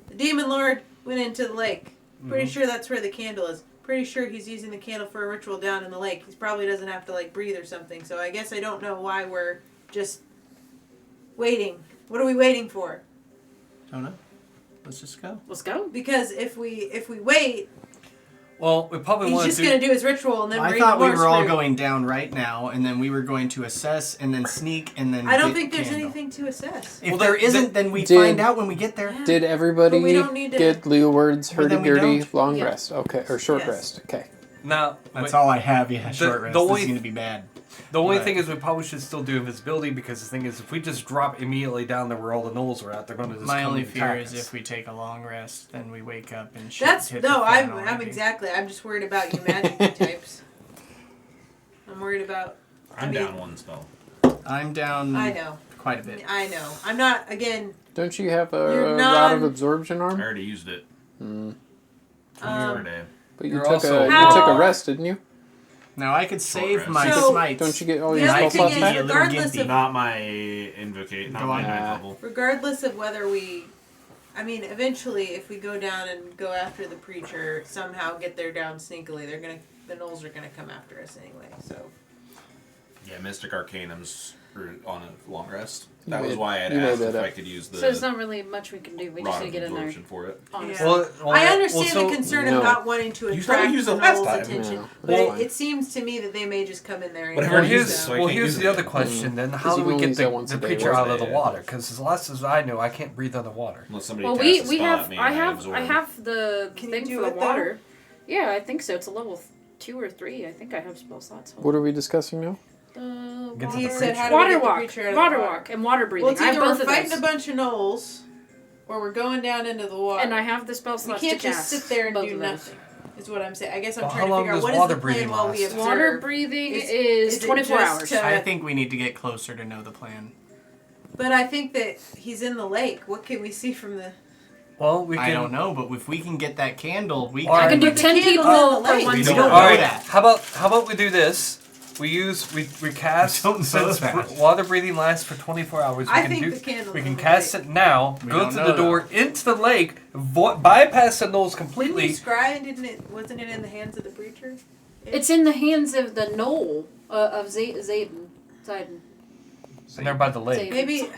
The demon lord went into the lake. Pretty sure that's where the candle is. Pretty sure he's using the candle for a ritual down in the lake. He probably doesn't have to like breathe or something. So I guess I don't know why we're just waiting. What are we waiting for? Don't know. Let's just go. Let's go. Because if we wait, Well, we probably he's want just to do. gonna do his ritual and then I bring thought the we more were all spirit. going down right now, and then we were going to assess and then sneak and then. I don't get think there's candle. anything to assess. If Well, there then- isn't, then we Did- find out when we get there. Did everybody But we don't need to- get Leeward's Well, then we hurdy-gurdy don't. long Yeah. rest? Okay, or short Yes. rest. Okay. Now, That's wait, all I have. Yeah, short rest. the This only- is going to be bad. the only Right. thing is we probably should still do invisibility because the thing is, if we just drop immediately down there where all the gnolls are at, they're going to just My come only and fear attack is us. if we take a long rest, then we wake up and shit That's hit no, the fan I'm already. exactly. I'm just worried about you magic types. I'm worried about. I'm I mean- down one spell. I'm down I know. quite a bit. I know. I'm not again. Don't you have You're a not- rod of absorption I arm? already used it. Um, Yesterday. But you You're took also- a How- you took a rest, didn't you? Now I could save rest. my So- smites. Don't you get all The your other spell thing slots is, back? a little regardless gimpy. of Not my invocate, not Go my on. ninth level. regardless of whether we, I mean, eventually, if we go down and go after the preacher, somehow get there down sneakily, the gnolls are gonna come after us anyway. So Yeah, Mystic Arcanum's on a long rest. That You was made- why I had you made asked that if I up. could use So there's the not really much we can do. We just rod need to of get in there. absorption for it. Honestly. Yeah. I understand so- the concern No. about wanting to You attract started the using it last gnolls' time. attention, No, but that's it, fine. it seems to me that they may just come in there. And But I've Well, already used here's it, so I can't here's use the it other again. question. Then Because how do you we can get use that once the a day, creature right? out of the Yeah. water? Because as last as I know, I can't breathe underwater. Unless somebody Well, casts a we spell have. at me I and have. absorb. I have the Can you thing do for the it, though? water. Yeah, I think so. It's a level 2 or 3. I think I have spell slots. What are we discussing now? Get to He the said, creature. "How do we Water get the walk, creature out of water the water?" walk, and water breathing. Well, it's I have either we're both of fighting those. a bunch of gnolls, or we're going down into the water. And I have the spell we slots can't to just cast. sit there and both do of those. nothing. Is what I'm saying. I guess I'm Well, trying how to long figure out does what is water the plan breathing while we last? observe. Water breathing Is is it 24 just hours. to- I think we need to get closer to know the plan. But I think that he's in the lake. What can we see from the? Well, we can. I don't know, but if we can get that candle, we All I right. can do But the 10 candle's people in the for lake. one We spell. don't All know right. that. How about we do this? We cast We don't know since that. water breathing lasts for 24 hours. We I can think do, the candle's we in can the cast lake. it now. We go don't through know the door that. into the lake. Bypass the gnolls Didn't completely. you scry? Didn't it? Wasn't it in the hands of the preacher? It's in the hands of the knoll of Zayden. Zayden. And they're by the lake. Save. Maybe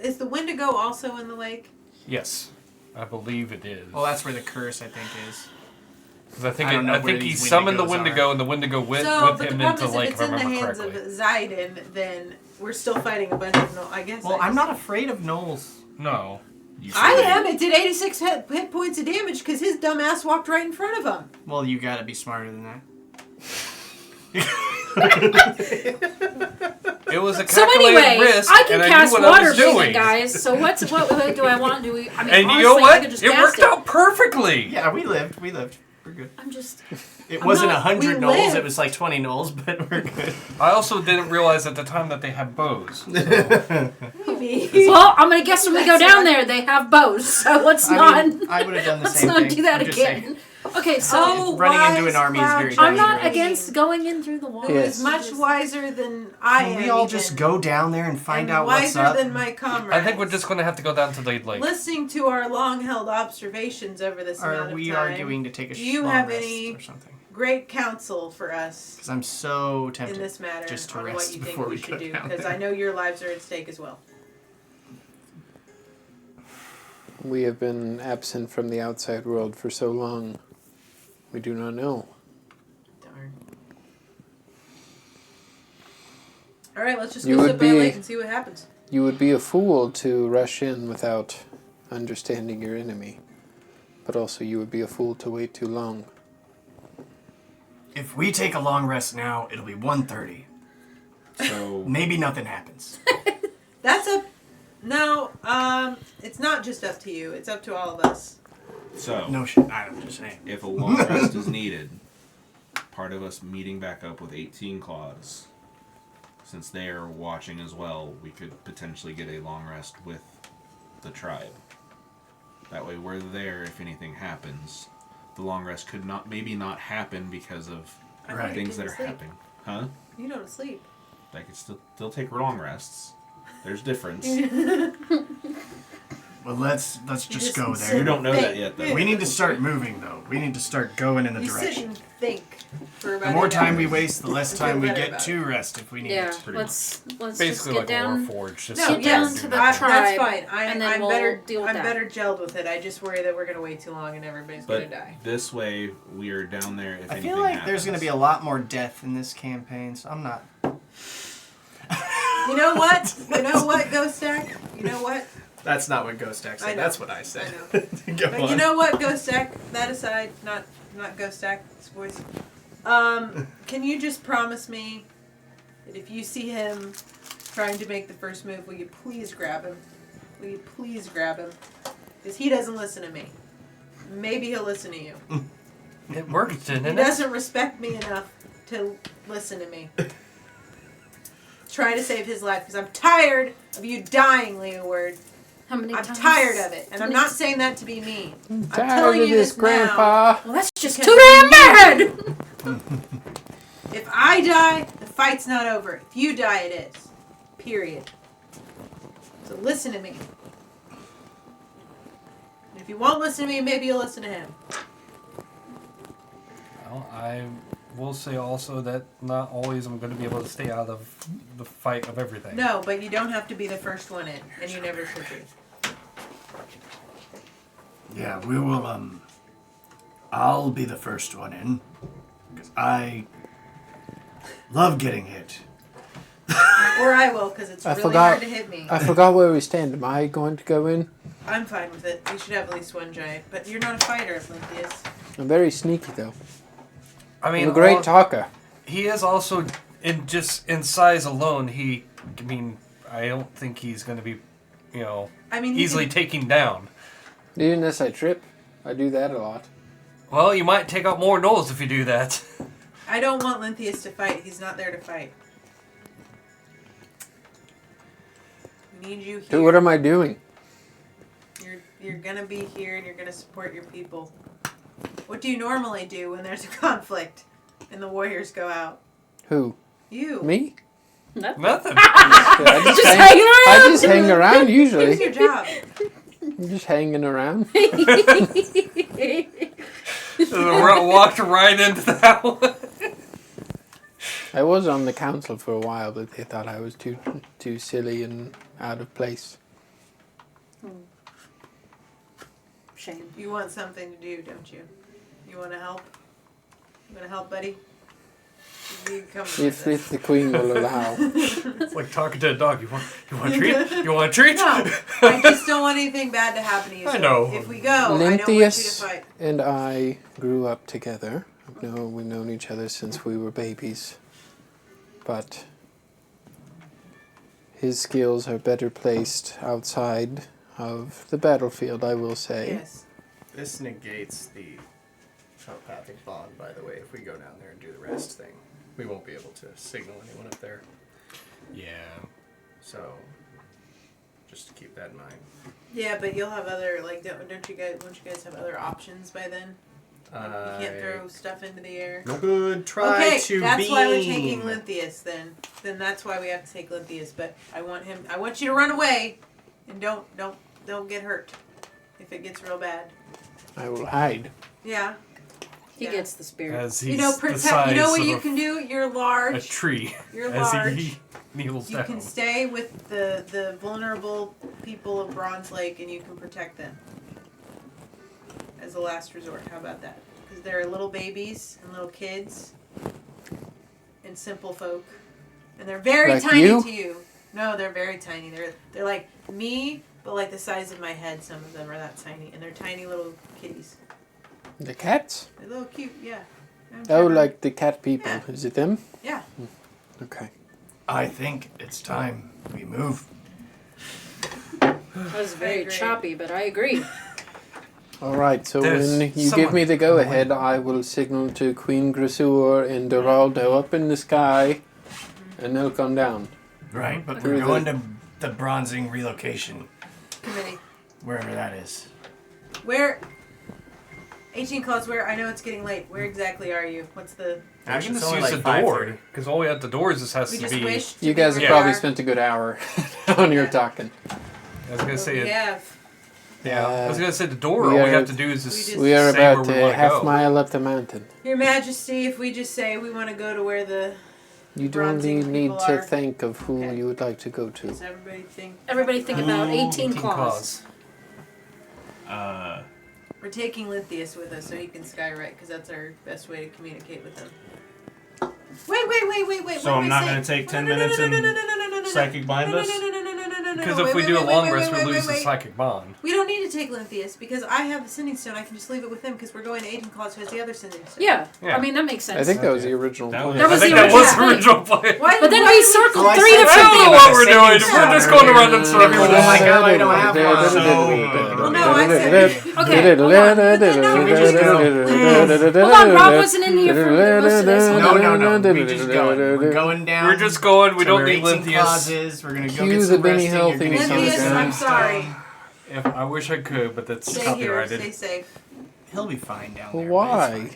is the Wendigo also in the lake? Yes, I believe it is. Well, that's where the curse, I think, is. 'Cause I think I don't know I where think he these summoned the Wendigos Wendigo, and the Wendigo went So, with but the him problem into is, the lake. if If it's I in the remember hands correctly. of Zayden, then we're still fighting a bunch of gnolls. I guess. Well, I I'm just- not afraid of gnolls. No. You I should am. It did 86 hit points of damage because his dumb ass walked right in front of him. Well, you gotta be smarter than that. It was a So calculated anyway, risk, I can and cast I knew what I water was breathing, doing. guys. So what do I want? Do we? I mean, And honestly, you know I what? could just It cast worked it. out perfectly. Yeah, we lived. We're good. I'm just. It I'm wasn't not- 100 we gnolls, lived. it was like 20 gnolls, but we're good. I also didn't realize at the time that they have bows. Maybe. Well, I'm gonna guess when we go down there, they have bows. So let's not. I would have done the Let's same not thing. do that I'm just again. saying. Okay, so running into an army is very I'm not dangerous. against going in through the wall. Who Yes. is much wiser than I am. Can we all even, just go down there and find and out what's wiser up? than my comrades. I think we're just going to have to go down to the lake. Listening to our long-held observations over this amount Are of we time. arguing to take a Do you long have rest any or something? great counsel for us Because I'm so tempted in this matter just to on rest what you think before we we should go do? down Because there. I know your lives are at stake as well. We have been absent from the outside world for so long. We do not know. Darn. All right, let's just You go would sit by a be- lake and see what happens. You would be a fool to rush in without understanding your enemy. But also you would be a fool to wait too long. If we take a long rest now, it'll be 1:30. So Maybe nothing happens. That's up. No, it's not just up to you. It's up to all of us. so No shit. I'm just saying. if a long rest is needed, part of us meeting back up with 18 Claws, since they are watching as well, we could potentially get a long rest with the tribe. That way we're there if anything happens. The long rest could maybe not happen because of Right. things that are Sleep. happening. Huh? You don't sleep. They could still take long rests. There's difference. Well, let's just just go sit there. You don't know that yet, though. We need to start moving, though. We need to start going in the You sit direction. and think for about The more 8 time we hours. waste, the less Feel time we better get about to rest if we need Yeah, it. Pretty let's just Basically get like a down. Warforged. Just No, sit Get there down and to do the nothing. That's tribe, fine. and then I'm we'll better. deal with I'm that. better gelled with it. I just worry that we're gonna wait too long and everybody's But gonna die. this way, we are down there if I anything feel like happens. there's going to be a lot more death in this campaign, so I'm not. You know what? You know what, Ghost Stack? You know what? That's not what Ghost Stack I said. know. That's what I I said. know. Go But on. you know what, Ghost Stack? That aside, not Ghost Stack's voice. Can you just promise me that if you see him trying to make the first move, will you please grab him? Will you please grab him? Because he doesn't listen to me. Maybe he'll listen to you. It worked, didn't He it? doesn't respect me enough to listen to me. Try to save his life because I'm tired of you dying, Leeward. How many I'm times? tired of it, and I'm many- not saying that to be mean. I'm Tired telling of you this, this Grandpa. Well, that's just Because too damn bad! If I die, the fight's not over. If you die, it is. Period. So listen to me. And if you won't listen to me, maybe you'll listen to him. Well, I will say also that not always I'm going to be able to stay out of the fight of everything. No, but you don't have to be the first one in, and you never should be. Yeah, we will, I'll be the first one in. Because I love getting hit. Or I will, because it's I really forgot- hard to hit me. I forgot where we stand. Am I going to go in? I'm fine with it. We should have at least one giant. But you're not a fighter, Lynthius. I'm very sneaky, though. I mean, I'm a great all- talker. he is also in size alone. I don't think he's going to be, I mean, he easily can- taken down. Even as I trip, I do that a lot. Well, you might take out more gnolls if you do that. I don't want Lynthius to fight. He's not there to fight. We need you here. Dude, what am I doing? You're gonna be here and you're gonna support your people. What do you normally do when there's a conflict and the warriors go out? Who? You. Me? Nothing. I just, Just hang, hanging around. I just hang around Here's usually. your job. I'm just hanging around. Walked right into that one. I was on the council for a while, but they thought I was too silly and out of place. Shame. You want something to do, don't you? You want to help? You want to help, buddy? You can come with If the queen will allow. It's like talking to a dog. You want a treat? You want a treat? No, I just don't want anything bad to happen to you. I So know. If we go, I don't want you to Lynthius fight. and I grew up together. We've known each other since we were babies. But his skills are better placed outside of the battlefield, I will say. Yes. This negates the telepathic bond, by the way, if we go down there and do the rest thing. We won't be able to signal anyone up there. Yeah. So, just to keep that in mind. Yeah, but you'll have other, like, don't you guys have other options by then? You can't throw stuff into the air. Good try Okay, to that's beam. why we're taking Linthius then. Then that's why we have to take Linthius. But I want you to run away, and don't get hurt if it gets real bad. I will hide. Yeah. He gets the spirit. As he's Protect. the size You know what of you can do? You're a large. tree. You're as large. he kneels You down. can stay with the vulnerable people of Bronze Lake, and you can protect them as a last resort. How about that? Because they're little babies and little kids and simple folk, and they're very Like tiny you? to you. No, they're very tiny. They're like me, but like the size of my head. Some of them are that tiny, and they're tiny little kitties. The cats? They're little cute, yeah. Oh, like the cat people. Yeah. Is it them? Yeah. Okay. I think it's time we move. That was very agree. choppy, but I agree. All right, so There's when you someone- give me the go-ahead, I will signal to Queen Grisur and Doraldo up in the sky, and they'll come down. Right, but Through we're going to the bronzing relocation, Committee. wherever that is. Where? 18 Claws, where? I know it's getting late. Where exactly are you? What's the... I can It's just only use like the door 5:30. because all we have the doors just has We to just be. wished to You be guys where have we probably are. spent a good hour down here Yeah. talking. I was gonna say. We have. I was gonna say the door. we All we are- have to do is just. We are say about where we a wanna half go. mile up the mountain. Your Majesty, if we just say we want to go to where the... You don't Bronzing need people to are- think of who Okay. you would like to go to. Does everybody think... Everybody think about 18 claws. We're taking Linthius with us so he can skywrite, because that's our best way to communicate with him. Wait. So I'm not gonna take 10 minutes and psychic bind us? Because if we do a long rest, we lose the psychic bond. We don't need to take Linthius, because I have the Sending Stone. I can just leave it with him, because we're going to 18 Claws, who has the other Sending Stone. Yeah. Yeah. I mean, that makes sense. I think that was the original That plan. was- That was I think the that was the original original plan. Why, But then why we did circled Well, I 3 said- different I don't know things. what we're doing. Yeah. We're just going around in circles. Oh my God, I don't have one. Well, no, I said... Okay, hold on. Can we just go? Hold on, Rob wasn't in here for most of this. No. We just going. We're going down. We're just going. We to don't where need 18 claws Linthius. is. We're gonna go Cue get the some Benny resting. Hill You're gonna theme get Linthius, some I'm stuff. sorry. If, I wish I could, but that's Stay here. copyrighted. Stay safe. He'll be fine down there. Why?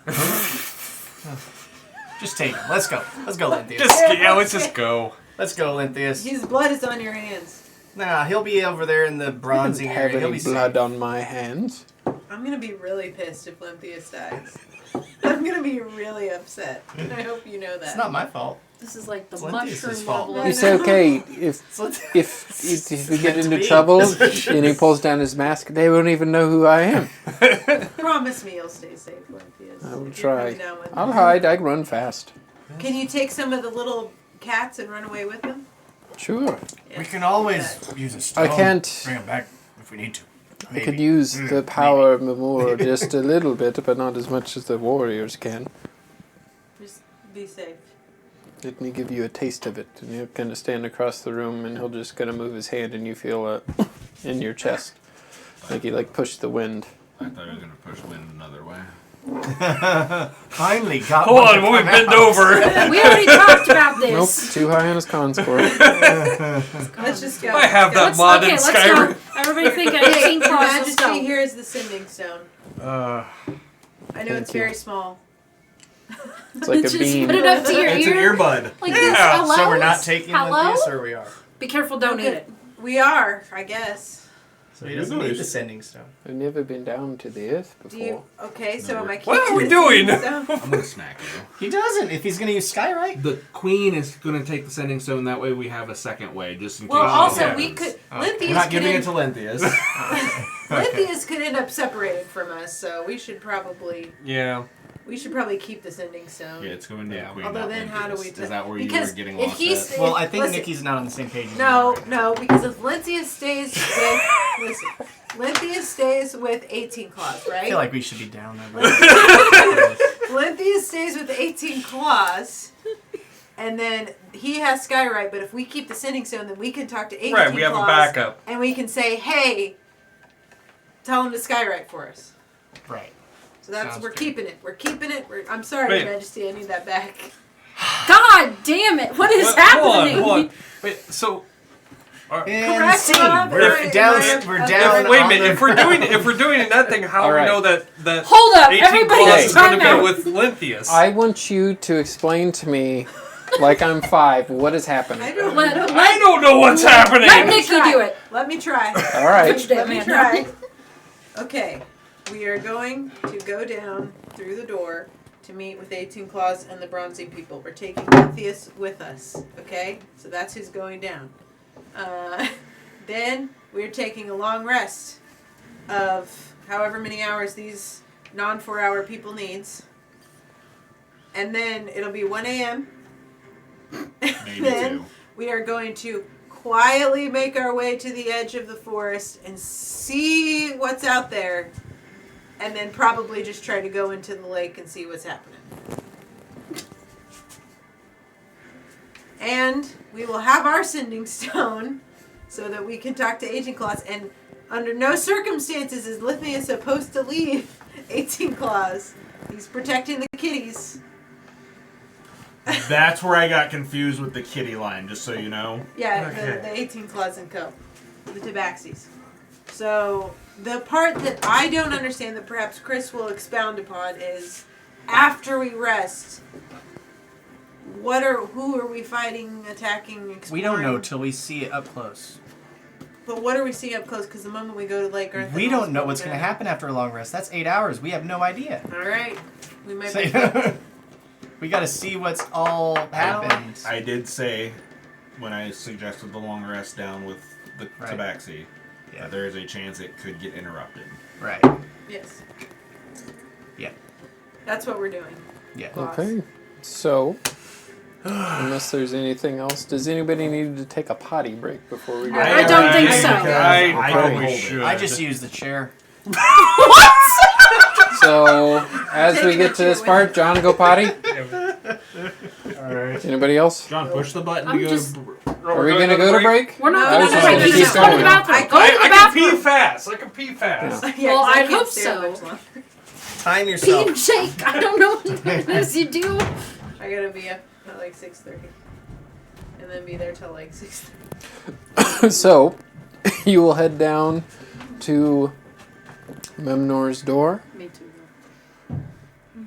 but it's fine. Just take him. Let's go. Let's go, Linthius. Let's just go. Let's go, Linthius. His blood is on your hands. Nah, he'll be over there in the I don't bronzing have area. He'll any be blood safe. on my hands. I'm going to be really pissed if Linthius dies. I'm going to be really upset. And I hope you know that. It's not my fault. This is like the It's Linthius' mushroom fault. level. It's okay if we get into trouble and he pulls down his mask, they won't even know who I am. Promise me you'll stay safe, Linthius. I will if you're coming try. down with I'll me. hide. I run fast. Can you take some of the little cats and run away with them? Sure. Yeah. We can always use a stone. I can't. Bring him back if we need to. I could use the power of Memora just a little bit, but not as much as the warriors can. Just be safe. Let me give you a taste of it. And you're going to stand across the room, and he'll just kind of move his hand, and you feel it in your chest. Like he pushed the wind. I thought I was gonna push wind another way. Finally got Hold one on, to when we come bend out. over. We already talked about Nope, this. too high on his con score. Let's just go. I have that Let's go. mod in Let's Skyrim. go. Everybody think Okay, 18 Your claws. Let's Majesty, go. here is the Sending Stone. I know Thank it's you. very small. It's like a Just bean. put it up to your It's an ear. earbud. Like this. Yeah, Hello? So we're not taking Hello? Linthius, or we are? Be careful, don't eat it. We are, I guess. So he doesn't need the sending stone. I've never been down to the earth Do before. you? Okay, so No, am I? What keeping are we the doing? Sending Stone? I'm gonna smack you. He doesn't. If he's going to use Skywrite. The queen is gonna take the sending stone. That way we have a second way, just in case. Well, she also happens. we could. We're Linthius not could giving it end, to Linthius. Linthius could end up separated from us, so we should probably keep the Sending Stone. Yeah, it's going to the queen. Although not then, how do Linthius. we? Is that where you because were getting if lost he's, at? Well, I think listen, Nikki's not on the same page. as No, you are right now. no, because if Linthius stays with listen, Linthius stays with 18 Claws, I right? feel like we should be down there. Linthius stays with 18 Claws, and then he has Skywrite. But if we keep the Sending Stone, then we can talk to 18 Right, we have a Claws, backup. and we can say, "Hey, tell him to Skywrite for us." Right. So that's Sounds we're good. keeping it. We're keeping it. I'm sorry, Wait. Your Majesty, I need that back. God damn it! What is happening? Hold on. Wait, so And Correct, scene. Rob. We're Right, down. right. We're Okay. down. Wait a on minute. the- If we're doing in that thing, how All do we right. know that Hold up, 18 everybody, claws is going to time be out. with Lynthius? I want you to explain to me, like I'm 5, what is happening. I don't I don't know what's happening. Let Nikki do it. Let me try. All right. Touch that Let me man. try. Okay, we are going to go down through the door to meet with 18 Claws and the Bronzy people. We're taking Lynthius with us, okay? So that's who's going down. Then we're taking a long rest of however many hours these non-4-hour people needs. And then it'll be 1 a.m. Maybe Then 2. we are going to quietly make our way to the edge of the forest and see what's out there. And then probably just try to go into the lake and see what's happening. And we will have our sending stone so that we can talk to Agent Claws. And under no circumstances is Lynthius supposed to leave 18 Claws. He's protecting the kitties. That's where I got confused with the kitty line, just so you know. Yeah, Okay. the 18 Claws and Co. The Tabaxis. So, the part that I don't understand that perhaps Chris will expound upon is after we rest, who are we fighting, attacking, exploring? We don't know till we see it up close. But what are we seeing up close? Because the moment we go to the lake, aren't the We hills don't know what's going going to happen after a long rest. That's 8 hours. We have no idea. Alright. We might be. So- we got to see what's all happened. I did say, when I suggested the long rest down with the Right. Tabaxi, Yeah. that there is a chance it could get interrupted. Right. Yes. Yeah. That's what we're doing. Yeah. Boss. Okay. So, unless there's anything else, does anybody need to take a potty break before we go? I don't think so. I don't probably hold it. should. I just used the chair. So, as we Taking get a to this chair part, John, go potty. Alright. Anybody else? John, push the button I'm to go just- to Are we gonna go to break? We're not No, going I to was break. just He's gonna just keep going to the going. bathroom. I Go to I the can bathroom. pee fast. I can pee fast. Yeah, Well, 'cause I can't hope stay up so. much longer. Time Pee yourself. and shake. I don't know what it is you do. I gotta be up at like 6:30. And then be there till like 6:30. So, you will head down to Memnor's door, Me too.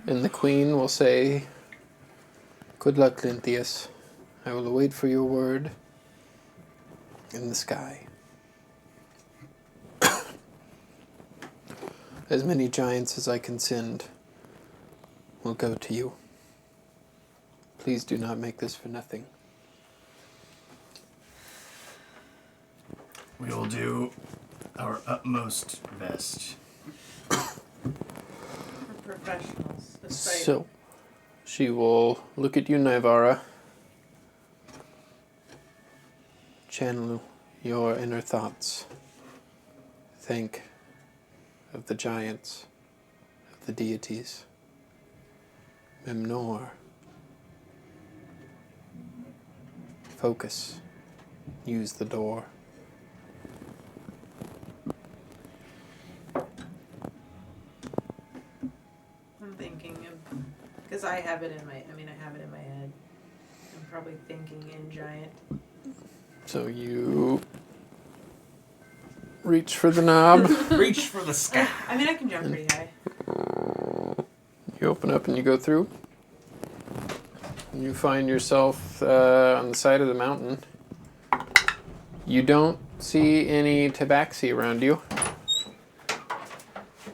and the queen will say, "Good luck, Lynthius. I will await for your word in the sky." As many giants as I can send will go to you. Please do not make this for nothing. We will do our utmost best. We're professionals. Despite So, she will look at you, Naivara. Channel your inner thoughts. Think of the giants, of the deities. Memnor. Focus. Use the door. I'm thinking of, because I have it in my head. I'm probably thinking in giant. So you reach for the knob. Reach for the sky. I mean, I can jump pretty high. You open up and you go through. You find yourself on the side of the mountain. You don't see any tabaxi around you.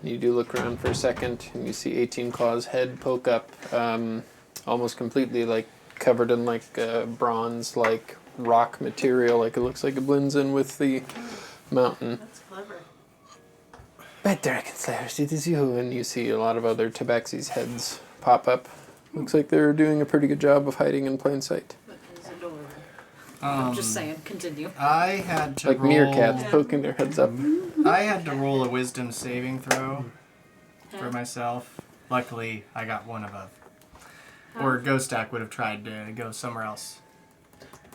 You do look around for a second, and you see 18 Claws' head poke up, almost completely like covered in like bronze, like rock material. Like it looks like it blends in with the mountain. That's clever. Red Dragon Slayers, it is you. And you see a lot of other tabaxi's heads pop up. Looks like they're doing a pretty good job of hiding in plain sight. That is adorable. I'm just saying. Continue. I had to Like roll. meerkats poking their heads up. I had to roll a wisdom saving throw for myself. Luckily, I got one above. Or Ghost Stack would have tried to go somewhere else.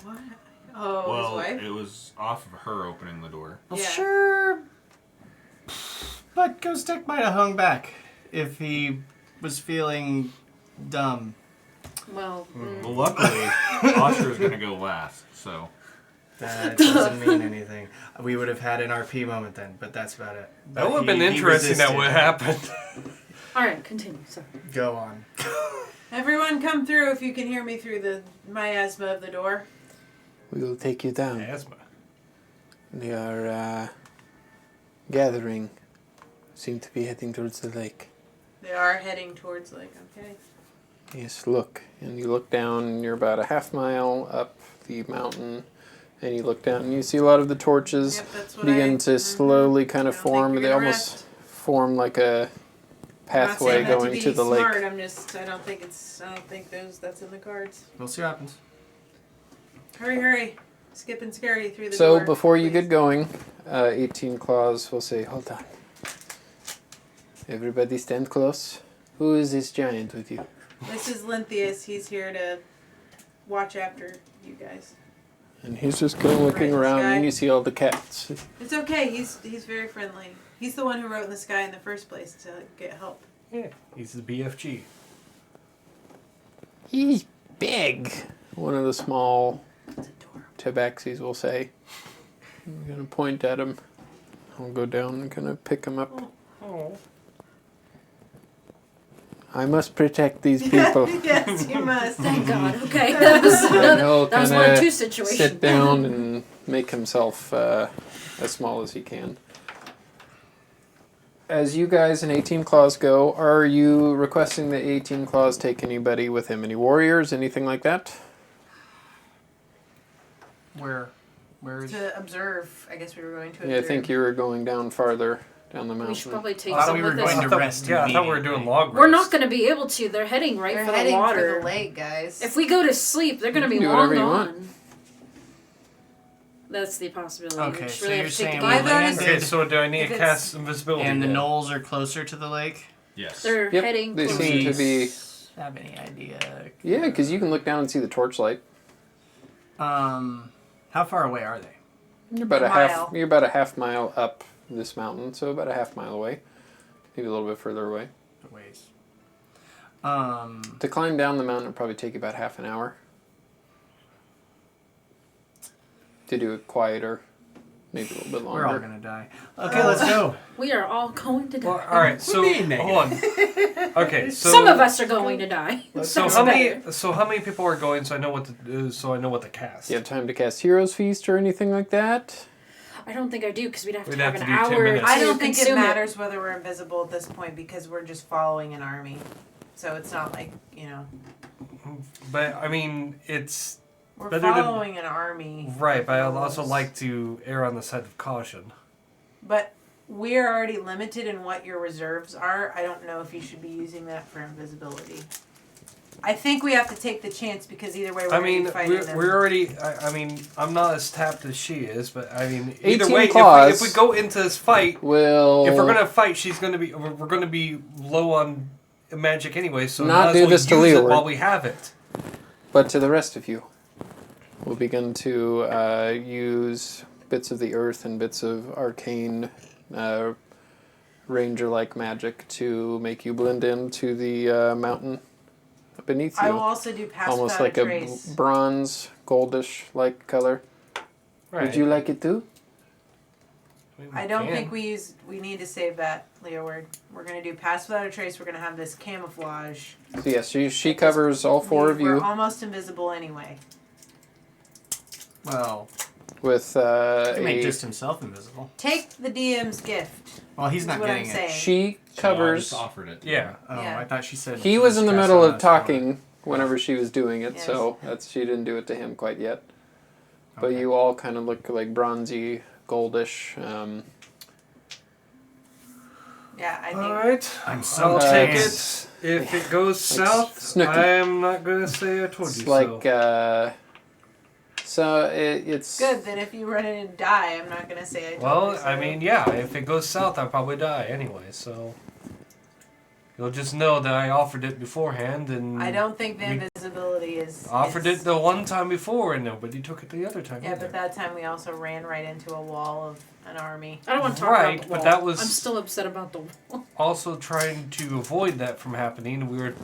What? Oh, Well, his wife? it was off of her opening the door. Well, Yeah. sure. But Ghost Stack might have hung back if he was feeling dumb. Well, Well, luckily, Oscar's going to go last, so... That doesn't mean anything. We would have had an RP moment then, but that's about it. That would have been interesting. That would happen. All right, continue. Sorry. Go on. Everyone come through if you can hear me through the miasma of the door. We will take you down. Asthma. They are gathering. Seem to be heading towards the lake. They are heading towards Lake. Okay. Yes, look. And you look down, and you're about a half mile up the mountain. And you look down, and you see a lot of the torches Yep, that's what begin to slowly kind I of don't think form. you're They gonna almost rest. form like a I'm not pathway saying that going be to the smart, lake. I don't think that's in the cards. We'll see what happens. Hurry. Skip and scary through the So door. before you please. get going, 18 Claws will say, hold on. Everybody stand close. Who is this giant with you? This is Lynthius. He's here to watch after you guys. And he's just kind of looking Right, around, this guy. and you see all the cats. It's okay. He's very friendly. He's the one who wrote in the sky in the first place to get help. Yeah, he's the BFG. He's big. One of the small It's adorable. tabaxis will say. I'm going to point at him. I'll go down and kind of pick him up. Oh. I must protect these people. Yes, you must. Thank God. Okay, that was He'll that was kinda 1-2 situation. sit down and make himself as small as he can. As you guys and 18 Claws go, are you requesting that 18 Claws take anybody with him? Any warriors, anything like that? Where is... To observe. I guess we were going to observe. Yeah, I think you were going down farther down the We should mountain. probably take I thought some we were with going us. to rest. Yeah, I thought we were doing log rest. We're not going to be able to. They're heading right They're for the heading water. for the lake, guys. If we go to sleep, they're going to You be can do long whatever you want. gone. That's the possibility. Okay, we just so really you're have to take saying the we game. landed- Okay, so do I need If to it's- cast invisibility? And the then? knolls are closer to the lake? Yes. They're Yep, heading they close. seem to be... Have any idea? Yeah, because you can look down and see the torchlight. How far away are they? You're about A a half. mile. You're about a half mile up this mountain, so about a half mile away, maybe a little bit further away. The ways. To climb down the mountain would probably take you about half an hour. To do it quieter, maybe a little bit longer. We're all gonna die. Okay, let's go. We are all going to die. Well, all right. So being hold on. Okay, so Some of us are going to die. So Some's how better. many? So how many people are going? So I know what to. So I know what to cast. Do you have time to cast Hero's Feast or anything like that? I don't think I do because we'd have to We'd have have an to do 10 hour minutes. to I don't think it consume matters whether we're invisible at this point because we're just following an army. So it's not like, But I mean, it's we're Better to- following an army. right. But I'd also like to err on the side of caution. But we're already limited in what your reserves are. I don't know if you should be using that for invisibility. I think we have to take the chance because either way we're I going to mean, be fighting them. we're already. I mean, I'm not as tapped as she is, but I mean, either 18 way, claws. if we go into this fight, Well, if we're gonna fight, she's gonna be. We're gonna be low on magic anyway, so Not might as do well this to use it Leeward. while we have it. but to the rest of you, we'll begin to use bits of the earth and bits of arcane ranger-like magic to make you blend into the mountain beneath you. I will also do pass Almost without like a a trace. bronze, goldish-like color. Right. Would you like it too? mean, I don't can. think we need to save that, Leoward. We're going to do pass without a trace. We're going to have this camouflage. So yes, she covers all four of We're you almost invisible anyway. Well, with he can make a... just himself invisible. Take the DM's gift. Well, he's is not what getting I'm it. saying. She So I covers... just offered it. Yeah. Oh, Yeah. I thought she said He was in the cast middle on of us talking whenever she was doing it, Yes. so she didn't do it to him quite yet. But Okay. you all kind of look like bronzy, goldish. Yeah, I think. All right. I'm so I'll take tense. it. If it goes south, Snooki. I'm not gonna say I told It's you like, so. so it's... Good, then if you run in and die, I'm not going to say I told Well, you so. I mean, yeah. If it goes south, I'll probably die anyway. So you'll just know that I offered it beforehand, and I don't think the we invisibility is... offered is- it the one time before, and nobody took it the other time. Yeah, either. but that time we also ran right into a wall of an army. I don't want to talk Right, about the but wall. that was- I'm still upset about the wall. Also trying to avoid that from happening.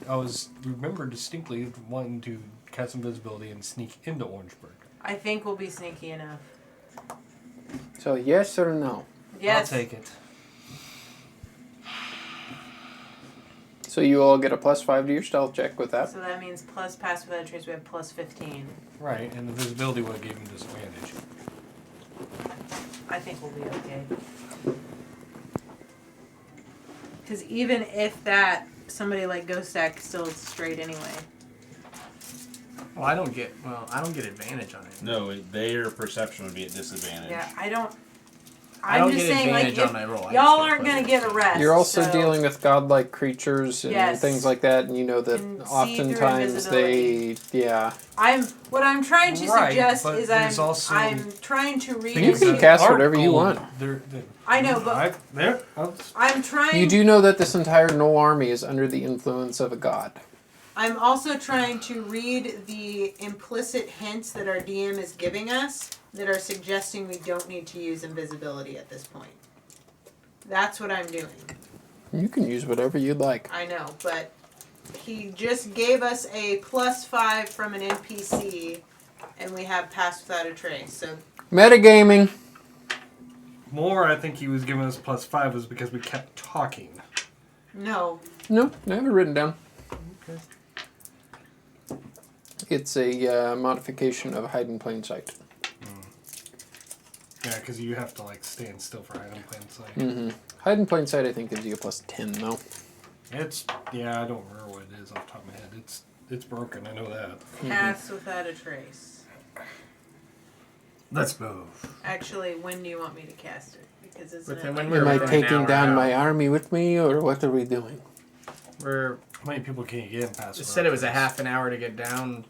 I remember distinctly wanting to cast invisibility and sneak into Orangeburg. I think we'll be sneaky enough. So yes or no? Yes. I'll take it. So you all get a +5 to your stealth check with that. So that means plus pass without a trace, we have plus 15. Right, and the visibility would have given him disadvantage. I think we'll be okay. Because even if that, somebody like Ghost Stack still is straight anyway. Well, I don't get advantage on it. No, their perception would be at disadvantage. Yeah, I don't don't just get saying, like, advantage on if my roll. I y'all just aren't get going to get a rest. You're also so dealing with godlike creatures and Yes. things like that, and you know that Can see through oftentimes they, what I'm trying to Right, suggest but is there's also- I'm trying to read You can into- cast whatever you want. I know, but I'm trying You do know that this entire Knoll army is under the influence of a god. I'm also trying to read the implicit hints that our DM is giving us that are suggesting we don't need to use invisibility at this point. That's what I'm doing. You can use whatever you'd like. I know, but he just gave us a +5 from an NPC, and we have pass without a trace. So Metagaming. More, I think he was giving us +5 was because we kept talking. no, No, I have it written down. Okay. It's a modification of hide in plain sight. Yeah, because you have to like stand still for hide in plain sight. Mm-hmm. Hide in plain sight, I think, gives you a +10 though. I don't remember what it is off the top of my head. It's broken. I know that. pass without a trace. Let's move. Actually, when do you want me to cast it? Because isn't Within it when like we're Am I within an taking hour down out. my army with me, or what are we doing? How many people can you get in past? It said it was a half an hour to get down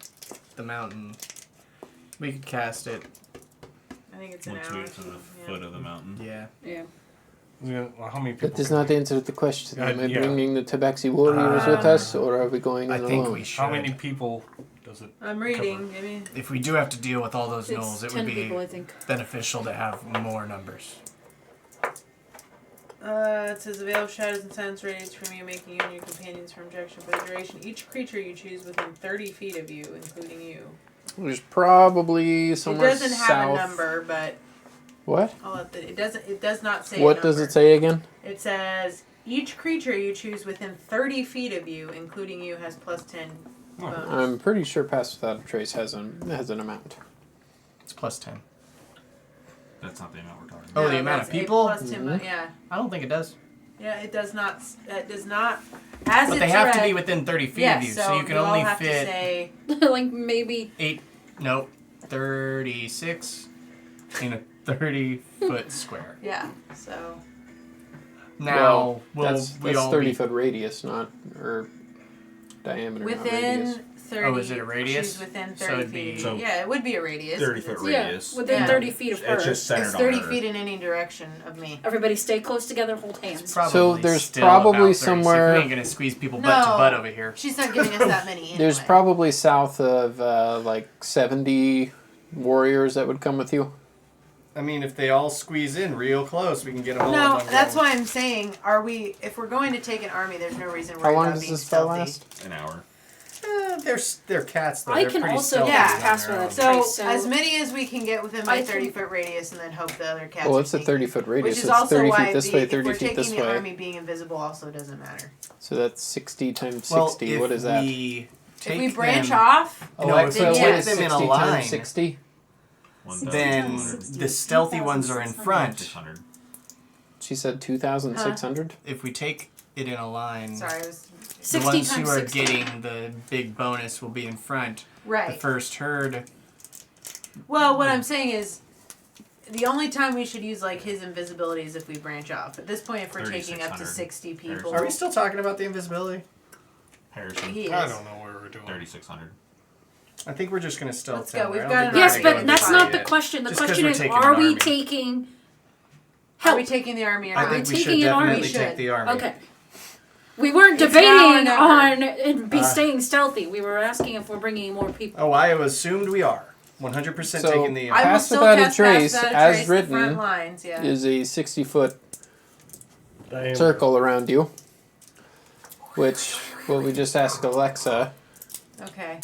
the mountain. We could cast it. I think it's an Once hour. we get to the foot of the mountain. Yeah. Yeah. Well, how many people? That does can not we- answer the question. Am I Yeah. bringing the Tabaxi warriors with us, or are we going I in think alone? we should. How many people does it? I'm reading. Maybe. If we do have to deal with all those It's gnolls, it 10 would be people, I think. beneficial to have more numbers. It says the veil of shadows and silence radiates from you, making you and your companions from objection for the duration. Each creature you choose within 30 feet of you, including you. There's probably somewhere it doesn't south. have a number, but What? I'll let it doesn't. It does not say. What a does number. it say again? It says each creature you choose within 30 feet of you, including you, has +10 bonus. I'm pretty sure Pass Without a Trace has an amount. It's +10. That's not the amount we're talking Oh, about. the amount that's of a people? +10 yeah. I don't think it does. Yeah, it does not. It does not. As But it's they have to read- be within 30 feet yes, of you, so you can all only have fit to say. Like maybe 36 in a 30-foot square. Yeah. So. Now, that's we all 30-foot radius, not or diameter. not Within radius. 30. Oh, is it a radius? She's within 30 So it'd feet. be- So yeah, it would be a radius. 30 'cause foot it's- radius. within Yeah. 30 feet of her. It's just centered It's on 30 her. feet in any direction of me. Everybody stay close together, hold hands. Probably So there's still probably about 36. somewhere- We ain't gonna squeeze people butt to No. butt over here. She's not giving us that many anyway. There's probably south of like 70 warriors that would come with you. I mean, if they all squeeze in real close, we can get them all No, up on that's ground. why I'm saying, if we're going to take an army, there's no reason to How worry long about does being this spell stealthy. last? An hour. They're cats, though. I They're can pretty also stealthy Yeah. on pass their without own. a So, trace, as many as we can get within my I can- 30-foot radius, and then hope the other cats. Well, are it's a sneaky. 30-foot radius. Which is It's also 30 why feet this the, way, if 30 we're feet taking this the way. army being invisible also doesn't matter. So that's 60 times Well, 60. if What is that? we If take we branch them, off, No, if we then take yes. them in a 60 line, times 60? then 1,600. the stealthy ones are in front. 600. She said 2,600? If we take it in a line, sorry, it was the 60 ones who times are 60. getting the big bonus will be in front. The right. first herd. Well, what I'm saying is, the only time we should use like his invisibility is if we branch off. At this point, if we're taking up to 3,600. 60 people, Are we still talking about the invisibility? Harrison. he is. I don't know what we're doing. 3,600. I think we're just gonna stealth Let's go. down We've there. got I don't think an we're Yes, army gonna but go that's inside not the it. question. The Just 'cause question we're is, taking are an we army. taking Are help? we taking the army or I not? think we should taking an army? definitely We take should. the army. Okay. We weren't It's now or debating never. on staying stealthy. We were asking if we're bringing more people. Oh, I assumed we are 100% So- taking the I will Pass still without a cast trace, pass without a as trace, the written, front lines, yeah. Is a 60-foot Diameter. circle around you. Which, what we just asked Alexa, Okay.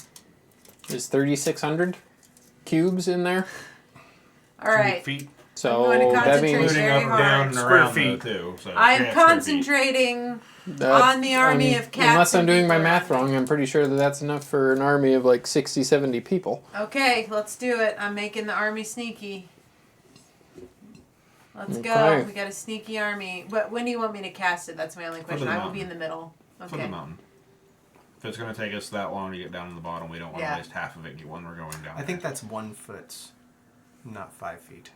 is 3,600. cubes in there. All right. Feet. So I'm going to that concentrate means very Including up, hard. down, and Square around feet. too. So I'm yeah, square feet. concentrating on the army of cats. Unless I'm and doing my people math around me. wrong, I'm pretty sure that that's enough for an army of like 60, 70 people. Okay, let's do it. I'm making the army sneaky. Let's go. Okay. We got a sneaky army. But when do you want me to cast it? That's my only question. the I will be mountain. in the middle. For the Okay. mountain. If it's going to take us that long to get down to the bottom, we don't want to Yeah. waste half of it when we're going down. I think that's 1 foot, not 5 feet.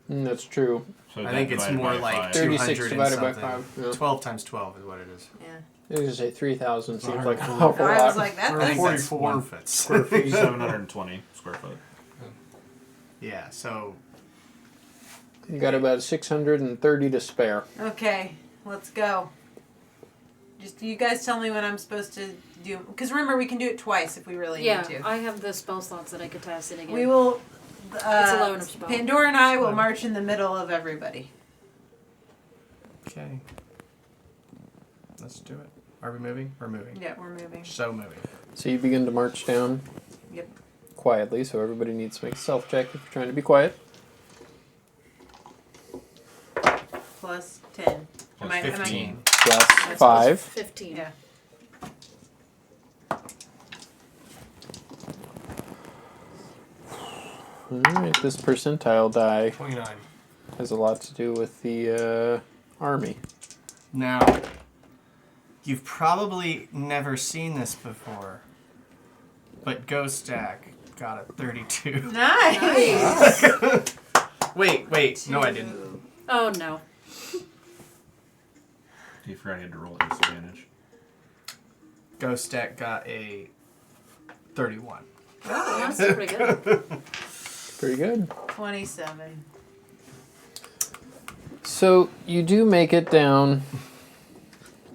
That's true. So I think it's divided more by like five. 36 200 and divided by something. 5. Yeah. 12 times 12 is what it is. Yeah. I was going to say 3,000 seems Alright, like an cool. awful I lot. was like, I think that's 44 1 foot. square feet. 720 square foot. Yeah, so You got about 630 to spare. Okay, let's go. Just you guys tell me when I'm supposed to do. Because remember, we can do it twice if we really Yeah, need to. I have the spell slots that I could cast it again. We will. It's a low enough spell. Pandora and I will march in the middle of everybody. okay. Let's do it. Are we moving? We're moving. Yeah, we're moving. So moving. So you begin to march down Yep. quietly, so everybody needs to make a self check if you're trying to be quiet. Plus 10. Plus Am I- 15. Plus That's 5. 15. Yeah. Alright, this percentile die 29. has a lot to do with the army. Now, you've probably never seen this before, but Ghost Stack got a 32. Nice. Wait, no I didn't. Oh no. He forgot he had to roll at disadvantage. Ghost Stack got a 31. Oh, that's pretty good. Pretty good. 27. So you do make it down.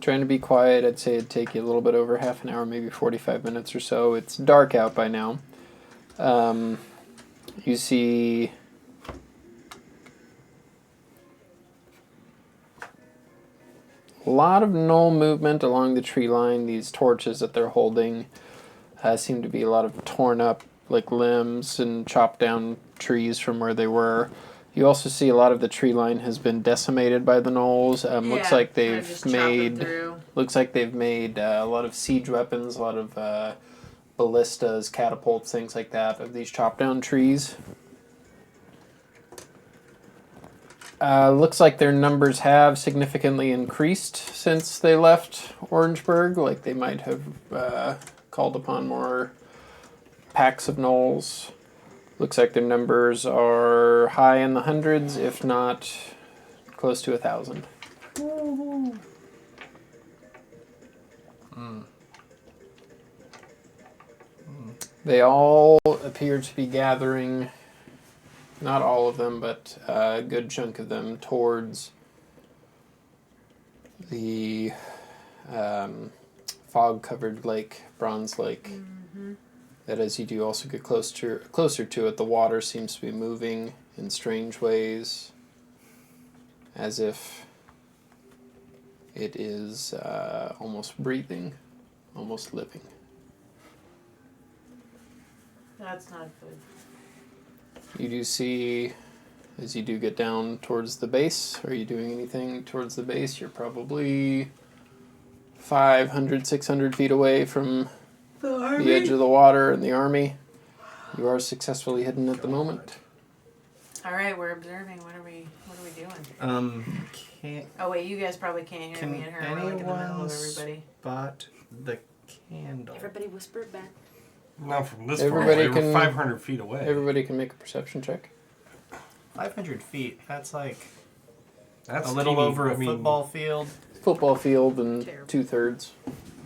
Trying to be quiet, I'd say it'd take you a little bit over half an hour, maybe 45 minutes or so. It's dark out by now. You see a lot of null movement along the tree line. These torches that they're holding seem to be a lot of torn up like limbs and chopped down trees from where they were. You also see a lot of the tree line has been decimated by the gnolls. Looks Yeah, like they're they've just chopping made through. a lot of siege weapons, a lot of ballistas, catapults, things like that of these chopped down trees. Looks like their numbers have significantly increased since they left Orangeburg. Like they might have called upon more packs of gnolls. Looks like their numbers are high in the hundreds, if not close to 1,000. They all appear to be gathering, not all of them, but a good chunk of them, towards the fog-covered lake, Bronze Lake. That as you do also get closer to it, the water seems to be moving in strange ways, as if it is almost breathing, almost living. That's not good. You do see, as you do get down towards the base, are you doing anything towards the base? You're probably 500, 600 feet away from the edge of the water and the army. You are successfully hidden at the moment. All right, we're observing. What are we doing? Can't Oh wait, you guys probably can't hear Can me and her. We're like in the middle of anyone everybody. spot the candle? Everybody whisper it back. Not from this Everybody far away. can- We're 500 feet away. Everybody can make a perception check. 500 feet. That's like That's a little teeny. over a I mean, football field. Football field and Terrible. 2/3.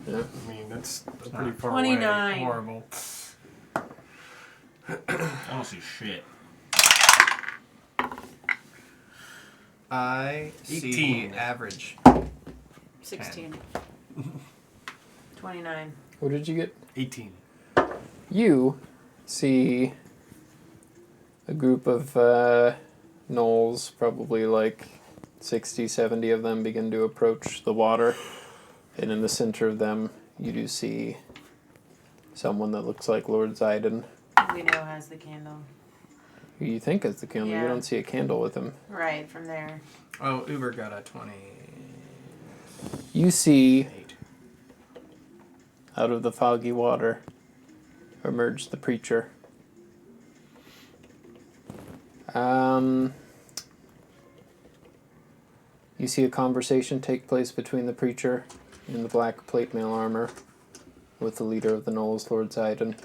Yeah. I mean, that's pretty not far 29. away. Horrible. I don't see shit. I see 18. average. 16. 29. What did you get? 18. You see a group of gnolls, probably like 60, 70 of them, begin to approach the water. And in the center of them, you do see someone that looks like Lord Zidon we know has the candle? Who you think is the candle? Yeah. You don't see a candle with him. Right, from there. Oh, Uber got a 28. You see, out of the foggy water, emerge the preacher. You see a conversation take place between the preacher in the black plate mail armor with the leader of the gnolls, Lord Zidon.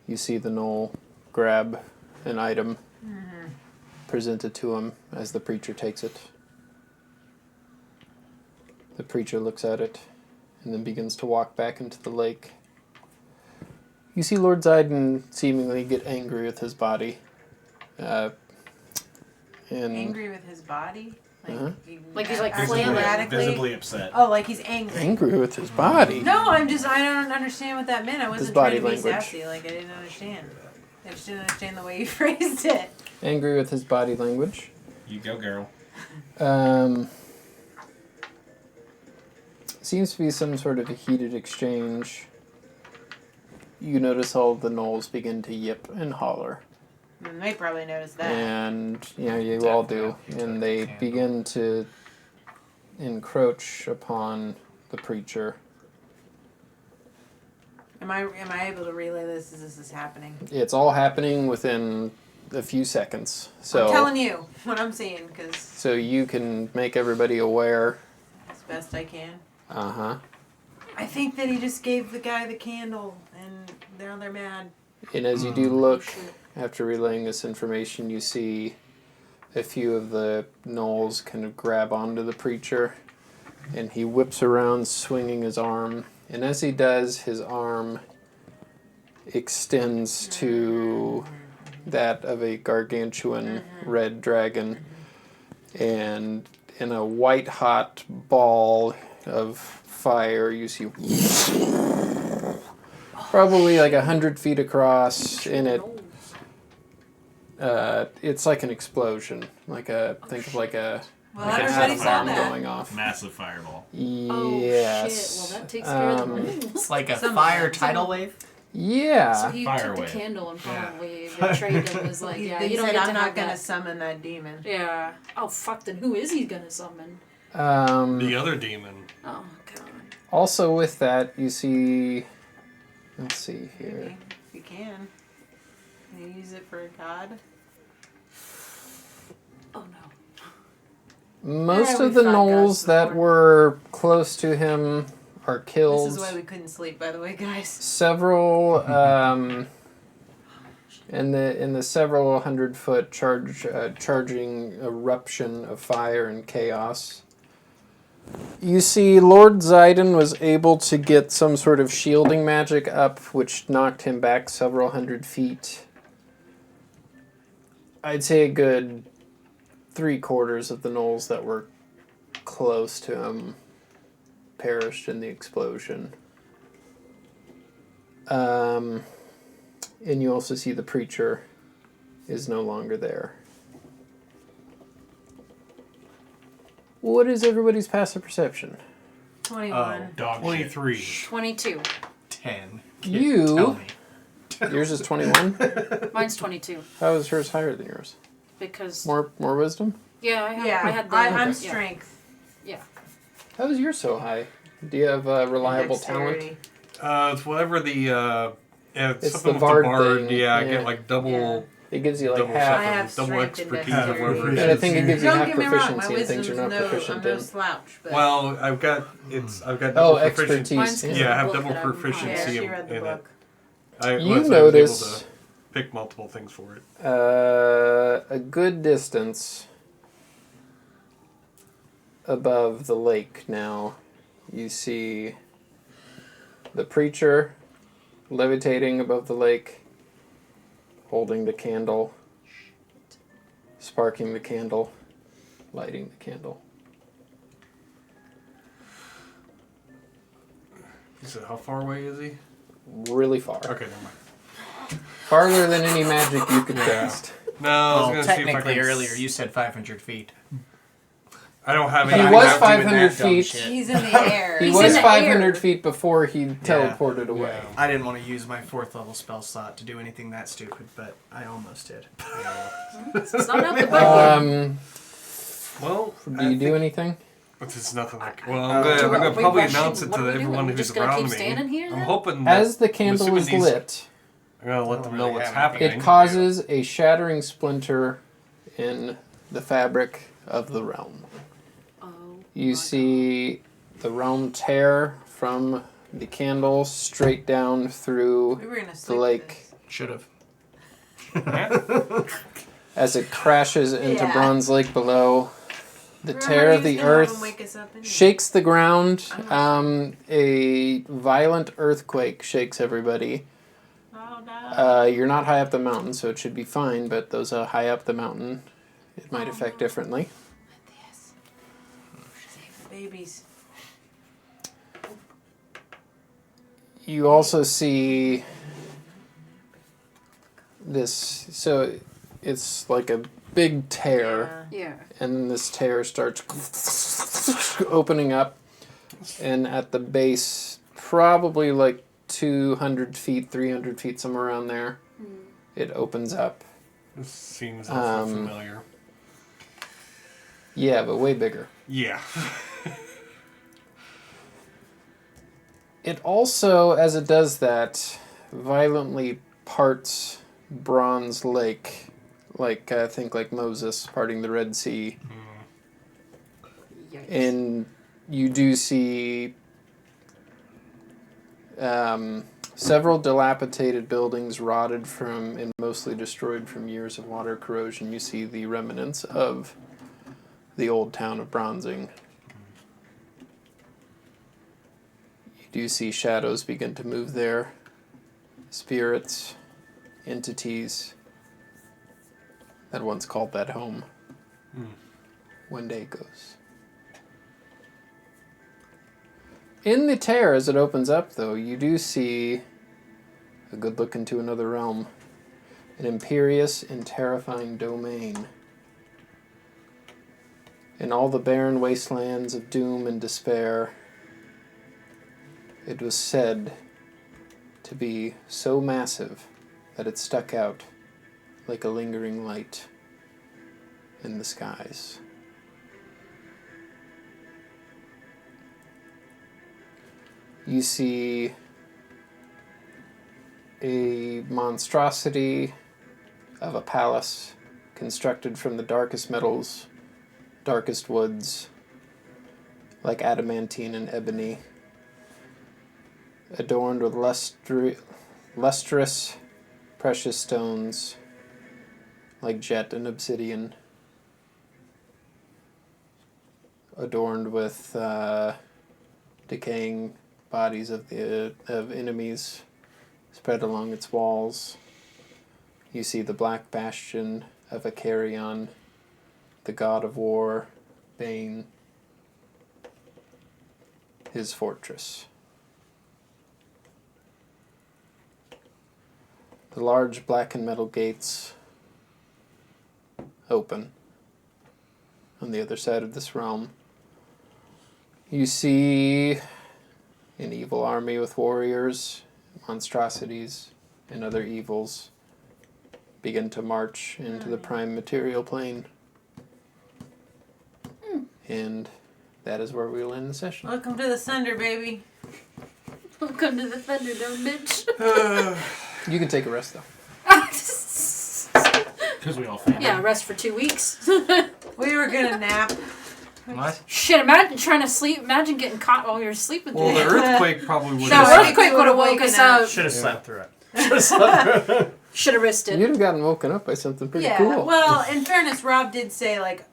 You see the gnoll grab an item, present it to him as the preacher takes it. The preacher looks at it and then begins to walk back into the lake. You see Lord Zidon seemingly get angry with his body. And Angry with his body? Like he's, like, acting flailing. erratically? Visibly upset. Oh, like he's angry. angry with his body. No, I don't understand what that meant. I His wasn't body trying to be language. sassy. Like, I didn't understand. I just didn't understand the way you phrased it. Angry with his body language. You go, girl. Seems to be some sort of a heated exchange. You notice all the gnolls begin to yip and holler. They probably noticed that. And, you all do. And they begin to encroach upon the preacher. Am I able to relay this as this is happening? It's all happening within a few seconds. So I'm telling you what I'm seeing, because so you can make everybody aware. as best I can. Uh-huh. I think that he just gave the guy the candle, and they're mad. And as you do look, after relaying this information, you see a few of the gnolls kind of grab onto the preacher, and he whips around swinging his arm. And as he does, his arm extends to that of a gargantuan red dragon, and in a white-hot ball of fire, you see probably like 100 feet across in it. It's like an explosion, think of like a Well, like an everybody atom saw bomb that. going off. Massive fireball. Oh Yes. shit! Well, that takes care of the Um, rules. It's like a Some- fire tidal wave. Yeah. So he Fire took the wave. candle and probably betrayed him. Was like, yeah, he you don't said, get to I'm not have going to that. summon that demon. Yeah. Oh fuck! Then who is he gonna summon? The other demon. Oh god. Also with that, you see. Let's see here. Maybe, if you can. Can you use it for a god? Oh no. Most Yeah, of the we've fought gnolls gods that before. were close to him are killed. This is why we couldn't sleep, by the way, guys. Several in the several 100-foot charging eruption of fire and chaos. You see, Lord Zidon was able to get some sort of shielding magic up, which knocked him back several 100 feet. I'd say a good 3/4 of the gnolls that were close to him perished in the explosion. And you also see the preacher is no longer there. What is everybody's passive perception? 21. Dog 23. 22. 10. You- Tell me. Yours is 21? Mine's 22 How is hers higher than yours? because More wisdom? yeah, I Yeah, had the. I'm yeah. strength. Yeah. How is yours so high? Do you have reliable talent? Dexterity. It's whatever the It's something the with bard the bard. thing, Yeah, I yeah. get like double. Yeah. It gives you like Double I half. have double strength and expertise or dexterity. whatever it And I think it gives you Don't half get me wrong, my proficiency in things wisdom's you're not no, proficient I'm no in. slouch, but Well, I've got double Oh, proficiency. expertise. Mine's 'cause Yeah, I of have the book double that I'm- proficiency yeah, she in read the it. book. You I was notice able to pick multiple things for it. a good distance above the lake now. You see the preacher levitating above the lake, holding the candle, sparking the candle, lighting the candle. You said how far away is he? Really far. Okay, never mind. Farther than any magic you could cast. No, I was Well, gonna see if I technically could earlier you said 500 feet. I don't have He any. was not doing 500 that dumb feet. shit. He's in the air. He He's was in the 500 air. feet before he teleported away. I didn't want to use my 4th level spell slot to do anything that stupid, but I almost did. It's not out the butt. Well, Do you do anything? It's nothing like. Well, I'm gonna Wait, probably what? announce it What to are we doing? everyone We're who's just gonna around keep me. standing here I'm then? hoping that As the candle assuming is these- lit, I'm gonna let I them don't know really what's have happening. it causes a shattering splinter in the fabric of the realm. Oh, You my see the realm tear from the candle straight down through We were gonna the sleep lake Should have. as it crashes into Yeah. Bronze Lake below. The Remember tear he of was the gonna have him earth wake us up anyway. shakes the ground. I'm A violent earthquake shakes everybody. Oh no. You're not high up the mountain, so it should be fine, but those high up the mountain, it might affect differently. Yes. Save the babies. You also see this, so it's like a big tear, Yeah. Yeah. and then this tear starts opening up, and at the base, probably like 200 feet, 300 feet, somewhere around there, it opens up. This seems also Um, familiar. Yeah, but way bigger. Yeah. It also, as it does that, violently parts Bronze Lake, like think like Moses parting the Red Sea, Yikes. and you do see several dilapidated buildings rotted from and mostly destroyed from years of water corrosion. You see the remnants of the old town of Bronzing. You do see shadows begin to move there. Spirits, entities that once called that home. One day goes. In the tear, as it opens up, though, you do see a good look into another realm. An imperious and terrifying domain. In all the barren wastelands of doom and despair, it was said to be so massive that it stuck out like a lingering light in the skies. You see a monstrosity of a palace constructed from the darkest metals, darkest woods, like adamantine and ebony, adorned with lustrous, precious stones, like jet and obsidian, adorned with decaying bodies of enemies spread along its walls. You see the black bastion of Acarion, the god of war, Bane, his fortress. The large blackened metal gates open on the other side of this realm. You see an evil army with warriors, monstrosities, and other evils begin to march into the prime material plane. And that is where we will end the session. Welcome to the Thunder, baby. Welcome to the Thunderdome, bitch. You can take a rest, though. Because we all failed. Yeah, rest for 2 weeks. We were gonna nap. What? Shit, imagine trying to sleep. Imagine getting caught while you're sleeping. Well, the earthquake probably would The have. earthquake would have woke us up. Should have slept through it. Should have risked it. You'd have gotten woken up by something pretty Yeah. cool. Well, in fairness, Rob did say like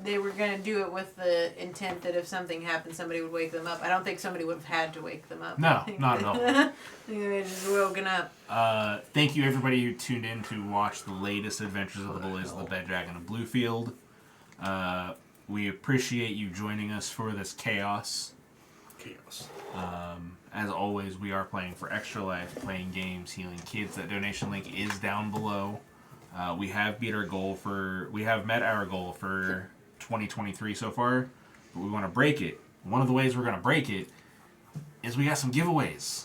they were gonna do it with the intent that if something happened, somebody would wake them up. I don't think somebody would have had to wake them up. No, not at all. I think they would just woken up. Thank you, everybody who tuned in to watch the latest adventures of the Bullies of the Bed Dragon of Bluefield. We appreciate you joining us for this chaos. As always, we are playing for Extra Life, playing games, healing kids. That donation link is down below. We have met our goal for 2023 so far, but we want to break it. One of the ways we're going to break it is we got some giveaways.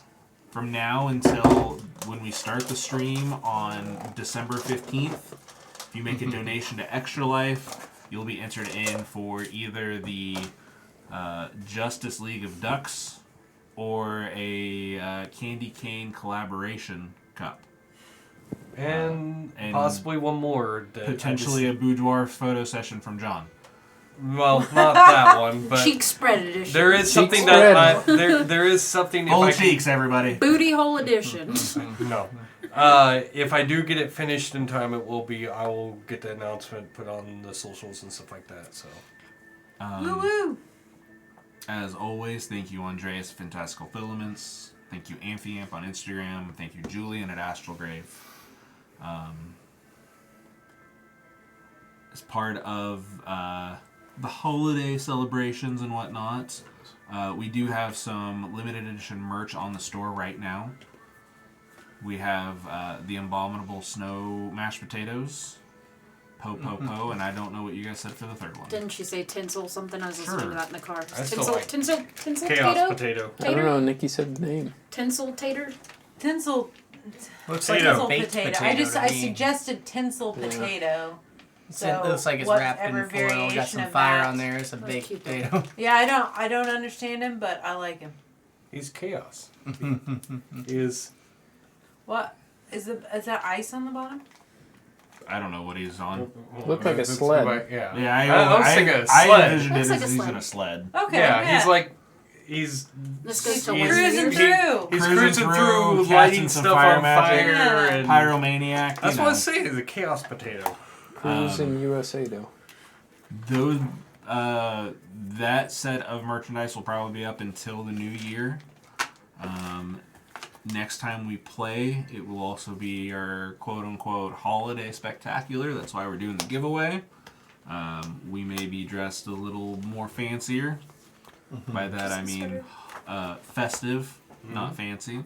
From now until when we start the stream on December 15th, if you make a donation to Extra Life, you'll be entered in for either the Justice League of Ducks or a Candy Cane collaboration cup. And possibly one more. That Potentially a boudoir photo session from John. Well, not that one, but Cheek spread edition. there is Cheek something spread. that there is something. Old cheeks, everybody. Booty hole edition. No. If I do get it finished in time, I will get the announcement put on the socials and stuff like that. So. Woo woo! As always, thank you, Andreas, Fantastical Filaments. Thank you, Amphiamp on Instagram. Thank you, Julian at Astralgrave. As part of the holiday celebrations and whatnot, we do have some limited edition merch on the store right now. We have the Abominable Snow mashed potatoes, po, and I don't know what you guys said for the third one. Didn't she say tinsel something? I was listening Sure. to that in the car. I still Tinsel, like tinsel Chaos potato? potato. I don't know. Nikki said the name. Tinsel tater? Tinsel. Looks like Tinsel a baked potato. potato. I to me. suggested tinsel Yeah. potato. It looks like it's wrapped in whatever foil, got variation some of fire that. on there. It's a Let's baked keep it. potato. Yeah, I don't understand him, but I like him. He's chaos. He is. What is that ice on the bottom? I don't know what he's on. Looked like a Let's sled. go back- Yeah. Yeah, I was thinking a I sled. envisioned it Looks like as a he's sled. in a sled. Okay, Yeah, he's like. He's This goes to He's- cruising Wednesday. through. He's Cruising cruising through, through, casting lighting some stuff fire on magic. fire, Yeah. and Pyromaniac. that's you what I'm know. saying. Is a chaos potato. Cruise in USA, though. Those that set of merchandise will probably be up until the new year. Next time we play, it will also be our quote-unquote holiday spectacular. That's why we're doing the giveaway. We may be dressed a little more fancier. By that I mean festive, not fancy.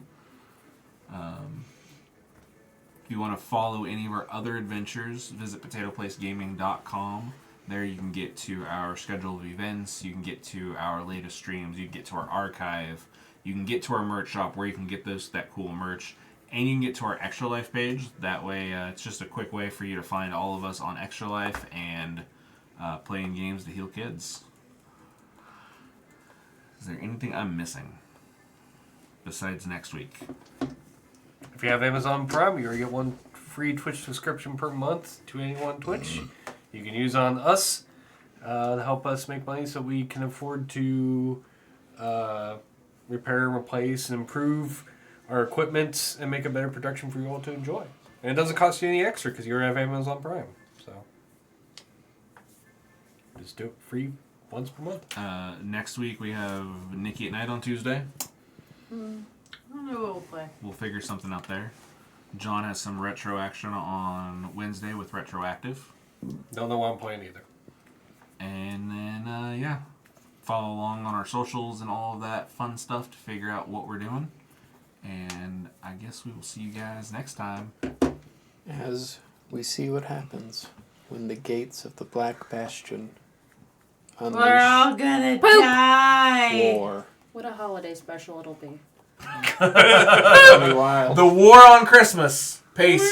If you want to follow any of our other adventures, visit potatoplacegaming.com. There you can get to our schedule of events, you can get to our latest streams, you can get to our archive, you can get to our merch shop where you can get that cool merch, and you can get to our Extra Life page. That way, it's just a quick way for you to find all of us on Extra Life and playing games to heal kids. Is there anything I'm missing besides next week? If you have Amazon Prime, you get one free Twitch subscription per month to anyone on Twitch. You can use on us to help us make money so we can afford to repair and replace and improve our equipment and make a better production for you all to enjoy. And it doesn't cost you any extra because you already have Amazon Prime. So just do it free once per month. Next week we have Nikki at Night on Tuesday. I don't know what we'll play. We'll figure something out there. John has some retro action on Wednesday with Retroactive. Don't know what I'm playing either. And then, follow along on our socials and all of that fun stuff to figure out what we're doing. And I guess we will see you guys next time. As we see what happens when the gates of the Black Bastion unleash We're all gonna Poop. die. war. What a holiday special it'll be. It'll be wild. The War on Christmas. Peace.